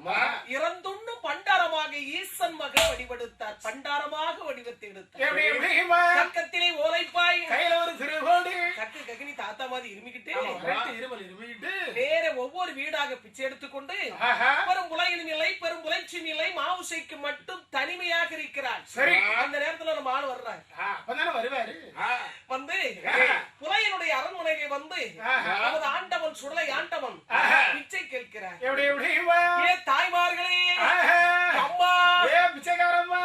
A: இறந்துண்ணு பண்டாரமாக ஈசன் மகன் வடிவெடுத்தார். பண்டாரமாக வடிவத்தை எடுத்தார். பக்கத்திலே இருமிக்கிட்டு
B: இருமல் இருமிக்கிட்டு
A: வேற ஒவ்வொரு வீடாக பிச்சை எடுத்துக்கொண்டு பெரும் உலகிலும் இல்லை பெரும் புலைச்சியும் இல்லை மாவுசைக்கு மட்டும் தனிமையாக இருக்கிறார்.
B: சரி,
A: அந்த நேரத்துல நம்ம ஆள் வர்றாரு.
B: அப்பதானே வருவாரு.
A: வந்து புலையனுடைய அரண்மனையை வந்து நமது ஆண்டவன் சுடலை ஆண்டவன் பிச்சை கேட்கிறார்.
B: எப்படி எப்படி
A: ஏ தாய்மார்களே, அம்மா,
B: ஏ பிச்சைக்காரம்மா,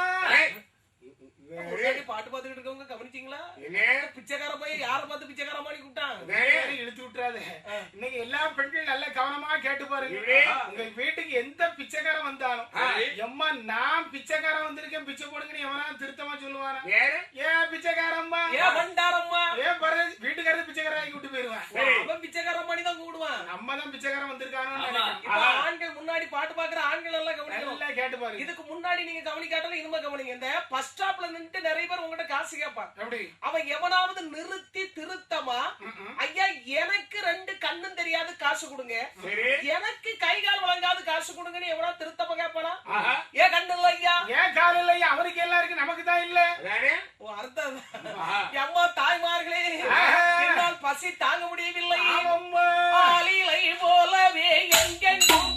A: பாட்டு பாத்துக்கிட்டு இருக்கவங்க கவனிச்சீங்களா? பிச்சைக்கார போய் யார பார்த்து பிச்சைக்காரமா கூப்பிட்டான்?
B: இழுத்து விட்டுறாது. இன்னைக்கு எல்லா பெண்கள் நல்ல கவனமா கேட்டு பாருங்க. உங்க வீட்டுக்கு எந்த பிச்சைக்காரன் வந்தாலும் எம்மா நான் பிச்சைக்காரன் வந்திருக்கேன் பிச்சை போடுங்கன்னு எவனா திருத்தமா சொல்லுவானா? ஏன் பிச்சைக்காரம்மா,
A: ஏன் வண்டாரம்மா,
B: ஏன் பாரு வீட்டுக்காரர் பிச்சைக்காரன் ஆகி விட்டு போயிருவான்.
A: அவன் பிச்சைக்காரம்மா தான் கூடுவான்.
B: நம்ம தான் பிச்சைக்காரன் வந்திருக்கானு.
A: ஆண்கள் முன்னாடி பாட்டு பாக்குற ஆண்கள் எல்லாம் கவனிக்கணும்.
B: கேட்டு பாருங்க.
A: இதுக்கு முன்னாடி நீங்க கவனிக்காட்டாலும் இனிமே கவனிங்க. இந்த பஸ் ஸ்டாப்ல நின்று நிறைய பேர் உங்ககிட்ட காசு கேட்பான். அவன் எவனாவது நிறுத்தி திருத்தமா, ஐயா எனக்கு 2 கண்ணும் தெரியாது காசு கொடுங்க, எனக்கு கை கால் வழங்காது காசு கொடுங்கன்னு எவனாவது திருத்தமா கேட்பானா? ஏன் கண்ணு இல்ல ஐயா, ஏன் கால் இல்ல ஐயா, அவருக்கு எல்லாம் இருக்கு நமக்கு தான் இல்ல. அர்த்தம் அம்மா தாய்மார்களே, என்னால் பசி தாங்க முடியவில்லை. ஆளிலை போலவே எங்கெங்கும்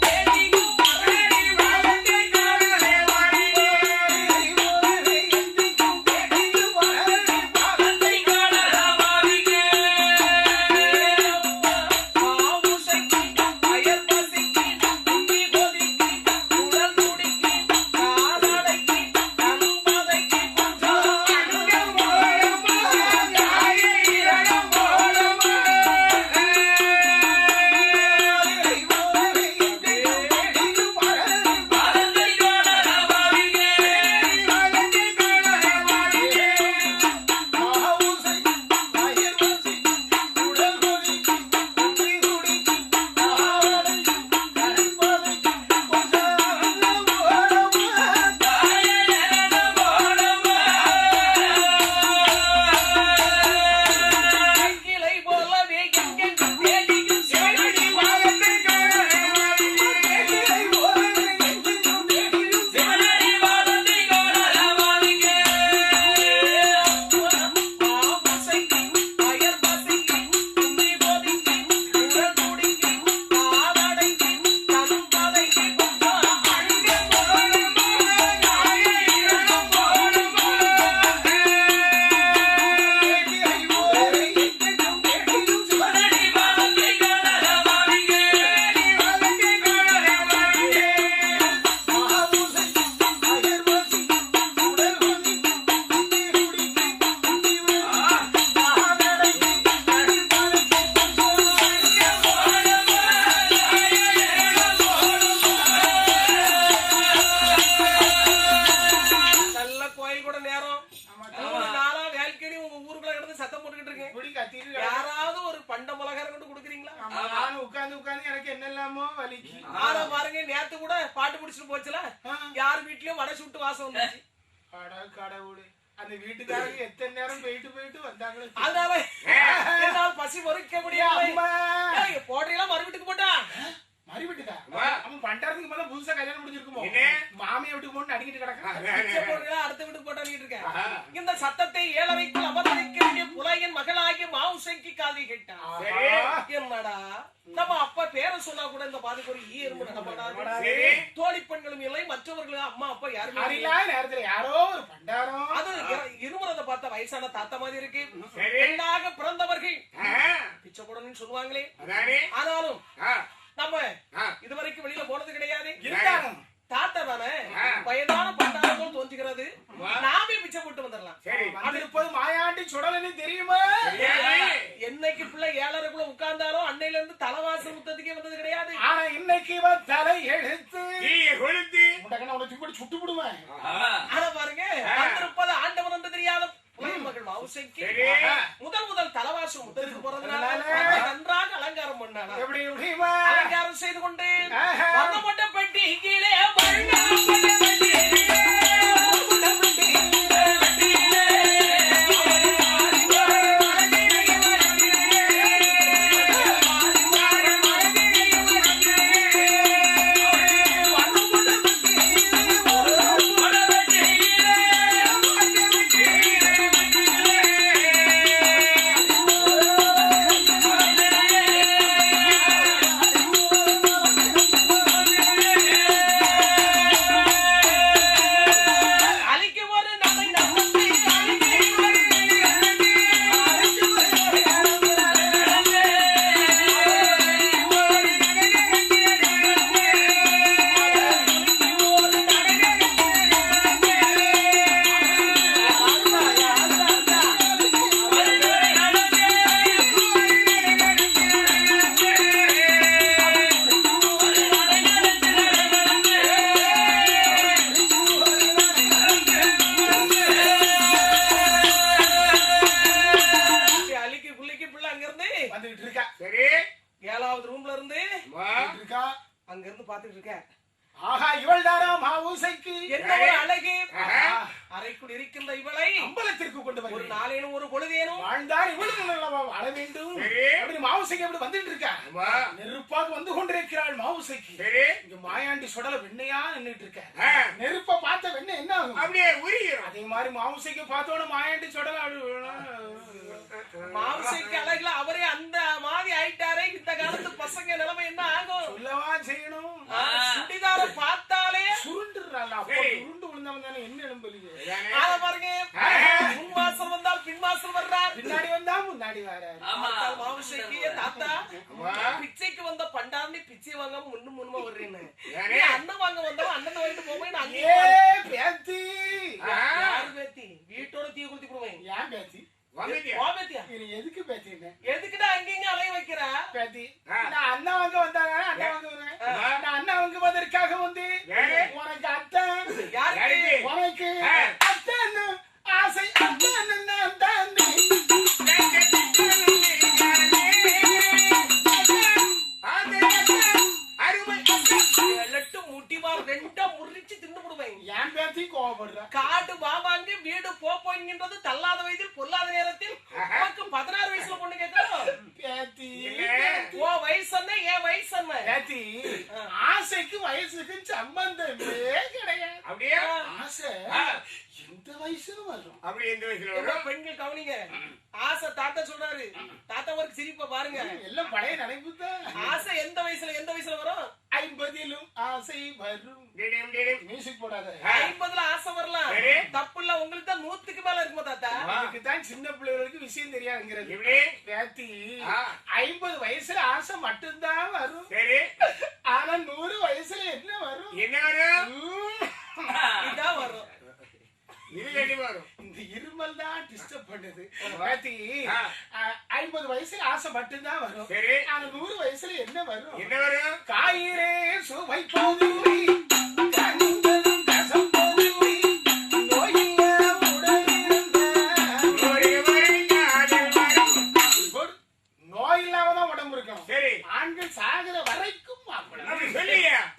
A: யாராவது ஒரு பண்ட மிளகாரம் கொண்டு குடுக்குறீங்களா?
B: உட்கார்ந்து உட்கார்ந்து எனக்கு என்னெல்லாமோ வலிக்கு.
A: ஆனா பாருங்க, நேத்து கூட பாட்டு பிடிச்சிட்டு போச்சுல, யார் வீட்லயும் வடை சுட்டு வாசம் வந்துச்சு.
B: கடவுளே, அந்த வீட்டுக்காரங்க எத்தனை நேரம் போயிட்டு போயிட்டு வந்தாங்க.
A: அதனால என்னால பசி பொறுக்க முடியாது. போடுறீங்களா மறு வீட்டுக்கு போட்டா?
B: மறு வீட்டுக்கா? அவன் பண்டாரத்துக்கு மேல புதுசா கல்யாணம் முடிஞ்சிருக்குமோ, மாமியை வீட்டுக்கு போட்டு அடிக்கிட்டு கிடக்கான்.
A: அடுத்த வீட்டுக்கு போட்டான்னு இருக்கேன். இந்த சத்தத்தை 7:30 அமர்ந்திருக்க வேண்டிய புலையன் மகளாகிய மாவுசைக்கு காதை கேட்டான். என்னடா நம்ம அப்பா பேரை சொன்னா கூட இந்த பாதுக்கு ஒரு எறும்பு நடமாடாது. தோழி பெண்களும் இல்லை, மற்றவர்களும் அம்மா அப்பா யாருமே
B: நேரத்துல யாரோ ஒரு பண்டாரம். அது
A: இருமுறத பார்த்த வயசான தாத்தா மாதிரி இருக்கு. பெண்ணாக பிறந்தவர்கள் பிச்சை போடணும்னு சொல்லுவாங்களே. ஆனாலும் நம்ம இதுவரைக்கும் வெளியில போனது கிடையாது. தாத்தா தானே வயதான பண்டாரங்கள் தோன்றுகிறது. நாமே பிச்சை போட்டு வந்துடலாம்.
B: அது இருப்பது மாயாண்டி சுடலன்னு தெரியுமா?
A: என்னைக்கு பிள்ளை 7:30 உட்கார்ந்தாரோ அன்னையில இருந்து தலைவாசல் முத்தத்துக்கே வந்தது கிடையாது.
B: ஆனா இன்னைக்கு தலை எடுத்து சுட்டு விடுவேன்.
A: ஆனா பாருங்க, வந்திருப்பது ஆண்டவன் என்று தெரியாத மகள் மாவுசைக்கு முதல் தலைவாசல் முத்தத்துக்கு போறதுனால நன்றாக அலங்காரம் பண்ணாங்க. அலங்காரம் செய்து கொண்டு வந்தப்பட்ட பெட்டி கீழே சாப்பிட்டு இருக்க.
B: ஆஹா, இவள் தாரா மாவுசைக்கு
A: என்ன ஒரு அழகு. அறைக்குள் இருக்கின்ற இவளை
B: அம்பலத்திற்கு கொண்டு
A: ஒரு நாளேனும் ஒரு பொழுதேனும்
B: வாழ்ந்தார் இவளுக்கு நல்லவா வாழ வேண்டும். அப்படி மாவுசைக்கு அப்படி வந்துட்டு இருக்கா. நெருப்பாக வந்து கொண்டிருக்கிறாள் மாவுசைக்கு. இங்க மாயாண்டி சுடல வெண்ணையா நின்னுட்டு இருக்க. நெருப்ப பார்த்த வெண்ணை என்ன ஆகும்?
C: அப்படியே உரியும்.
B: அதே மாதிரி மாவுசைக்கு பார்த்தோட மாயாண்டி சுடல
A: மாவுசைக்கு அழகுல அவரே அந்த மாதிரி ஆயிட்டாரே. இந்த காலத்து பசங்க நிலைமை என்ன ஆகும்?
B: சொல்லவா செய்யணும்.
A: சுடிதார பார்த்தாலே
B: சுருண்டுறாள். உருண்டு விழுந்தவன் தானே என்ன எலும்பலியே.
A: அத பாருங்க, முன் மாசம் வந்தால் பின் மாசம் வர்றார்,
B: பின்னாடி வந்தா முன்னாடி வர்றார்.
A: மாவுசைக்கு தாத்தா பிச்சைக்கு வந்த பண்டாண்டி பிச்சை வாங்க முன்னுமா வர்றேன்னு அண்ணன் வாங்க வந்தவன் அண்ணன் வாங்கிட்டு போவேன்.
B: பேத்தி
A: யாரு பேத்தி? வீட்டோட தீ குளித்து போவேன்.
B: ஏன் பேத்தி? எதுக்கு பேத்தி?
A: எதுக்குடா அங்கங்க அலைய வைக்கிறா
B: பேத்தி? நான் அண்ணா வாங்க வந்தாங்க, அண்ணா வாங்க வருவேன். நான் அண்ணா வாங்க வந்ததற்காக வந்து உனக்கு அத்தான், உனக்கு அத்தான் ஆசை. அத்தான் நான் தான்
A: முட்டிவார் ரெண்டா முறிச்சு தின்னு விடுவேன்.
B: ஏன் பேத்தி கோவப்படுற?
A: காடு பாபாங்க வீடு போன்றது தள்ளாத வயதில் பொல்லாத நேரத்தில் 16 வயசுல பொண்ணு கேட்கணும்.
B: பேத்தி
A: ஓ வயசு என்ன என் வயசு என்ன?
B: பேத்தி ஆசைக்கு வயசுக்கு சம்பந்தமே கிடையாது.
C: அப்படியே
B: ஆசை எந்த வயசுல வரும்.
C: அப்படி எந்த வயசுல வரும்?
A: பெண்கள் கவனிங்க. ஆசை தாத்தா சொல்றாரு. தாத்தா ஒரு சிரிப்ப பாருங்க.
B: எல்லாம் பழைய நினைப்பு தான்.
A: ஆசை எந்த வயசுல வரும்?
B: 50லும் ஆசை வரும். மியூசிக் போடாத.
A: 50ல ஆசை வரலாம், தப்பு இல்ல. உங்களுக்கு தான் 100க்கு மேல இருக்குமா தாத்தா?
B: அதுக்கு தான் சின்ன பிள்ளைகளுக்கு விஷயம் தெரியாதுங்கிறது. பேத்தி 50 வயசுல ஆசை மட்டும்தான் வரும். ஆனா 100 வயசுல என்ன வரும்?
C: என்ன வரும்?
A: இதான் வரும்.
B: இந்த இருமல் தான் டிஸ்டர்ப் பண்ணுது. பேத்தி 50 வயசுல ஆசை மட்டும்தான் வரும். ஆனா 100 வயசுல என்ன வரும்?
C: என்ன வரும்?
B: காயிரே சுவை போதுமை, கனிந்ததும் கசம் போதுமை, நோயில்ல உடலிருந்த நோய் இல்லாமதான் உடம்பு இருக்கணும். சரி, ஆண்கள் சாகிற வரைக்கும்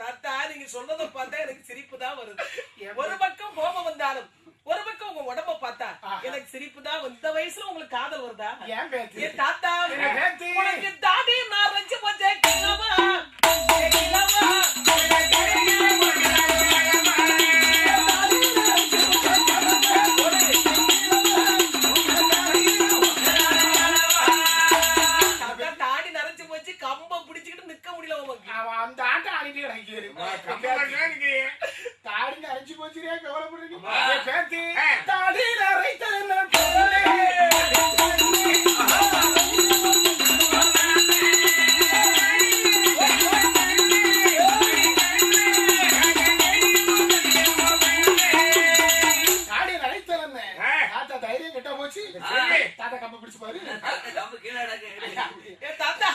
A: தாத்தா நீங்க சொன்னதை பார்த்தா எனக்கு சிரிப்பு தான் வருது. ஒரு பக்கம் கோபம் வந்தாலும் ஒரு பக்கம் உங்க உடம்ப பார்த்தா எனக்கு சிரிப்பு தான். இந்த வயசுல உங்களுக்கு காதல் வருதா?
B: ஏன் பேத்தி?
A: ஏன் தாத்தா உனக்கு தாடி நான் ரஞ்சு போச்சேன் கிழவா கிழவா தாடி நரைச்சு போச்சு, கம்ப பிடிச்சுக்கிட்டு நிக்க முடியல. உனக்கு
B: அந்த ஆட்டம் ஆடிட்டு கிடைக்கிறது. தாடி நரைச்சு போச்சுரியா கவலைப்படுறீங்க? பேத்தி தாடி நரைத்தன போலே தாடி நரைத்தன தாத்தா தைரியம் கிட்ட போச்சு. தாத்தா கம்ப பிடிச்சு பாரு.
A: தாத்தா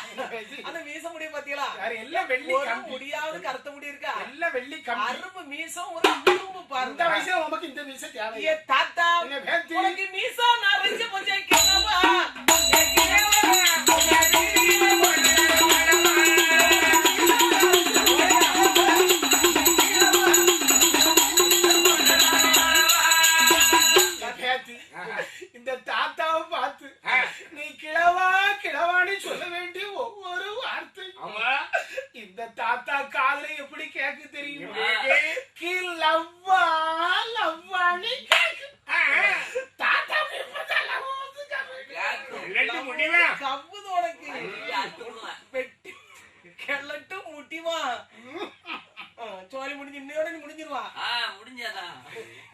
A: அந்த மீச முடிய பாத்தீங்களா?
B: எல்லாம் வெள்ளி
A: முடியாவது கருத்த முடி இருக்கா?
B: எல்லாம் வெள்ளி கம்பி.
A: அரும்பு மீசம் ஒரு அரும்பு பாருங்க.
B: இந்த வயசுல உனக்கு இந்த மீச தேவை?
A: ஏ தாத்தா உனக்கு மீசம் நான் ரஞ்சு போச்சேன் கிழவா
B: இந்த தாத்தாவை பார்த்து நீ கிழவா கிழவான்னு சொல்ல வேண்டிய ஒவ்வொரு வார்த்தை இந்த தாத்தா காதுல எப்படி கேட்க தெரியும்? லவ்வா லவ்வான்னு தாத்தா கவ்வுது உனக்கு வெட்டி கிளட்டு முட்டிவா சோழி முடிஞ்சு இன்னையோட நீ முடிஞ்சிருவா.
D: முடிஞ்சாதான்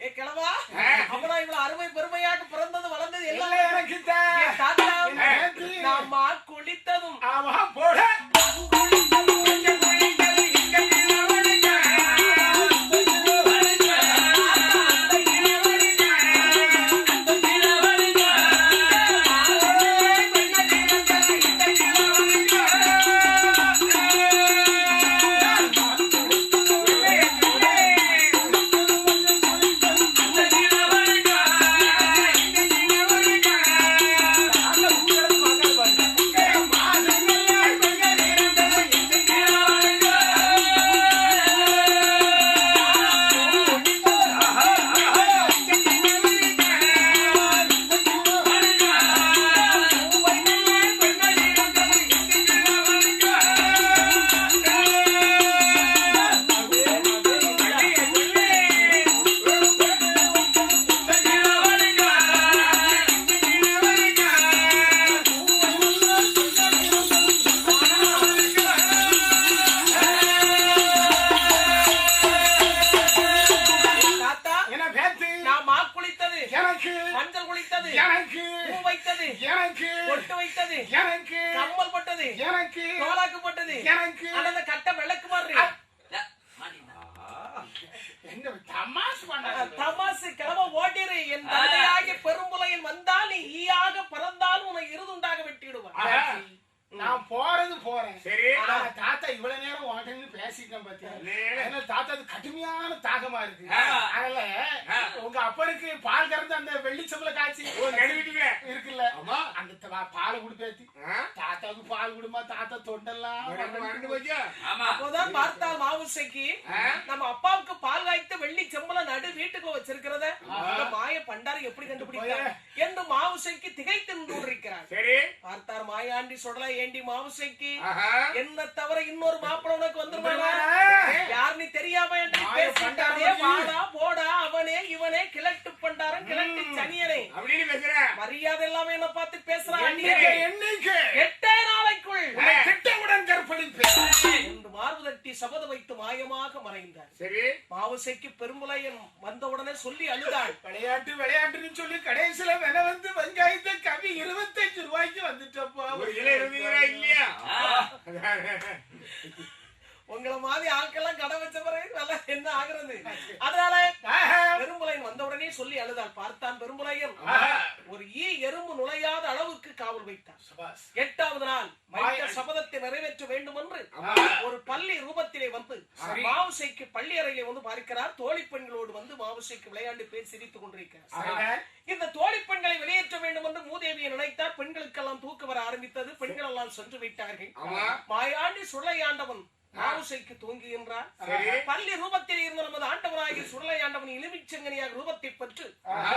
A: ஏ கிழவா அவனா இவ்வளவு அருமை பெருமையாக பிறந்தது வளர்ந்தது எல்லாம்
B: எனக்கு
A: தாத்தா நாம குளித்ததும்
B: ஆமா போட எனக்கு
A: பொட்டு வைத்தது
B: எனக்கு
A: கம்மல் போட்டது
B: எனக்கு
A: தோலாக்கு போட்டது
B: எனக்கு
A: அந்த கட்ட விளக்கு மாதிரி
B: என்ன தமாஷ் பண்ணாத
A: தமாசு கிளம்ப ஓட்டிரு என் தந்தையாகிய பெரும்புலையில் வந்தால் நீ ஈயாக பறந்தாலும் உன்னை இருதுண்டாக வெட்டிடுவான்
B: நான் போறது போறேன்
C: சரி
B: தாத்தா இவ்வளவு நேரம் வாட்டன்னு பேசிட்டேன் பாத்தியா அதனால தாத்தா அது கடுமையான தாகமா இருக்கு அதனால உங்க அப்பனுக்கு பால் கறந்து அந்த வெள்ளிச்சம்பள காய்ச்சி
C: நடுவிட்டுல
B: இருக்குல்ல அந்த பாலை குடுப்பேத்தி தாத்தாவுக்கு பால் குடுமா தாத்தா தொண்டெல்லாம்
C: மறந்து போச்சா
A: அப்போதான் பார்த்தால் மாவுசைக்கு நம்ம அப்பாவுக்கு பால் காய்த்த வெள்ளி செம்பள நடு வீட்டுக்கு வச்சிருக்கிறத மாய பண்டாரி எப்படி கண்டுபிடிக்கிறார் என்று மாவுசைக்கு திகைத்து நின்றுகிறார்
C: சரி
A: பார்த்தார் மாயாண்டி சொல்லல ஏண்டி மாவுசைக்கு என்ன தவிர இன்னொரு மாப்பிள உனக்கு வந்துருவானா யார் நீ தெரியாம வாடா போடா அவனே இவனே கிழட்டு பண்டாரன் கிழட்டு சனியனே
C: அப்படின்னு பேசுற
A: மரியாதை இல்லாம என்ன பார்த்து பேசுறான்
B: என்னைக்கு
A: 8 நாளைக்குள்
B: திட்டவுடன் கற்பழிப்பேன்
A: என்று மார்பு தட்டி சபதம் வைத்து மாயமாக மறைந்தார்
C: சரி
A: மாவுசைக்கு பெரும்புலையன் வந்தவுடனே சொல்லி அழுதாள்
B: விளையாட்டு விளையாட்டுன்னு சொல்லி கடைசியில விலை வந்து வெங்காயத்தை கவி 25 ரூபாய்க்கு வந்துட்டப்பா
C: ஒரு கிலோ 20 ரூபாய் இல்லையா
A: உங்களை மாதிரி ஆட்கள்லாம் கடை வச்ச பிறகு நல்லா என்ன ஆகுறது அதனால பெரும்புலையன் வந்தவுடனே சொல்லி அழுதாள் பார்த்தான் பெரும்புலையன் ஒரு எறும்பு நுழையாத அளவுக்கு காவல் வைத்தான் 8வது நாள் வைத்த சபதத்தை நிறைவேற்ற வேண்டும் என்று ஒரு பள்ளி ரூபத்திலே வந்து மாவுசைக்கு பள்ளி அறையிலே வந்து பார்க்கிறார் தோழி பெண்களோடு வந்து மாவுசைக்கு விளையாண்டு பேர் சிரித்துக் கொண்டிருக்கிறார் இந்த தோழி பெண்களை வெளியேற்ற வேண்டும் என்று மூதேவியை நினைத்தார் பெண்களுக்கெல்லாம் தூக்க வர ஆரம்பித்தது பெண்கள் எல்லாம் சென்று விட்டார்கள் மாயாண்டி சுள்ளையாண்டவன் மாவுசைக்கு தூங்குகின்றார் பள்ளி ரூபத்தில் இருந்த நமது ஆண்டவனாகிய சுருளையாண்டவன் இழுமிச்சங்கனியாக ரூபத்தை பெற்று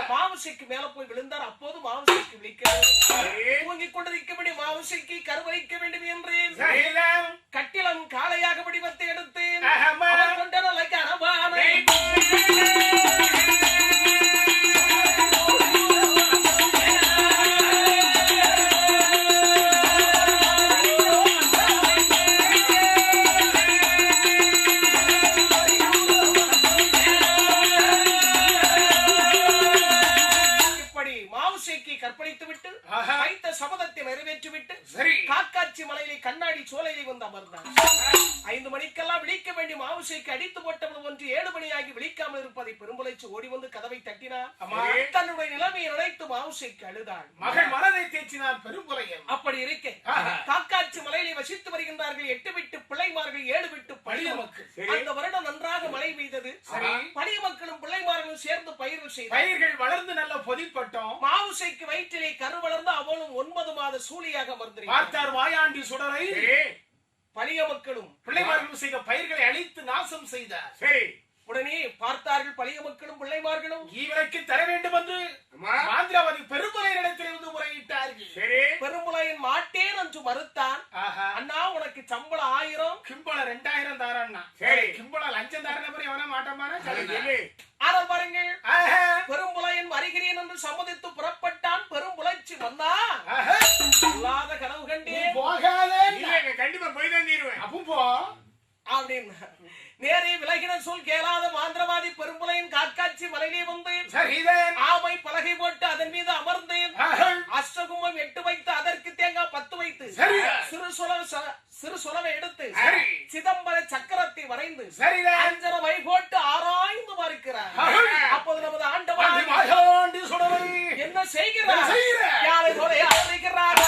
A: மாவுசைக்கு மேல போய் விழுந்தார் அப்போது மாவுசைக்கு விழிக்கிறது தூங்கிக் கொண்டிருக்கபடி மாவுசைக்கு கருவறைக்க வேண்டும் என்று கட்டிலம் காளையாக வடிவத்தை எடுத்து கற்பழித்து விட்டு வைத்த சபதத்தை நிறைவேற்றிவிட்டு காக்காட்சி மலையிலே கண்ணாடி சோலையிலே வந்து அமர்ந்தார் 5 மணிக்கெல்லாம் விழிக்க வேண்டிய மாவுசைக்கு அடித்து போட்டவன் ஒன்று 7 மணியாகி விழிக்காமல் இருப்பதை பெரும்புலைச்சு ஓடி வந்து கதவை தட்டினார் தன்னுடைய நிலைமையை நினைத்து மாவுசைக்கு அழுதாள்
B: மகள் மனதை தேய்ச்சினார் பெரும்புலையன்
A: அப்படி இருக்க காக்காட்சி மலையிலே வசித்து வருகின்றார்கள் 8 விட்டு பிள்ளைமார்கள் 7 விட்டு பழிய மக்கள் அந்த வருடம் நன்றாக மழை பெய்தது பழிய மக்களும் பிள்ளைமார்களும் சேர்ந்து பயிர்கள் செய்தார்
B: பயிர்கள் வளர்ந்து நல்ல பொதிப்பட்டோம்
A: மாவுசைக்கு வயிற்றிலே கரு வளர்ந்து அவளும் 9 மாத சூழியாக அமர்ந்திருக்கிறார்
B: பார்த்தார் வாயாண்டி சுடரை
A: பழிய மக்களும்
B: பிள்ளைமார்களும் செய்த பயிர்களை அழித்து நாசம் செய்தார்
C: சரி
A: உடனே பார்த்தார்கள் பழிய மக்களும் பிள்ளைமார்களும்
B: ஈவனுக்கு தர வேண்டும் என்று மாந்திராவதி பெரும்புலையனிடத்தில் இருந்து முறையிட்டார்கள்
A: பெரும்புலையன் மாட்டேன் என்று மறுத்தான் அண்ணா உனக்கு சம்பளம் 1000
B: கிம்பளம் 2000 தாரண்ணா கிம்பளம் லஞ்சம் தாரண மாதிரி எவனா மாட்டோமானா
A: ஆனால் பாருங்கள் பெரும்புலையன் வருகிறேன் என்று சம்மதித்து புறப்பட்டான் பெரும்புலைச்சி வந்தா இல்லாத கனவு கண்டே
B: போகாதே
C: கண்டிப்பா போய் தான் தீருவேன்
B: அப்போ போ
A: அப்படின்னு நேரே விலகின சொல் கேளாத மாந்திரவாதி பெரும்புலையின் காக்காட்சி மலையிலே வந்து ஆமை பலகை போட்டு அதன் மீது அமர்ந்து அஷ்டகும்பம் 8 வைத்து அதற்கு தேங்காய் 10 வைத்து சிறு சுலவை எடுத்து சிதம்பர சக்கரத்தை வரைந்து அஞ்சன வை போட்டு ஆராய்ந்து பார்க்கிறார் அப்போது நமது ஆண்டவன் என்ன செய்கிறார் யாரை போல ஆதரிக்கிறார்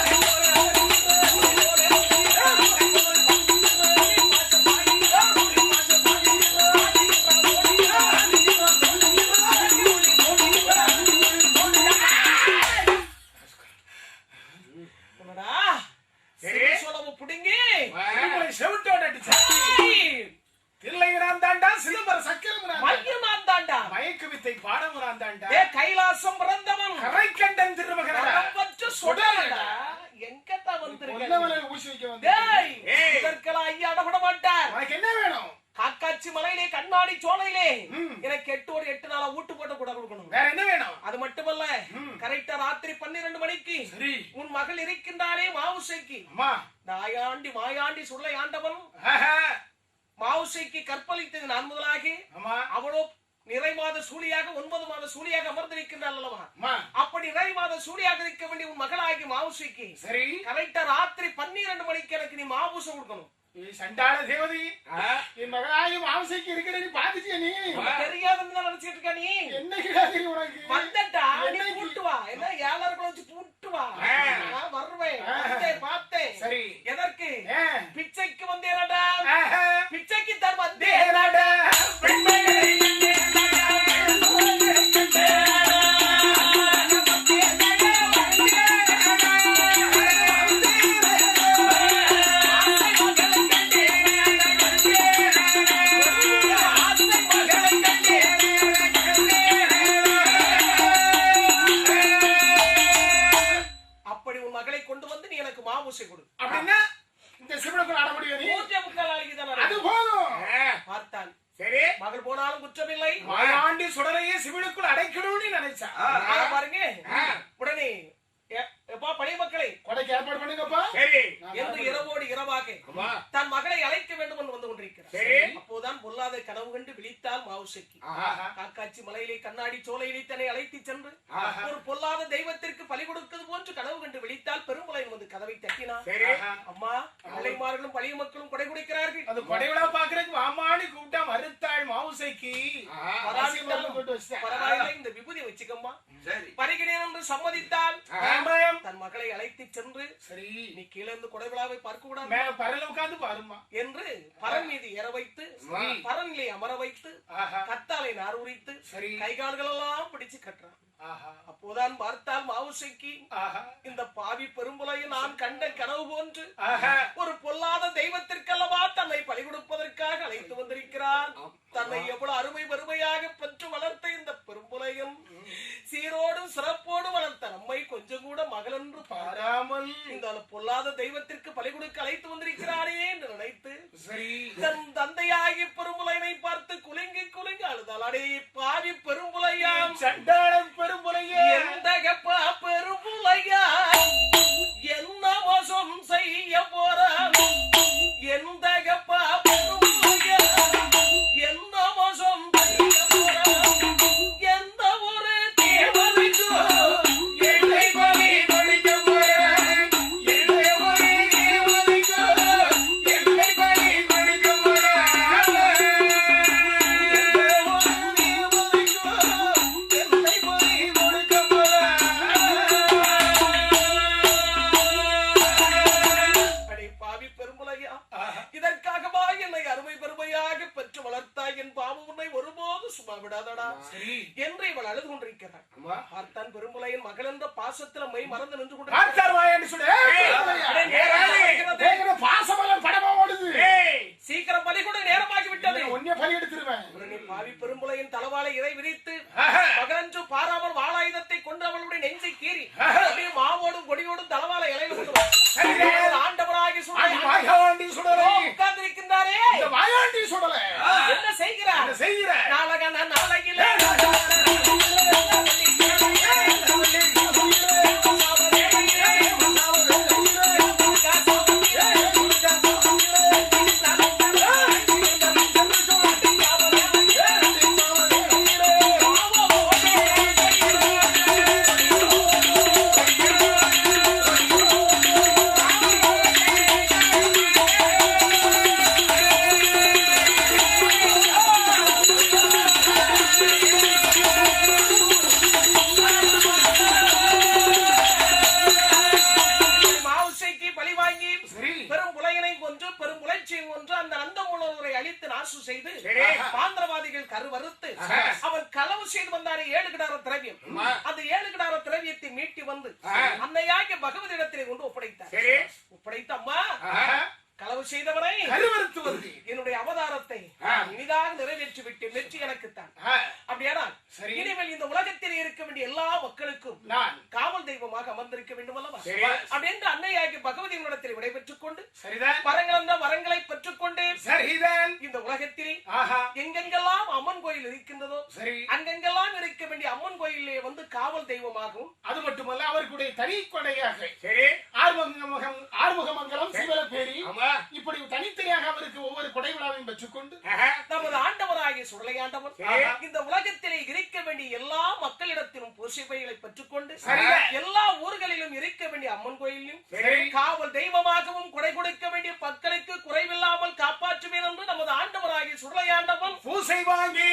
A: கைலாசம் பிறந்தவன்
B: கரைக்கண்டன் திருமகன்
A: எங்கத்தா வந்திருக்க ஐயா அடப்பட மாட்டார்
B: என்ன வேணும்
A: காக்காட்சி மலையிலே கண்ணாடி சோலையிலே எனக்கு 8 நாளா ஊட்டு போட்டு கூட கொடுக்கணும்
B: வேற என்ன வேணும்
A: அது மட்டுமல்ல கரெக்டா ராத்திரி 12 மணிக்கு உன் மகள் இருக்கின்றாரே மாவுசைக்கு மாயாண்டி சுள்ளையாண்டவன் மாவுசைக்கு கற்பழித்தது நான் முதலாகி அவளோ நிறை மாத சூழியாக 9 மாத சூழியாக அமர்ந்திருக்கின்றாள் அல்லவா? அப்படி நிறை மாத சூழியாக இருக்க வேண்டிய உன் மகளாகி மாவுசிக்கு
B: சரி
A: கரெக்டா ராத்திரி 12 மணிக்கு எனக்கு நீ மாபூசம் கொடுக்கணும்.
B: சண்டாள தேவதி என் மகளாகி மாவுசிக்கு இருக்கிற நீ பாத்துச்சியா? நீ
A: தெரியாதுன்னு நினைச்சிட்டு இருக்க. நீ
B: என்ன கிடையாது உனக்கு
A: வந்தட்டா நீ கூட்டு வா. என்ன 7 வச்சு கூட்டு வா. வருவேன் பார்த்தேன்.
B: சரி
A: எதற்கு? பிச்சைக்கு வந்தேனடா. பிச்சைக்கு தான் வந்தேன்.
B: அப்படின்னா இந்த சிவனுக்குள் ஆட முடியும். நீ
A: 3.25 நாளைக்கு
B: அது போதும்.
A: பார்த்தான்.
C: சரி
A: மகள் போனாலும் குற்றமில்லை.
B: மாயாண்டி சுடலையே சிவனுக்குள் அடைக்கணும்னு நினைச்சா
A: பாருங்க. உடனே எப்பா பழைய மக்களை
B: கொடைக்கு ஏற்பாடு பண்ணுங்கப்பா.
C: சரி
A: என்று இரவோடு இரவாக தன் மகளை அழைக்க வேண்டும் என்று வந்து கொண்டிருக்கிறார். அப்போதான் பொல்லாத கனவு கண்டு விழித்தால் மாவுசைக்கு. காக்காட்சி மலையிலே கண்ணாடி சோலையிலே தன்னை அழைத்து சென்று ஒரு பொல்லாத தெய்வத்திற்கு பலி கொடுப்பது போன்று கனவு கண்டு விழித்தால் பெரும்புலையன் வந்து கதவை தட்டினார். அம்மா பிள்ளைமார்களும் பழைய மக்களும் கொடை கொடுக்கிறார்கள்.
B: அது கொடை விழா பாக்குறதுக்கு மாமாடி கூப்பிட்டா மறுத்தாள் மாவுசைக்கு.
A: பரவாயில்லை இந்த விபூதி வச்சுக்கம்மா பரிகிறேன் என்று சம்மதித்தால் தன் மகளை அழைத்து சென்று சரி நீ கீழே இருந்து கொடை விழாவை பார்க்க கூடாது
B: பரல உட்கார்ந்து பாருமா என்று
A: பரன் மீது ஏற வைத்து பரனிலே அமர வைத்து கத்தாலை நார் உரித்து கைகால்கள் எல்லாம் பிடிச்சு கட்டுறான். அப்போதான் பார்த்தால் மாவுசைக்கு இந்த பாவி பெரும்புலையை நான் கண்ட கனவு போன்று ஒரு பொல்லாத தெய்வத்திற்கல்லவா தன்னை பலி கொடுப்பதற்காக அழைத்து வந்திருக்கிறான். தன்னை எவ்வளவு அருமை பெருமையாக பெற்று வளர்த்த இந்த பெரும்புலையும் சீரோடும் சிறப்போடு வளர்த்த நம்மை கொஞ்சம் கூட மகள் என்று பாராமல் இந்த பொல்லாத தெய்வத்திற்கு பலி கொடுக்க அழைத்து வந்திருக்கிறானே என்று நினைத்து தன் தந்தையாகி பெரும்புலையனை பார்த்து குலுங்கி குலுங்கி அழுதாள். அடே பாவி பெரும்புலையாம் சண்டாளம் பெரும்புலையா எந்தகப்பா பெரும்புலையா என்ன மோசம் செய்ய போறான் எந்தகப்பா பெரும்புலையா என்ன மோசம் செய்ய போறான் எந்த ஒரு தேவதைக்கோ என்னை பலி கொடுக்க போறான் எந்த ஒரு தேவதைக்கோ என்னை பலி கொடுக்க போறான் எந்த ஒரு தேவதைக்கோ என்னை பலி கொடுக்க போறான். அடே பாவி பெரும்புலையா இதற்காகவா என்னை அருமை பெருமையாக பெற்று வளர்த்தாய் என் பாவம் உன்னை ஒருபோது சும்மா விடாதடா என்று இவள் அழுது கொண்டிருக்கிறார். பார்த்தான் பெரும்புலையின் மகள் என்ற பாசத்துல மை மறந்து நின்று சீக்கிரம் பலி கூட நேரமாகி விட்டது. பாவி பெரும்புலையின் தலவாளை இறை விரித்து மகனன்று பாராமல் வாளாயுதத்தை கொண்டு அவளுடைய நெஞ்சை கீறி அப்படியே மாவோடும் கொடியோடும் தலவாளை இலையில கொண்டு ஆண்டவராகி உட்கார்ந்திருக்கின்றாரே என்ன செய்கிறார்? நாளையில ஒப்படைத்த அம்மா களவு செய்தவனை என்னுடைய அவதாரத்தை இனிதாக நிறைவேற்றி விட்டு வெற்றி எனக்குத்தான். அப்படியானால் இனிமேல் இந்த உலகத்தில் இருக்க வேண்டிய எல்லா மக்களுக்கும் நான் காவல் தெய்வமாக அமர்ந்திருக்க வேண்டும் அல்லவா? அப்படி என்று அன்னையாகி பகவதியினிடத்தில் விடைபெற்றுக் கொண்டு வரங்கள் வரங்களை பெற்றுக் கொண்டு இந்த உலகத்தில் எங்கெங்கெல்லாம் அம்மன் கோயில் இருக்கின்றதோ அங்கெங்கெல்லாம் இருக்க வேண்டிய அம்மன் கோயிலே வந்து காவல் தெய்வமாகவும்
B: அது மட்டுமல்ல அவர்களுடைய தனி கொடையாக
C: சரி
B: ஆறுமுகமங்கலம் சிவலப்பேரி
C: ஆமா
B: இப்படி தனித்தனியாக அவருக்கு ஒவ்வொரு கொடை விழாவையும் பெற்றுக்கொண்டு
A: நமது ஆண்டவராகிய சுடலை ஆண்டவர் இந்த உலகத்திலே இருக்க வேண்டிய எல்லா மக்களிடத்திலும் பூசைகளை பெற்றுக்கொண்டு எல்லா ஊர்களிலும் இருக்க வேண்டிய அம்மன் கோயிலும் காவல் தெய்வமாகவும் கொடை கொடுக்க வேண்டிய மக்களுக்கு குறைவில்லாமல் காப்பாற்றுவேன் என்று நமது ஆண்டவராகிய சுடலை ஆண்டவன்
C: பூசை வாங்கி